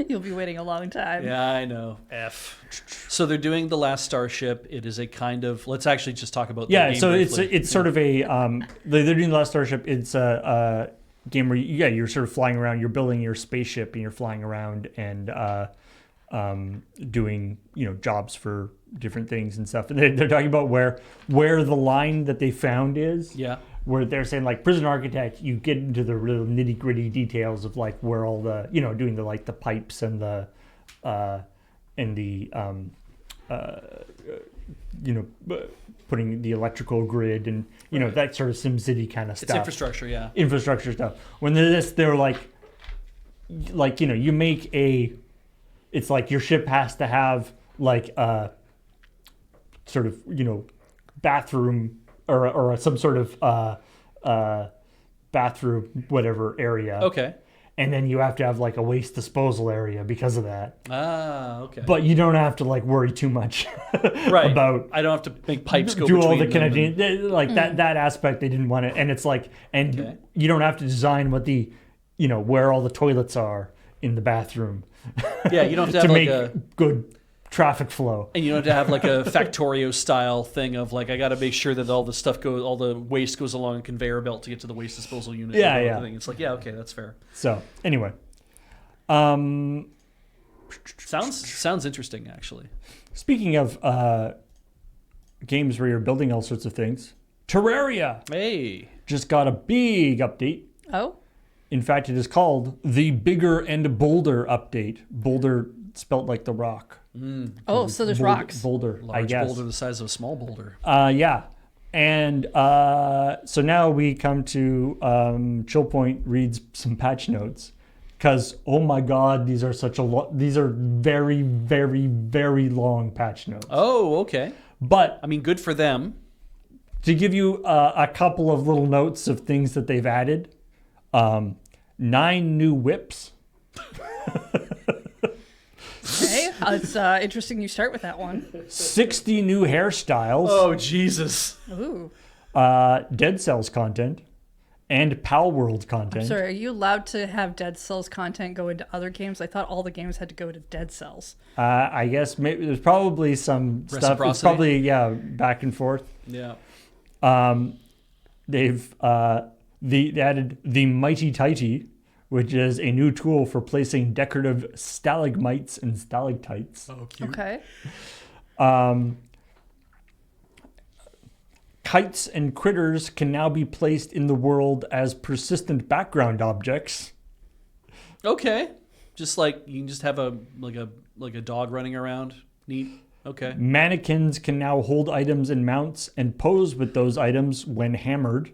You'll be waiting a long time. Yeah, I know. So they're doing The Last Starship. It is a kind of... Let's actually just talk about the game briefly. It's sort of a... they're doing The Last Starship. It's a game where, you're sort of flying around. You're building your spaceship and you're flying around and doing, jobs for different things and stuff. And they're talking about where the line that they found is. Yeah. Where they're saying like Prison Architect, you get into the real nitty gritty details of like where all the doing the like the pipes and the putting the electrical grid and that sort of SimCity kind of stuff. It's infrastructure, yeah. Infrastructure stuff. When they're like you make it's like your ship has to have like a sort of bathroom. Or some sort of bathroom, whatever area. Okay. And then you have to have like a waste disposal area because of that. Ah, okay. But you don't have to like worry too much right. about. I don't have to make pipes go do between all the them connecting like that aspect they didn't want it. And it's like you don't have to design what the where all the toilets are in the bathroom. Yeah, you don't have to have make a good traffic flow. And you don't have to have like a Factorio style thing of like I got to make sure that all the waste goes along a conveyor belt to get to the waste disposal unit. Yeah. It's like okay, that's fair. So anyway, sounds interesting actually. Speaking of games where you're building all sorts of things, Terraria just got a big update. Oh. In fact, it is called the Bigger and Bolder update. Boulder spelt like the rock. Oh, so there's rocks. Boulder, large I guess. boulder the size of a small boulder. Yeah. And so now we come to ChillPoint reads some patch notes because, oh my God, these are very, very, very long patch notes. Oh, okay. But I mean, good for them. to give you a couple of little notes of things that they've added, 9 new whips. Okay, it's interesting you start with that one. 60 new hairstyles, Oh, Jesus. Ooh. Dead Cells content, and Pal World content. Sorry, are you allowed to have Dead Cells content go into other games? I thought all the games had to go to Dead Cells. I guess maybe there's probably some stuff. It's Reciprocity? probably back and forth. Yeah. They've they added the Mighty Tighty, which is a new tool for placing decorative stalagmites and stalactites. Oh, cute. Okay. Kites and critters can now be placed in the world as persistent background objects. Okay. Just like you can just have a dog running around. Neat. Okay. Mannequins can now hold items and mounts and pose with those items when hammered.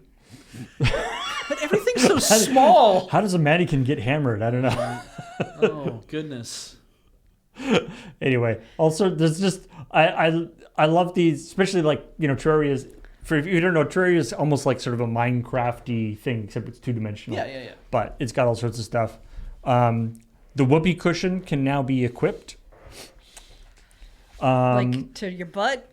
But everything's so small. How does a mannequin get hammered? I don't know. Oh, goodness. Anyway, also there's just I love these, especially like Terraria's. For if you don't know, Terraria is almost like sort of a Minecraft-y thing, except it's 2-dimensional. Yeah. But it's got all sorts of stuff. The whoopee cushion can now be equipped. Like to your butt?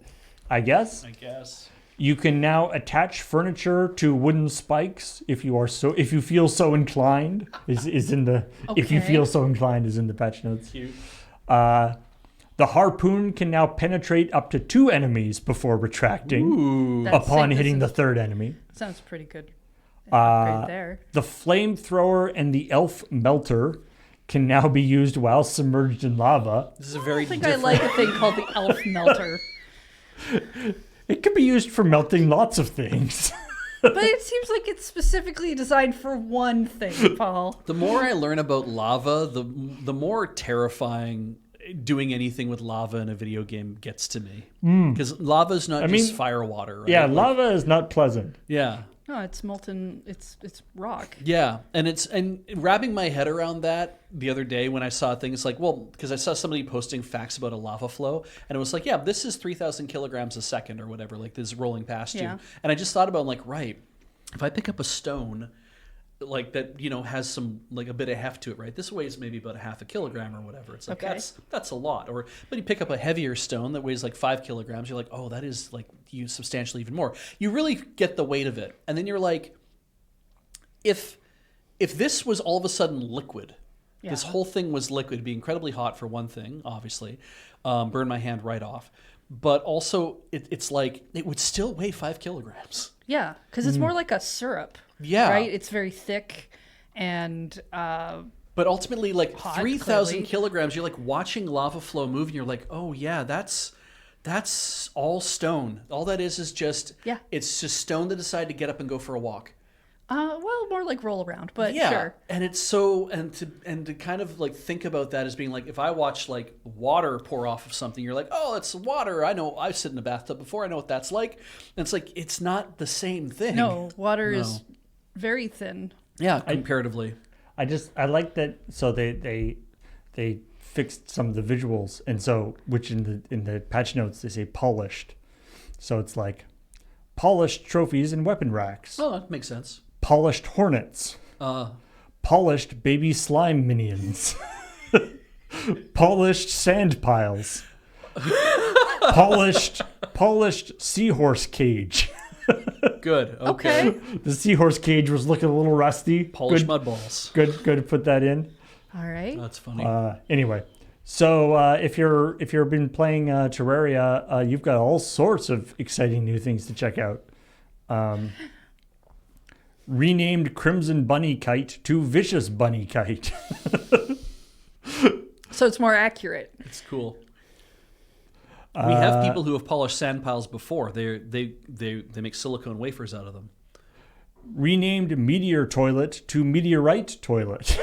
I guess. I guess. You can now attach furniture to wooden spikes if you feel so inclined. Is in the if you Okay. feel so inclined is in the patch notes. Cute. The harpoon can now penetrate up to 2 enemies before retracting Ooh. That's upon sick. hitting the This 3rd enemy. sounds pretty good. Right there. The flamethrower and the elf melter can now be used while submerged in lava. This is a very I think different. I like a thing called the elf melter. It can be used for melting lots of things. But it seems like it's specifically designed for one thing, Paul. The more I learn about lava, the more terrifying doing anything with lava in a video game gets to me. Because lava is not just fire water, right? Yeah, Like, lava is not pleasant. Yeah. No, it's molten. It's rock. Yeah, and wrapping my head around that the other day when I saw things like, well, because I saw somebody posting facts about a lava flow, and it was like, yeah, this is 3,000 kilograms a second or whatever, like this is rolling past Yeah. you. And I just thought about, like, right, if I pick up a stone, like that, has some, like a bit of heft to it, right? This weighs maybe about 0.5 kilogram or whatever. It's like, Okay. that's a lot. But you pick up a heavier stone that weighs like 5 kilograms, you're like, oh, that is like substantially even more. You really get the weight of it. And then you're like, if this was all of a sudden liquid, this Yeah. whole thing was liquid, it'd be incredibly hot for one thing, obviously, burn my hand right off. But also, it's like, it would still weigh 5 kilograms. Yeah, because it's more like a syrup. Yeah. Right? It's very thick and But ultimately, like Hot, 3,000 clearly. kilograms, you're like watching lava flow move, and you're like, oh yeah, that's all stone. All that is just it's just stone that decided to get up and go for a walk. well, more like roll around, but Yeah, sure. and it's so and to kind of like think about that as being like, if I watch like water pour off of something, you're like, oh, it's water. I know, I've sit in a bathtub before. I know what that's like. And it's like, it's not the same thing. No, water is very thin. Yeah, comparatively. I like that. So they fixed some of the visuals, and so which in the patch notes they say polished. So it's like polished trophies and weapon racks, Oh, that makes sense. polished hornets, polished baby slime minions, polished sand piles, polished seahorse cage. Good. Okay. The seahorse cage was looking a little rusty. Polished Good, mud balls. good to put that in. All right. That's funny. Anyway, so if you've been playing Terraria, you've got all sorts of exciting new things to check out. Renamed Crimson Bunny Kite to Vicious Bunny Kite. So it's more accurate. It's cool. We have people who have polished sand piles before. They make silicone wafers out of them. Renamed Meteor Toilet to Meteorite Toilet.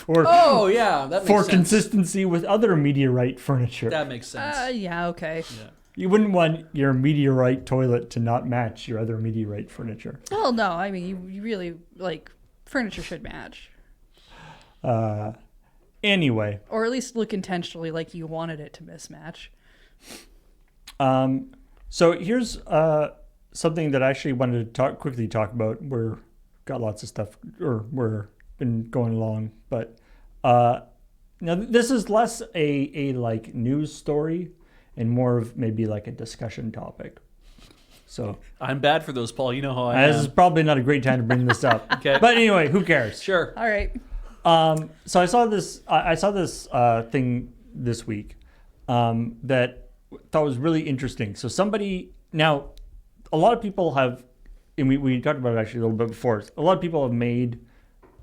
Oh yeah, that makes for sense. consistency with other meteorite furniture. That makes sense. Yeah, okay. Yeah. You wouldn't want your meteorite toilet to not match your other meteorite furniture. Well, no, I mean, you really, like, furniture should match. Anyway, Or at least look intentionally like you wanted it to mismatch. So here's something that I actually wanted to quickly talk about. We're got lots of stuff, or we're been going along, but now this is less a like news story and more of maybe like a discussion topic. So I'm bad for those, Paul. You know how I this am. is probably not a great time to bring this up. Okay. But anyway, who cares? Sure. All right. So I saw this. I saw this thing this week that I thought was really interesting. So somebody now, a lot of people have, and we talked about it actually a little bit before. A lot of people have made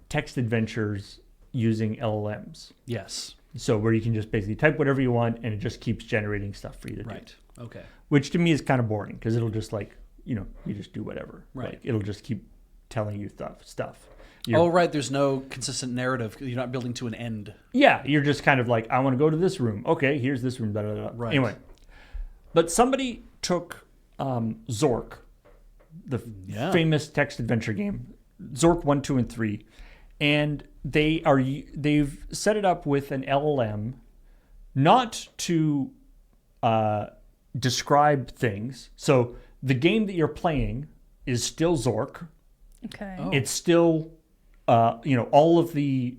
text adventures using LLMs. Yes. So where you can just basically type whatever you want, and it just keeps generating stuff for you to do. Right. Okay. Which to me is kind of boring because it'll just like you just do whatever. Right. Like, it'll just keep telling you stuff. Oh, right. There's no consistent narrative. You're not building to an end. Yeah, you're just kind of like, I want to go to this room. Okay, here's this room. Blah, blah, blah. Right. Anyway, but somebody took Zork, the famous text adventure game, Zork 1, 2, and 3, and they've set it up with an LLM, not to describe things. So the game that you're playing is still Zork. Okay. Oh. It's still all of the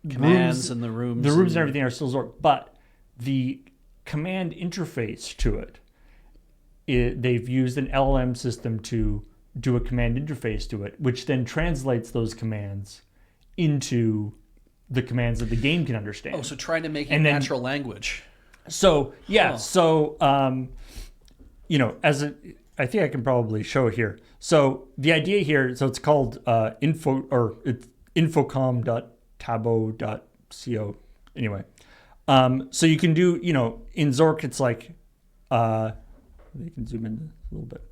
Commands and the rooms. the rooms and everything are still Zork, but the command interface to they've used an LLM system to do a command interface to it, which then translates those commands into the commands that the game can understand. Oh, so trying to make it And then- natural language. So yeah, Huh. so I think I can probably show it here. So the idea here, so it's called it's infocom.tabo.co. Anyway, so you can do in Zork it's like you can zoom in a little bit.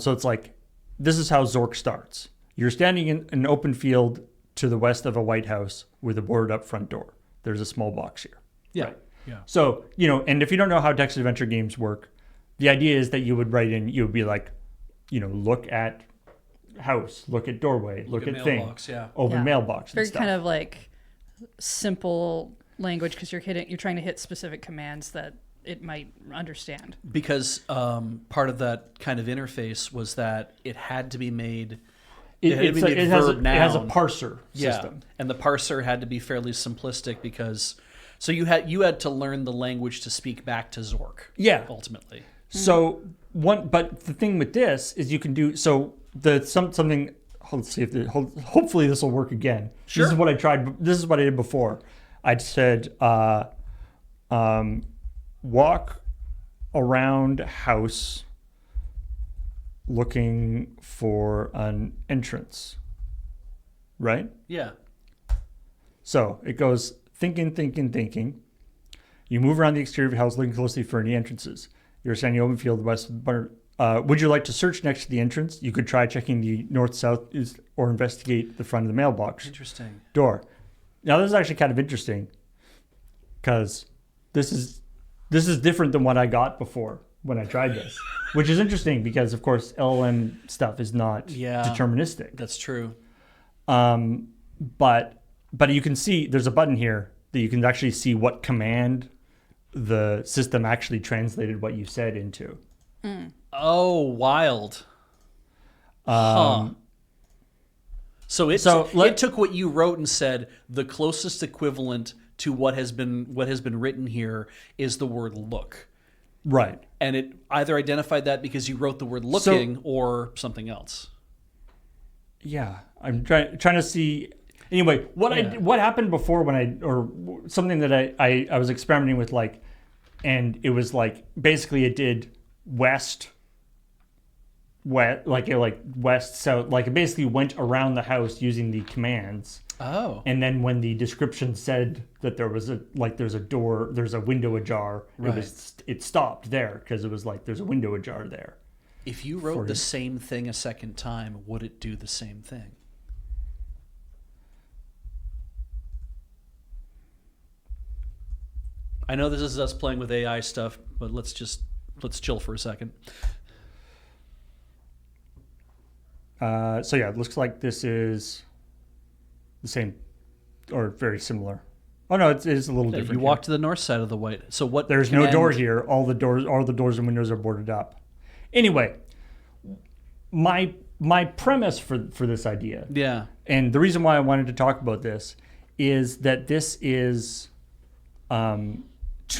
So it's like this is how Zork starts. You're standing in an open field to the west of a White House with a boarded up front door. There's a small box here. Yeah. Right. Yeah. So, and if you don't know how text adventure games work, the idea is that you would write in, you would be like, look at house, look at doorway, look at thing, mailbox, yeah. open Yeah. mailbox and Very stuff. kind of like simple language because you're trying to hit specific commands that it might understand. Because part of that kind of interface was that it had to be made. It had to be made has a verb-noun. parser system. Yeah, and the parser had to be fairly simplistic because so you had to learn the language to speak back to Zork. Yeah. Ultimately. So but the thing with this is you can do something. Let's see if hopefully this will work again. Sure. This is what I tried. This is what I did before. I said, walk around house looking for an entrance. Right? Yeah. So it goes thinking. You move around the exterior of the house looking closely for any entrances. You're standing open field west of the would you like to search next to the entrance? You could try checking the north, south, east, or investigate the front of the mailbox Interesting. door. Now this is actually kind of interesting because this is different than what I got before when I tried this, which is interesting because of course LLM stuff is not deterministic. That's true. But you can see there's a button here that you can actually see what command the system actually translated what you said into. Oh, wild. Huh. So it took what you wrote and said the closest equivalent to what has been written here is the word look. Right. And it either identified that because you wrote the word looking or something else. Yeah, I'm trying to see. Anyway, what happened before or something that I was experimenting with, like, and it was like basically it did west, south, like it basically went around the house using the commands. Oh. And then when the description said that there's a door, there's a window ajar, it stopped there because it was like there's a window ajar there. If you wrote the same thing a second time, would it do the same thing? I know this is us playing with AI stuff, but let's chill for a second. So yeah, it looks like this is the same or very similar. Oh no, it's a little different. You here. walk to the north side of the white. So what? There's no door here. All the doors and windows are boarded up. Anyway, my premise for this idea, Yeah. and the reason why I wanted to talk about this is that this is, to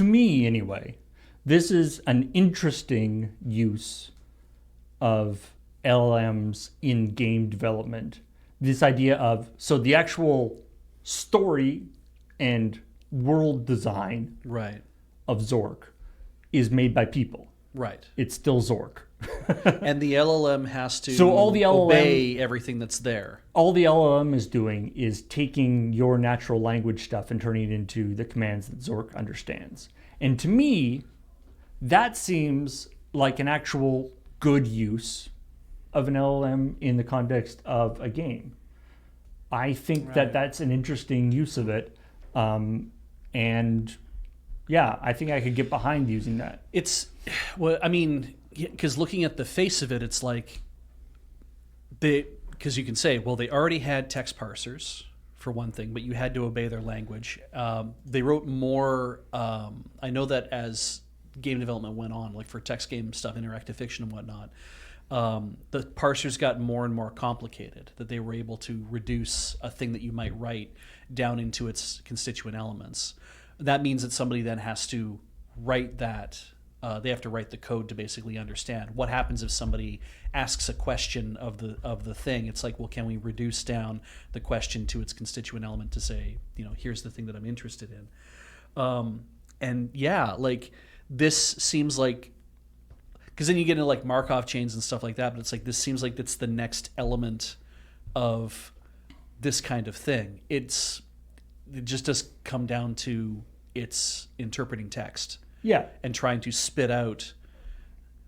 me anyway, this is an interesting use of LLMs in game development. This idea of, so the actual story and world design Right. of Zork is made by people. Right. It's still Zork. And the LLM has to So all the LLM obey everything that's there. All the LLM is doing is taking your natural language stuff and turning it into the commands that Zork understands. And to me, that seems like an actual good use of an LLM in the context of a game. I think that that's an interesting use of it. And yeah, I think I could get behind using that. It's, well, I mean, because looking at the face of it, it's like because you can say, well, they already had text parsers for one thing, but you had to obey their language. They wrote more. I know that as game development went on, like for text game stuff, interactive fiction and whatnot, the parsers got more and more complicated, that they were able to reduce a thing that you might write down into its constituent elements. That means that somebody then has to write that. They have to write the code to basically understand what happens if somebody asks a question of the thing. It's like, well, can we reduce down the question to its constituent element to say, here's the thing that I'm interested in. And yeah, like this seems like, because then you get into like Markov chains and stuff like that, but it's like, this seems like it's the next element of this kind of thing. It just does come down to it's interpreting text. Yeah. And trying to spit out,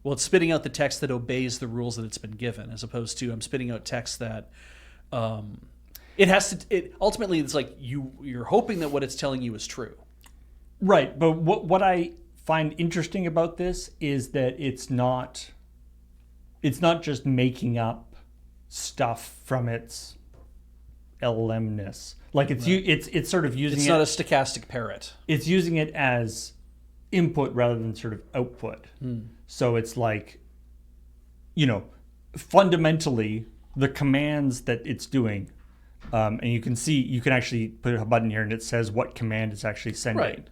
well, it's spitting out the text that obeys the rules that it's been given, as opposed to I'm spitting out text that it has to. Ultimately, it's like you're hoping that what it's telling you is true. Right. But what I find interesting about this is that it's not just making up stuff from its LLM-ness. Like it's sort of using It's it. not a stochastic parrot. It's using it as input rather than sort of output. So it's like, fundamentally the commands that it's doing, and you can actually put a button here and it says what command it's actually sending. Right.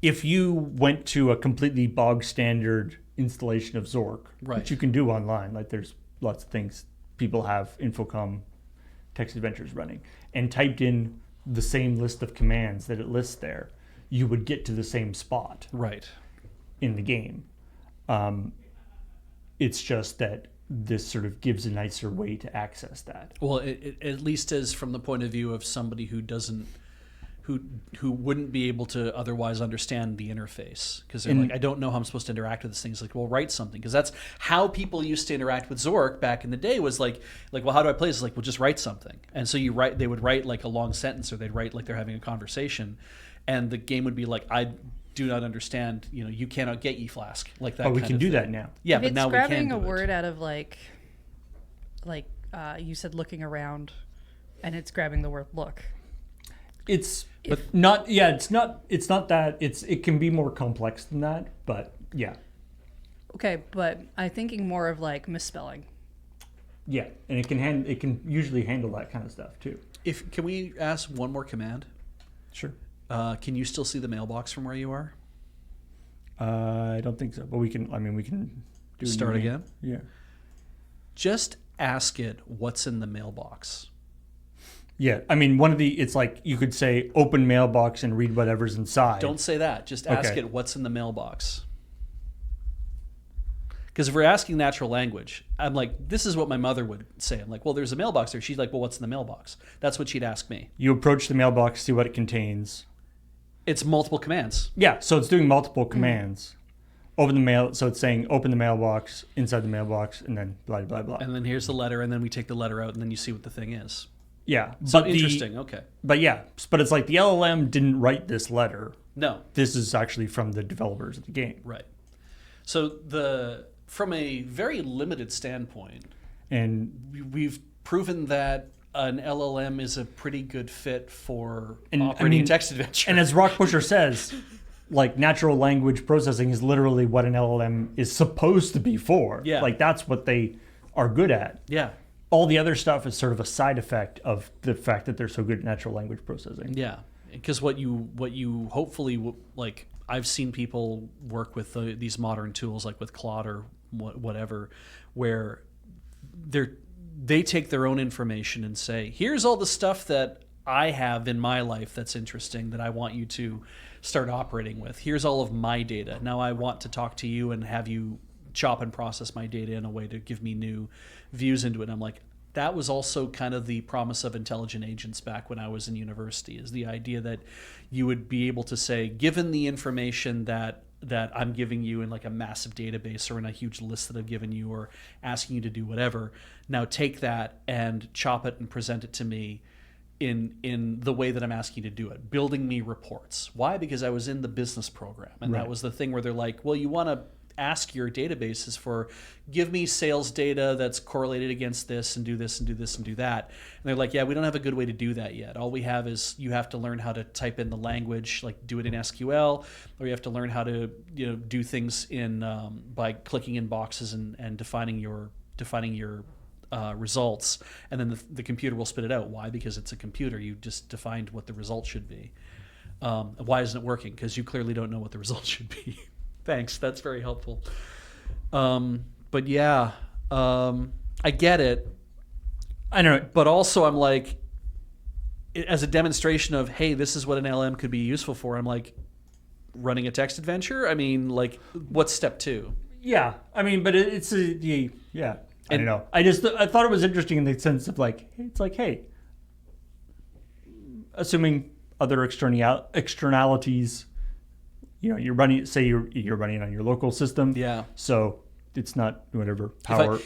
If you went to a completely bog standard installation of Zork, Right. which you can do online, like there's lots of things people have Infocom text adventures running, and typed in the same list of commands that it lists there, you would get to the same spot Right. in the game. It's just that this sort of gives a nicer way to access that. Well, it at least as from the point of view of somebody who doesn't, who wouldn't be able to otherwise understand the interface, because they're like, I don't know how I'm supposed to interact with this thing. It's like, well, write something, because that's how people used to interact with Zork back in the day. Was like, well, how do I play this? Like, well, just write something. And so they would write like a long sentence, or they'd write like they're having a conversation, and the game would be like, I do not understand. You cannot get ye flask like that. But we kind can of do thing. that now. Yeah, If but it's now we can grabbing do a it. word out of like you said, looking around, and it's grabbing the word look. It's not that. It can be more complex than that, but yeah. Okay, but I'm thinking more of like misspelling. Yeah, and it can usually handle that kind of stuff too. Can we ask one more command? Sure. Can you still see the mailbox from where you are? I don't think so, but we can do Start it again? Yeah. Just ask it what's in the mailbox. Yeah, it's like you could say open mailbox and read whatever's inside. Don't say that. Just ask Okay. it what's in the mailbox. Because if we're asking natural language, I'm like, this is what my mother would say. I'm like, well, there's a mailbox there. She's like, well, what's in the mailbox? That's what she'd ask me. You approach the mailbox, see what it contains. It's multiple commands. Yeah, so it's doing multiple commands. Open the mail, so it's saying open the mailbox, inside the mailbox, and then blah, blah, blah. And then here's the letter, and then we take the letter out, and then you see what the thing is. Yeah. So interesting, okay. But it's like the LLM didn't write this letter. No. This is actually from the developers of the game. Right. So from a very limited standpoint, And we've proven that an LLM is a pretty good fit for And, I operating mean, a text adventure. And as Rock Pusher says, like natural language processing is literally what an LLM is supposed to be for. Yeah. Like that's what they are good at. yeah. All the other stuff is sort of a side effect of the fact that they're so good at natural language processing. Yeah, because what you hopefully like, I've seen people work with these modern tools like with Claude or whatever, where they take their own information and say, here's all the stuff that I have in my life that's interesting that I want you to start operating with. Here's all of my data. Now I want to talk to you and have you chop and process my data in a way to give me new views into it. And I'm like, that was also kind of the promise of intelligent agents back when I was in university, is the idea that you would be able to say, given the information that I'm giving you in like a massive database or in a huge list that I've given you or asking you to do whatever, now take that and chop it and present it to me in the way that I'm asking you to do it, building me reports. Why? Because I was in the business program, and that was the thing where they're like, well, you want to ask your databases for, give me sales data that's correlated against this and do this and do this and do that. And they're like, yeah, we don't have a good way to do that yet. All we have is you have to learn how to type in the language, like do it in SQL, or you have to learn how to do things in by clicking in boxes and defining your results, and then the computer will spit it out. Why? Because it's a computer. You just defined what the result should be. Why isn't it working? Because you clearly don't know what the result should be. Thanks. That's very helpful. But yeah, I get it. I know. But also I'm like, as a demonstration of, hey, this is what an LM could be useful for, I'm like, running a text adventure? I mean, like, what's step 2? Yeah. I mean, but it's yeah. I don't know. I thought it was interesting in the sense of like, it's like, hey, assuming other externalities, you're running, say you're running on your local system. Yeah. So it's not whatever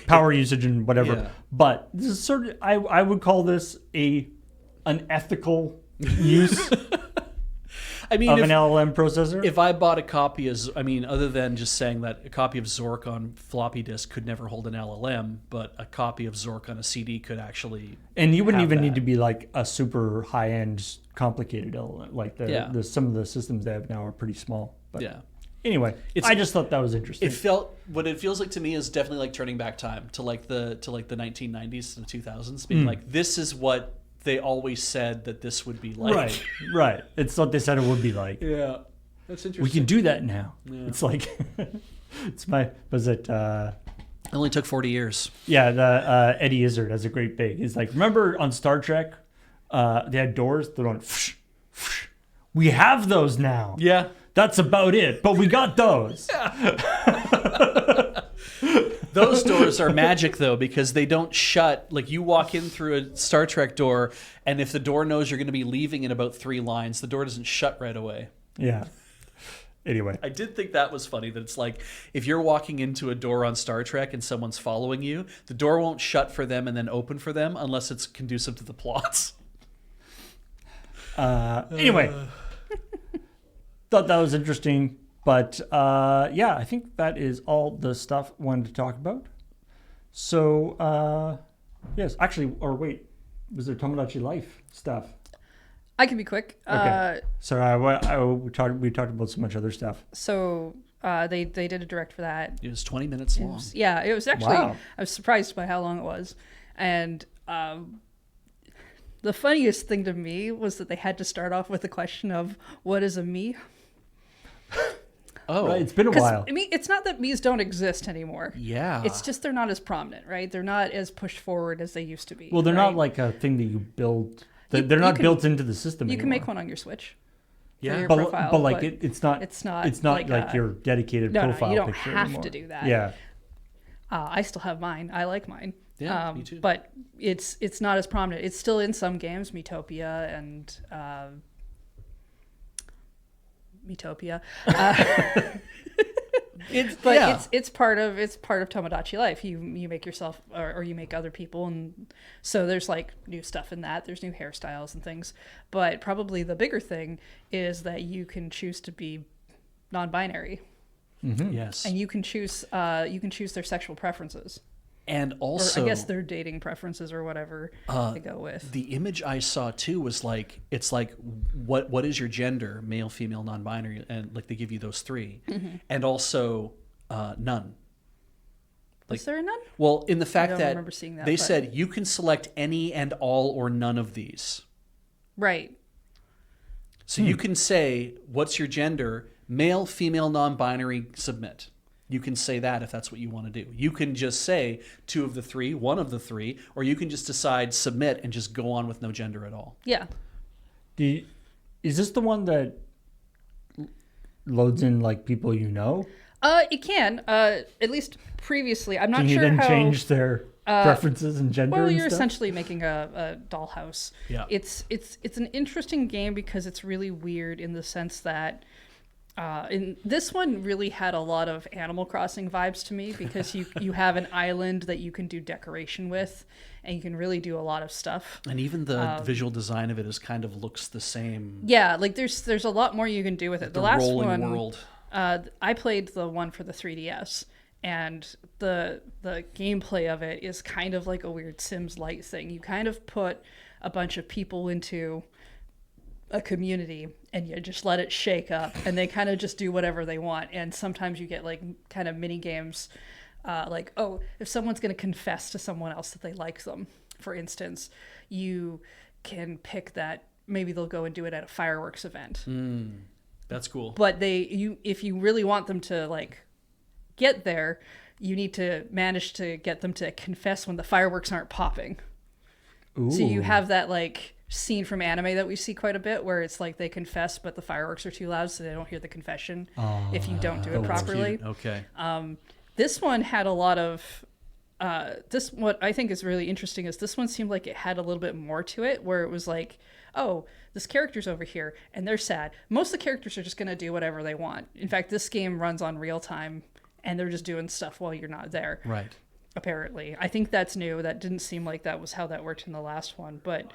power usage and whatever. Yeah. But this is sort of, I would call this an ethical use I mean, of an LLM processor. If I bought a copy other than just saying that a copy of Zork on floppy disk could never hold an LLM, but a copy of Zork on a CD could actually. And you wouldn't have even that. need to be like a super high-end, complicated LLM. Like some of the systems they have now are pretty small. But Yeah. anyway, I just thought that was interesting. What it feels like to me is definitely like turning back time to like the 1990s to the 2000s, being like, this is what they always said that this would be like. Right. It's what they said it would be like. Yeah, that's interesting. We can do that now. Yeah. It's like, It only took 40 years. Yeah, the Eddie Izzard has a great big. He's like, remember on Star Trek, they had doors that went, we have those now. Yeah. That's about it, but we got those. Those doors are magic, though, because they don't shut. Like, you walk in through a Star Trek door, and if the door knows you're going to be leaving in about 3 lines, the door doesn't shut right away. Yeah. Anyway. I did think that was funny, that it's like, if you're walking into a door on Star Trek and someone's following you, the door won't shut for them and then open for them unless it's conducive to the plots. Anyway. Thought that was interesting. But yeah, I think that is all the stuff I wanted to talk about. So, yes, actually, or wait, was there Tomodachi Life stuff? I can be quick. Okay. Sorry, we talked about so much other stuff. So they did a direct for that. It was 20 minutes long. It was actually, Wow. I was surprised by how long it was. And the funniest thing to me was that they had to start off with the question of, what is a me? Oh, Right, it's been a while. I mean, it's not that me's don't exist anymore. yeah. It's just they're not as prominent, right? They're not as pushed forward as they used to be. Well, they're right? not like a thing that you build. You- They're you not can- built into the system You anymore. can make one on your Switch. yeah. your but, profile, but like but it's not. it's not It's not like like your dedicated No, profile you don't picture have anymore. to do that. Yeah. I still have mine. I like mine. Yeah, me too. But it's not as prominent. It's still in some games, Metopia and Metopia. It's part of Tomodachi Life. You make yourself or you make other people, and so there's like new stuff in that. There's new hairstyles and things. But probably the bigger thing is that you can choose to be non-binary. Yes. And you can choose their sexual preferences. And Or also, I guess their dating preferences or whatever they go with. the image I saw too was like, it's like, what is your gender? Male, female, non-binary, and like they give you those 3, and also none. Was there none? Well, in the fact don't that, remember seeing that, they but- said you can select any and all or none of these. Right. So you can say, what's your gender? Male, female, non-binary, submit. You can say that if that's what you want to do. You can just say 2 of the 3, 1 of the 3, or you can just decide submit and just go on with no gender at all. Yeah. Is this the one that loads in like people you know? It can. At least previously. I'm not Can you sure then how. change their preferences and gender? Well, and you're stuff? essentially making a dollhouse. Yeah. It's an interesting game because it's really weird in the sense that in this one really had a lot of Animal Crossing vibes to me because you have an island that you can do decoration with, and you can really do a lot of stuff. And even the visual design of it is kind of looks the same. Yeah, like there's a lot more you can do with it. The last rolling one, world. I played the one for the 3DS, and the gameplay of it is kind of like a weird Sims-like thing. You kind of put a bunch of people into a community and you just let it shake up, and they kind of just do whatever they want. And sometimes you get like kind of mini games, like, oh, if someone's going to confess to someone else that they like them, for instance, you can pick that maybe they'll go and do it at a fireworks event. That's cool. But if you really want them to like get there, you need to manage to get them to confess when the fireworks aren't popping. Ooh. So you have that like scene from anime that we see quite a bit where it's like they confess but the fireworks are too loud so they don't hear the confession if you don't do it properly. Cute. Okay. This one had a lot of what I think is really interesting is this one seemed like it had a little bit more to it, where it was like, oh, this character's over here and they're sad. Most of the characters are just going to do whatever they want. In fact, this game runs on real time and they're just doing stuff while you're not there. Right. Apparently. I think that's new. That didn't seem like that was how that worked in the last one. But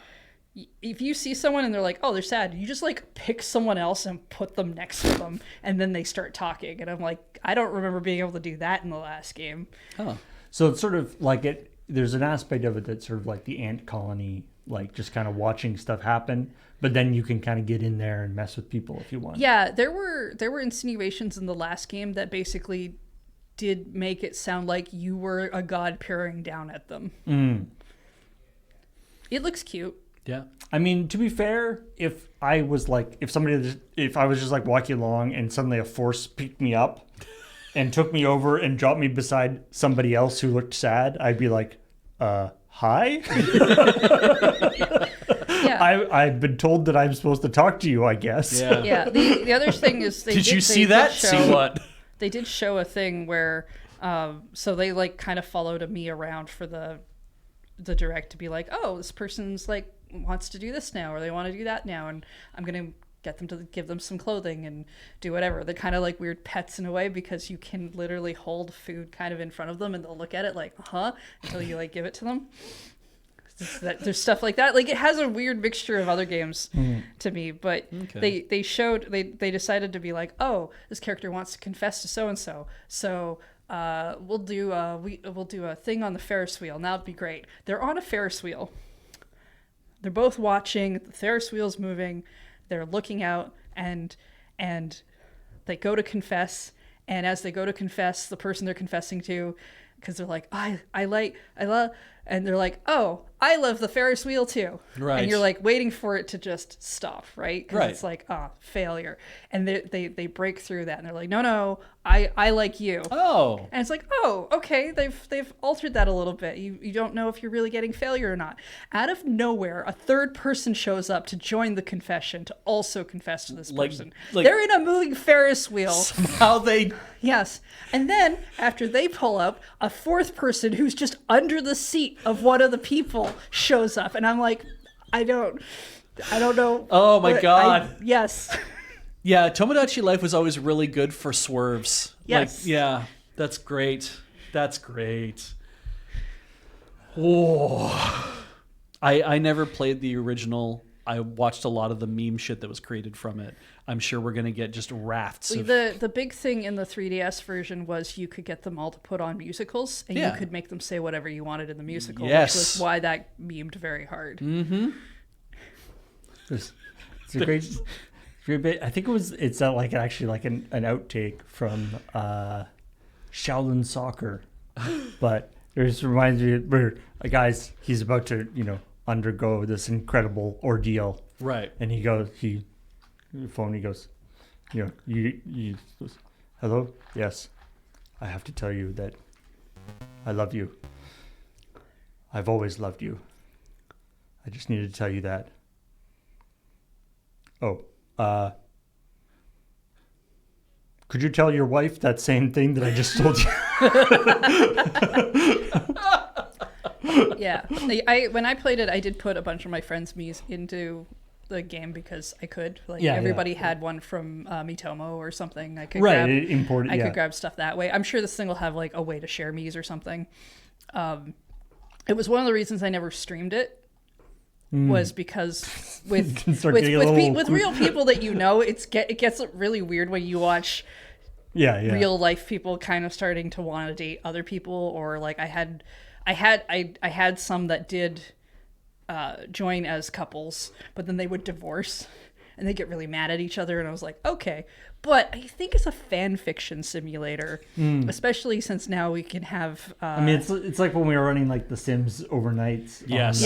if you see someone and they're like, oh, they're sad, you just like pick someone else and put them next to them and then they start talking. And I'm like, I don't remember being able to do that in the last game. Huh. So it's sort of like there's an aspect of it that's sort of like the ant colony, like just kind of watching stuff happen, but then you can kind of get in there and mess with people if you want. Yeah, there were insinuations in the last game that basically did make it sound like you were a god peering down at them. It looks cute. Yeah. I mean, to be fair, if I was just like walking along and suddenly a force picked me up and took me over and dropped me beside somebody else who looked sad, I'd be like, hi? Yeah. I've been told that I'm supposed to talk to you, I guess. Yeah. Yeah. The other thing is Did you see that? See what? They did show a thing where so they like kind of followed me around for the direct to be like, oh, this person's like wants to do this now or they want to do that now, and I'm gonna get them to give them some clothing and do whatever. They're kind of like weird pets in a way because you can literally hold food kind of in front of them and they'll look at it like until you like give it to them. There's stuff like that. Like it has a weird mixture of other games to me, but Okay. they decided to be like, oh, this character wants to confess to so and so we'll do a thing on the Ferris wheel. Now it'd be great. They're on a Ferris wheel. They're both watching. The Ferris wheel's moving. They're looking out, and they go to confess. And as they go to confess, the person they're confessing to, because they're like, I love, and they're like, oh, I love the Ferris wheel too. Right. And you're like waiting for it to just stop, right? Because Right. it's like, failure. And they break through that, and they're like, no, I like you. Oh. And it's like, oh, okay, they've altered that a little bit. You don't know if you're really getting failure or not. Out of nowhere, a third person shows up to join the confession to also confess to this person. They're in a moving Ferris wheel. Somehow they... Yes. And then after they pull up, a fourth person who's just under the seat of one of the people shows up. And I'm like, I don't know. Oh my God. Yes. Yeah, Tomodachi Life was always really good for swerves. Yes. Like, yeah, that's great. That's great. Oh. I never played the original I watched a lot of the meme shit that was created from it. I'm sure we're going to get just rafts of... The big thing in the 3DS version was you could get them all to put on musicals, and you could make them say whatever you wanted in the musical, which was why that memed very hard. Mm-hmm. It's a great bit. I think it's like actually like an outtake from Shaolin Soccer, but it just reminds me where a guy's he's about to undergo this incredible ordeal, Right? And he goes you hello, yes, I have to tell you that I love you. I've always loved you. I just needed to tell you that. Could you tell your wife that same thing that I just told you? Yeah. When I played it, I did put a bunch of my friends' Mii's into the game because I could. Everybody had one from Miitomo or something. I could could grab stuff that way. I'm sure this thing will have like a way to share Mii's or something. It was one of the reasons I never streamed it. Was because with real people that it gets really weird when you watch real life people kind of starting to want to date other people, or like I had some that did join as couples, but then they would divorce and they get really mad at each other, and I was like, okay, but I think it's a fan fiction simulator, especially since now we can have I mean, it's like when we were running like the Sims overnights. Yes.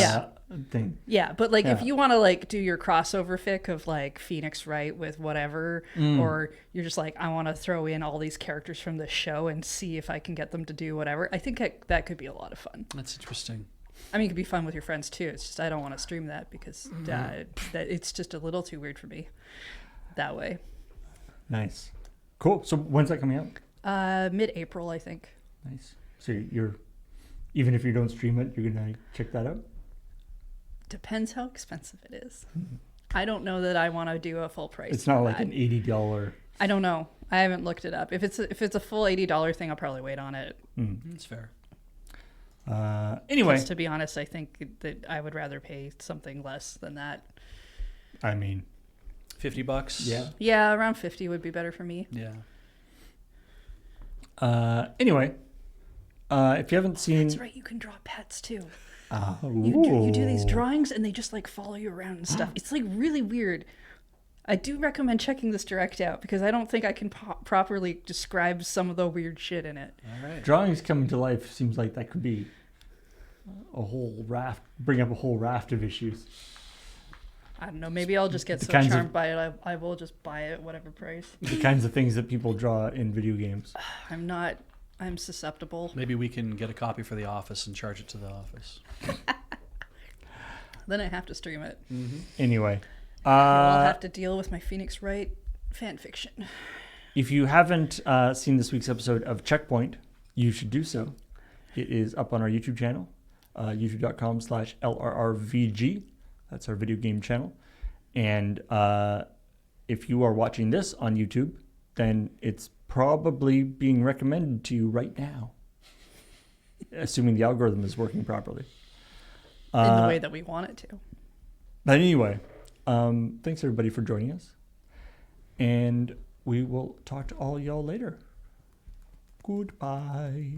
Thing. Yeah, but like if you want to like do your crossover fic of like Phoenix Wright with whatever, or you're just like, I want to throw in all these characters from the show and see if I can get them to do whatever, I think that could be a lot of fun. That's interesting. I mean, it could be fun with your friends too. It's just I don't want to stream that because that it's just a little too weird for me that way. Nice. Cool. So when's that coming out? Mid-April, I think. Nice. So even if you don't stream it, you're going to check that out? Depends how expensive it is. I don't know that I want to do a full price. It's not like an $80. I don't know. I haven't looked it up. If it's a full $80 thing, I'll probably wait on it. That's fair. Anyway, because, to be honest, I think that I would rather pay something less than that. I mean, $50. Yeah, around 50 would be better for me. Yeah. Anyway, if you haven't seen, that's right. You can draw pets too. You you do these drawings and they just like follow you around and stuff. It's like really weird. I do recommend checking this direct out because I don't think I can properly describe some of the weird shit in it. All right. Drawings coming to life seems like that could be a whole raft, bring up a whole raft of issues. I don't know. Maybe I'll just get so charmed by it. I will just buy it at whatever price. The kinds of things that people draw in video games. I'm susceptible. Maybe we can get a copy for the office and charge it to the office. Then I have to stream it. Mm-hmm. Anyway. I'll have to deal with my Phoenix Wright fan fiction. If you haven't seen this week's episode of ChillPoint, you should do so. It is up on our YouTube channel, youtube.com/LRRVG. That's our video game channel. And if you are watching this on YouTube, then it's probably being recommended to you right now, assuming the algorithm is working properly. In the way that we want it to. But anyway, thanks everybody for joining us. And we will talk to all y'all later. Goodbye.